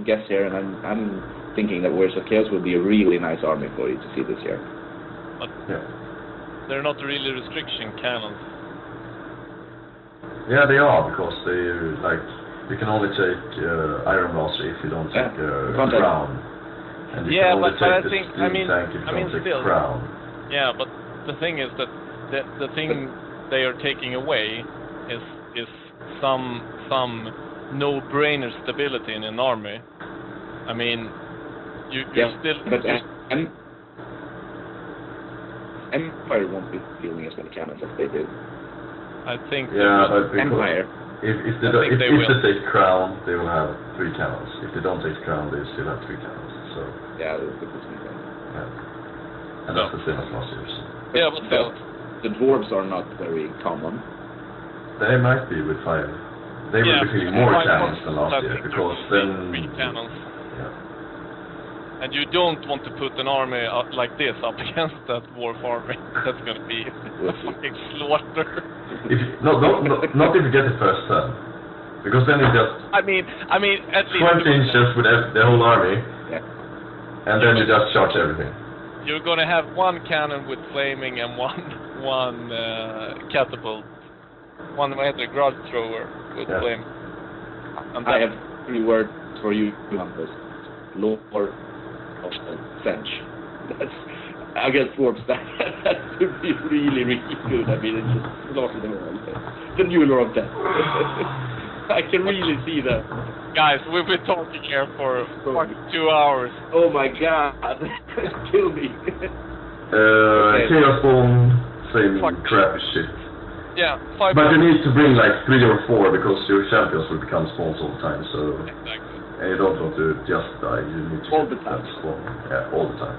guess here, and I'm thinking that Warriors of Chaos will be a really nice army for you to see this year. But Yeah. they're not really restriction cannons. Yeah, they are, because they, like, you can only take Iron Blaster if you don't take Crown. And you can only take the Steam Tank if you don't take still. Crown. Yeah, but the thing is that the thing they are taking away is some no-brainer stability in an army. I mean, you're still. But Empire won't be fielding as many cannons as they do. I think. Yeah, but Empire. If they take Crown, they will have 3 cannons. If they don't take Crown, they still have 3 cannons. So. Yeah, that's a good thing. Yeah. And that's the same as last year. So. Yeah, but still. The dwarves are not very common. They might be with 5. They will be feeling more cannons than last year because then. 3 cannons. Yeah. And you don't want to put an army like this up against that dwarf army. That's going to be a fucking slaughter. Not if you get the first turn, because then you just. I mean, at least 20 inches with the whole army, and then you just charge everything. You're going to have 1 cannon with flaming and one catapult, one grudge thrower with flame. And I have 3 words for you, Hampus. Lord of French. That's, I guess dwarves, that would be really, really good. I mean, it's just slaughter them all. The new Lord of Death. I can really see that. Guys, we've been talking here for fucking 2 hours. Oh my god. Kill me. Chaos Bomb, same crappy shit. Yeah, 5 But you need to bring like 3 or 4 because your champions will become spawns all the time, so... Exactly. And you don't want to just die, you need to all the time. Spawn. Yeah, all the time.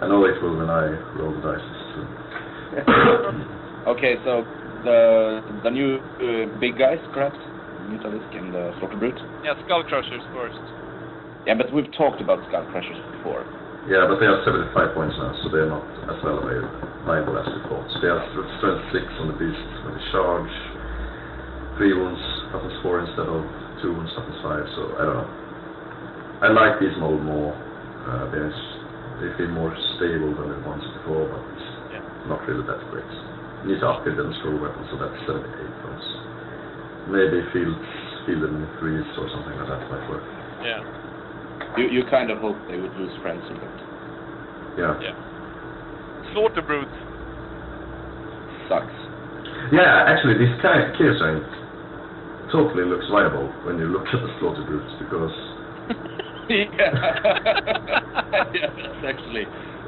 I know it will when I roll the dice. So. Okay, so the new big guys, perhaps? Mutalisk and the Slaughter Brute? Yeah, Skull Crushers first. Yeah, but we've talked about Skull Crushers before. Yeah, but they have 75 points now, so they're not as viable as we thought. So they have strength 6 on the beast when they charge, 3 wounds, toughness 4 instead of 2 wounds, toughness 5, so I don't know. I like these models more. They feel more stable than the ones before, but it's not really that great. You need to upgrade them scroll weapons, so that's 78 points. Maybe field them in 3s or something like that might work. Yeah. You kind of hope they would lose friends in it. Yeah. Slaughter Brute. Sucks. Yeah, actually, this kind of chaos rank totally looks viable when you look at the Slaughter Brutes, because... yeah,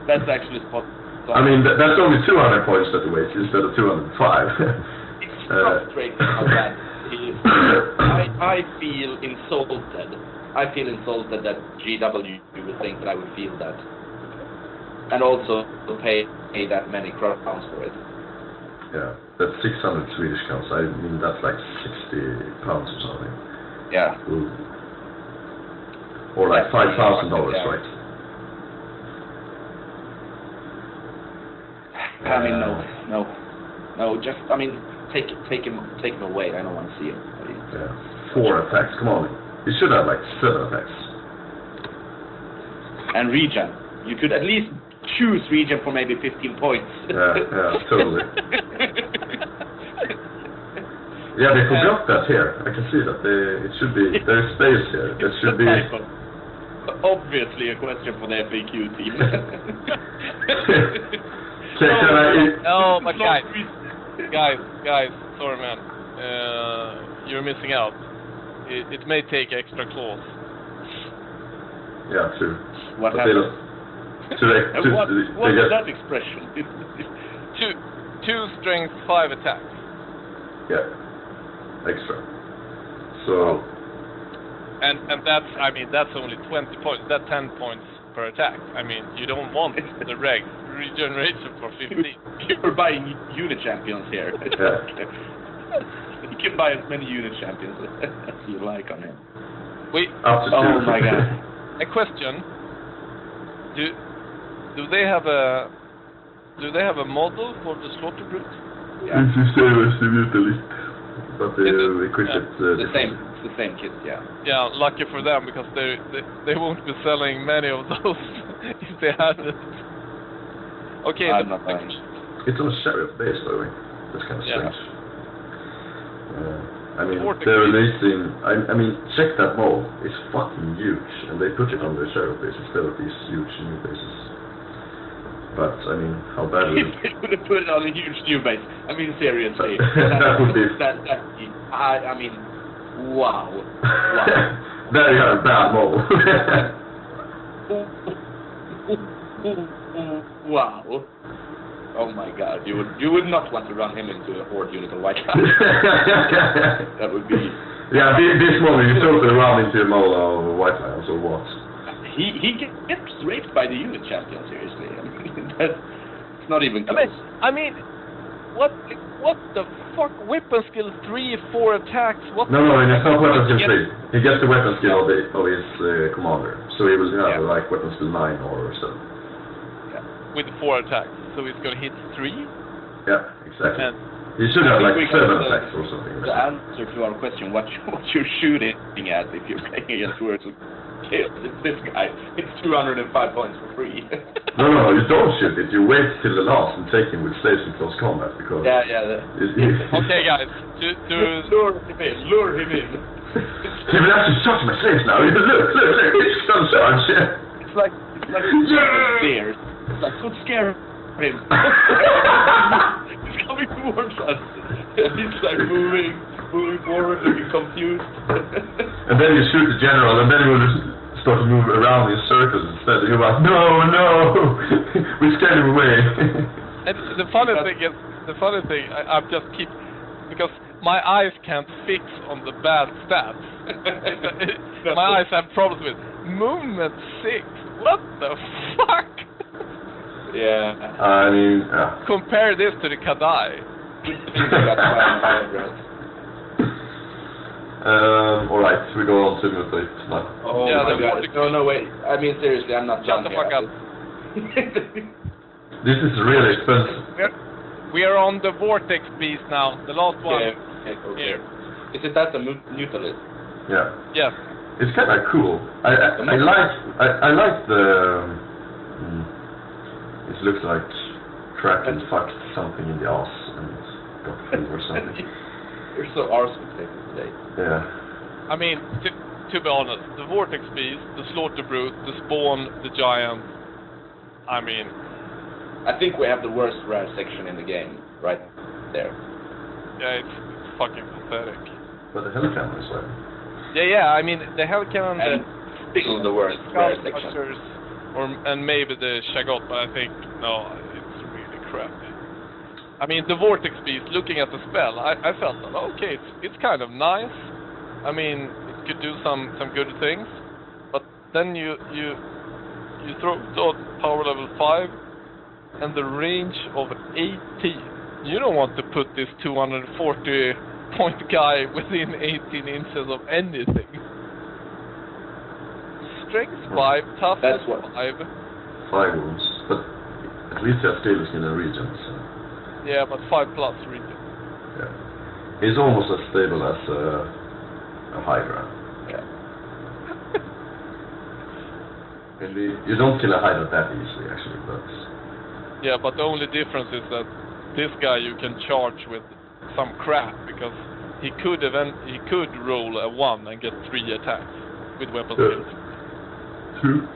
that's actually spot on. I mean, that's only 200 points that weight instead of 205. It's frustrating how that is. I feel insulted. I feel insulted that GW would think that I would feel that. And also to pay that many crowns for it. Yeah, that's 600 Swedish crowns. I mean, that's like 60 pounds or something. Yeah. Ooh. Or like $5,000, right? I mean, no. Just, I mean, take him away. I don't want to see him. Yeah. 4 attacks. Come on. You should have like 7 attacks. And regen. You could at least choose regen for maybe 15 points. Yeah, totally. Yeah, they forgot that here. I can see that. It should be, there's space here. That should be... Obviously a question for the FAQ team. Oh, but guys, sorry man, you're missing out. It may take extra claws. Yeah, true. What but happened? What is that expression? 2 strength, 5 attacks. Yeah, extra. So. And that's, I mean, that's only 20 points. That's 10 points per attack. I mean, you don't want the regeneration for 15. You're buying unit champions here. Yeah. You can buy as many unit champions as you like on him. Wait. Up to 2. Oh my god. A question. Do they have a model for the Slaughter Brute? Yeah. This is the Mutalist, but they quit it. The same kit, yeah. Yeah, lucky for them, because they won't be selling many of those if they had it. Okay, it's on a sheriff base, by the way. That's kind of strange. I mean, they're releasing. I mean, check that mall. It's fucking huge, and they put it on the sheriff base instead of these huge new bases. But I mean, how bad would it? It would have put it on a huge new base. I mean, seriously. That would be. I mean, wow. There you have a bad mole. Wow. Oh my God, you would not want to run him into a horde unit of White House. That would be. Yeah, this morning you totally run into a mole of White Lions or what? He gets raped by the unit champion. Seriously, I mean, it's not even close. I mean, what the fuck? Weapon skill 3, 4 attacks. What? No, it's not weapon skill 3. He gets the weapon skill of his commander, so he will have like weapon skill 9 or so. Yeah. With 4 attacks, so he's gonna hit 3. Yeah, exactly. And he should have like 7 attacks or something. The answer to our question, what you're shooting at if you're playing against Words of Chaos, it's this guy. It's 205 points for free. No, you don't shoot it. You wait till the last and take him with slaves in close combat because. Yeah. Okay, guys, lure him in. He will actually shot my slaves now. Look, it's some charge. It's like bears. It's like, don't scare him. He's coming towards us. He's like moving forward, looking confused. And then you shoot the general, and then he will start to move around in circles instead. You're like, no, we scared him away. And the funny thing, I just keep, because my eyes can't fix on the bad stats. My eyes have problems with movement 6. What the fuck? Yeah. I mean, compare this to the Kadai. Alright, we go on to Mutate now. Oh yeah, my God. No, wait. I mean, seriously, I'm not Shut the fuck up. This is really expensive. We are on the Vortex beast now, the last one. Okay. Here. Is it that the Mutalist? Yeah. Yes. It's kind of cool. I like the. It looks like Kraken fucked something in the ass and got free or something. You're so arse-fixated today. Yeah. I mean, to be honest, the Vortex beast, the Slaughter Brute, the Spawn, the Giant. I mean, I think we have the worst rare section in the game, right there. Yeah, it's fucking pathetic. But the Hellcannon is well. Yeah. I mean, the Hellcannon, and still the worst rare section. And maybe the Shagot, but I think no, it's really crap. I mean, the Vortex Beast. Looking at the spell, I felt that okay, it's kind of nice. I mean, it could do some good things, but then you throw it on power level 5 and the range of 18. You don't want to put this 240 point guy within 18 inches of anything. Strength 5, toughness 5. 5 wounds, but at least he has status in a region. So. Yeah, but 5 plus region. Yeah, he's almost as stable as a Hydra. Yeah. You don't kill a Hydra that easily, actually, but. Yeah, but the only difference is that this guy you can charge with some crap because he could roll a 1 and get 3 attacks with weapon skills. True.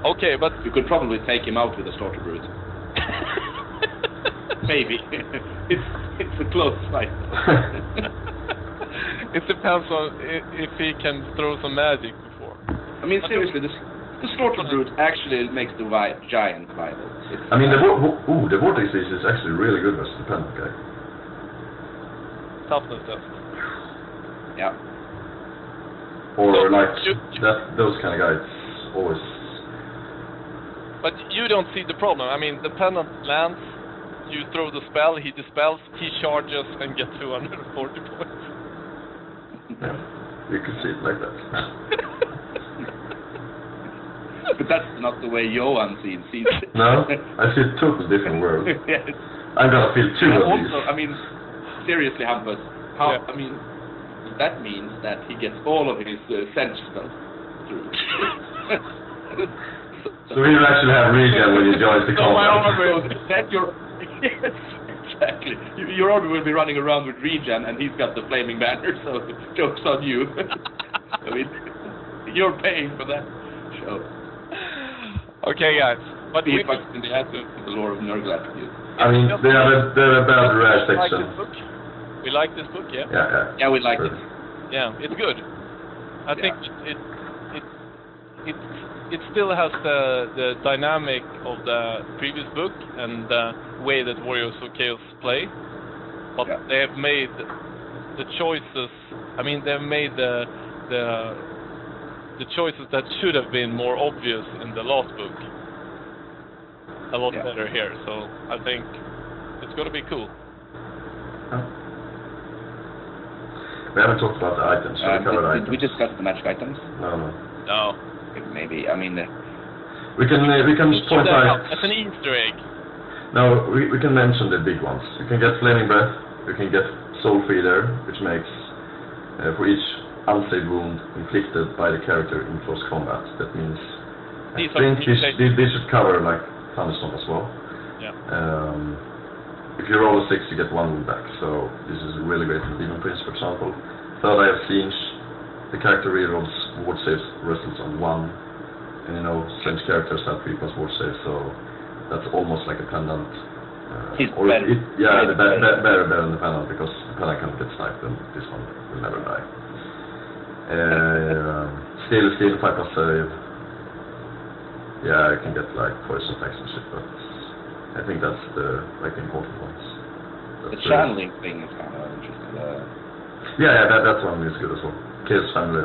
Okay, but you could probably take him out with a Slaughter Brute. Maybe. It's a close fight. It depends on if he can throw some magic before. I mean, seriously, the Slaughter Brute actually makes the Giant viable. I mean, the Vortex Beast is actually really good versus the Pendant guy. Toughness test. Yeah. Or So, like those kind of guys always. But you don't see the problem. I mean, the Pendant lands, you throw the spell, he dispels, he charges and gets 240 points. Yeah, you can see it like that. But that's not the way Johan sees it. No, I see a totally different world. Yes. I'm gonna feel 2 of these. Also, I mean, seriously, Hampus, I mean, that means that he gets all of his sense spells through. So he will actually have regen when he joins the combat. Yes, exactly. Your army will be running around with regen, and he's got the flaming banner, so joke's on you. I mean, you're paying for that show. Okay, guys. But Be we fucked in the ass with the lore of Nurgle attributes. I mean, they have a bad rare like section. this book. We like this book, yeah. Yeah, we like it. Yeah, it's good. I think it still has the dynamic of the previous book and the way that Warriors of Chaos play, but they have made the choices. I mean, they've made the choices that should have been more obvious in the last book a lot better here. So I think it's gonna be cool. We haven't talked about the items. Did we discuss the magic items? No. Maybe. I mean, we can point out as an Easter egg. No, we can mention the big ones. You can get Flaming Breath. You can get Soul Feeder, which makes for each unsaved wound inflicted by the character in close combat. That means I think this should cover like Thunderstorm as well. Yeah. If you roll a 6, you get 1 wound back. So this is really great for Demon Prince, for example. Third Eye of Siege. The character rerolls ward saves results on 1, and you know strange characters have 3+ ward saves, so that's almost like a pendant. He's better. Better than the pendant, because the pendant can get sniped and this one will never die. Steel 5+ save. Yeah, I can get like poison effects and shit, but I think that's the important ones. The channeling thing is kind of interesting. That one is good as well. Chaos Family,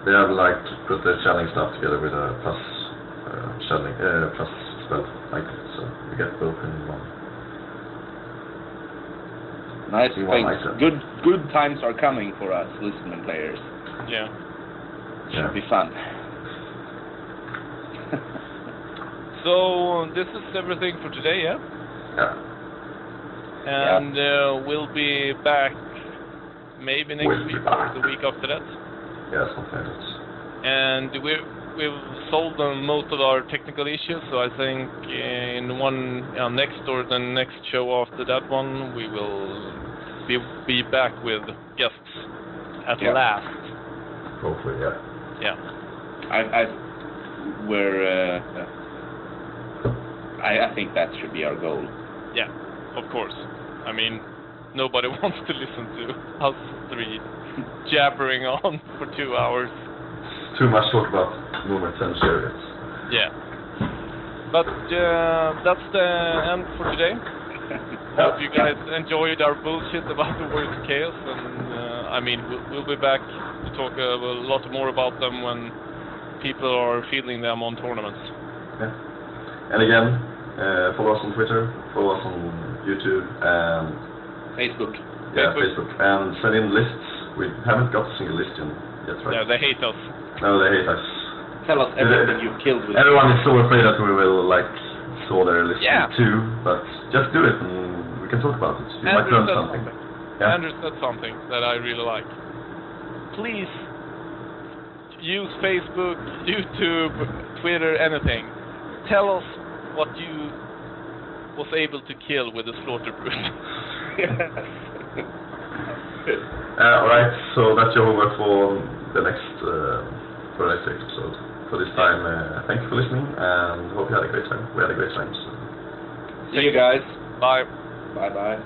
they have like put the channeling stuff together with a plus channeling plus spell item, so you get both in one. Nice things. Good times are coming for us, listening players. Yeah. Should be fun. So this is everything for today, yeah? Yeah. And we'll be back maybe next week or the week after that. Yeah, something like that. And we've solved most of our technical issues, so I think in one next or the next show after that one, we will be back with guests at last. Hopefully, yeah. Yeah. I think that should be our goal. Yeah, of course. I mean, nobody wants to listen to us three jabbering on for 2 hours. Too much talk about movements and chariots. Yeah. But that's the end for today. Hope you guys enjoyed our bullshit about the Warriors of Chaos, and I mean, we'll be back to talk a lot more about them when people are fielding them on tournaments. Yeah. And again, follow us on Twitter, follow us on YouTube, and Facebook. Yeah, Facebook. And send in lists. We haven't got a single list yet, right? Yeah, they hate us. No, they hate us. Tell us everything you've killed with. Everyone is so afraid that we will saw their list too, but just do it and we can talk about it. You might learn something. Yeah? Andrew said something that I really like. Please use Facebook, YouTube, Twitter, anything. Tell us what you was able to kill with the slaughter brute. Alright, so that's your homework for the next episode. For this time, thank you for listening and hope you had a great time. We had a great time. So. See you guys. Bye. Bye-bye.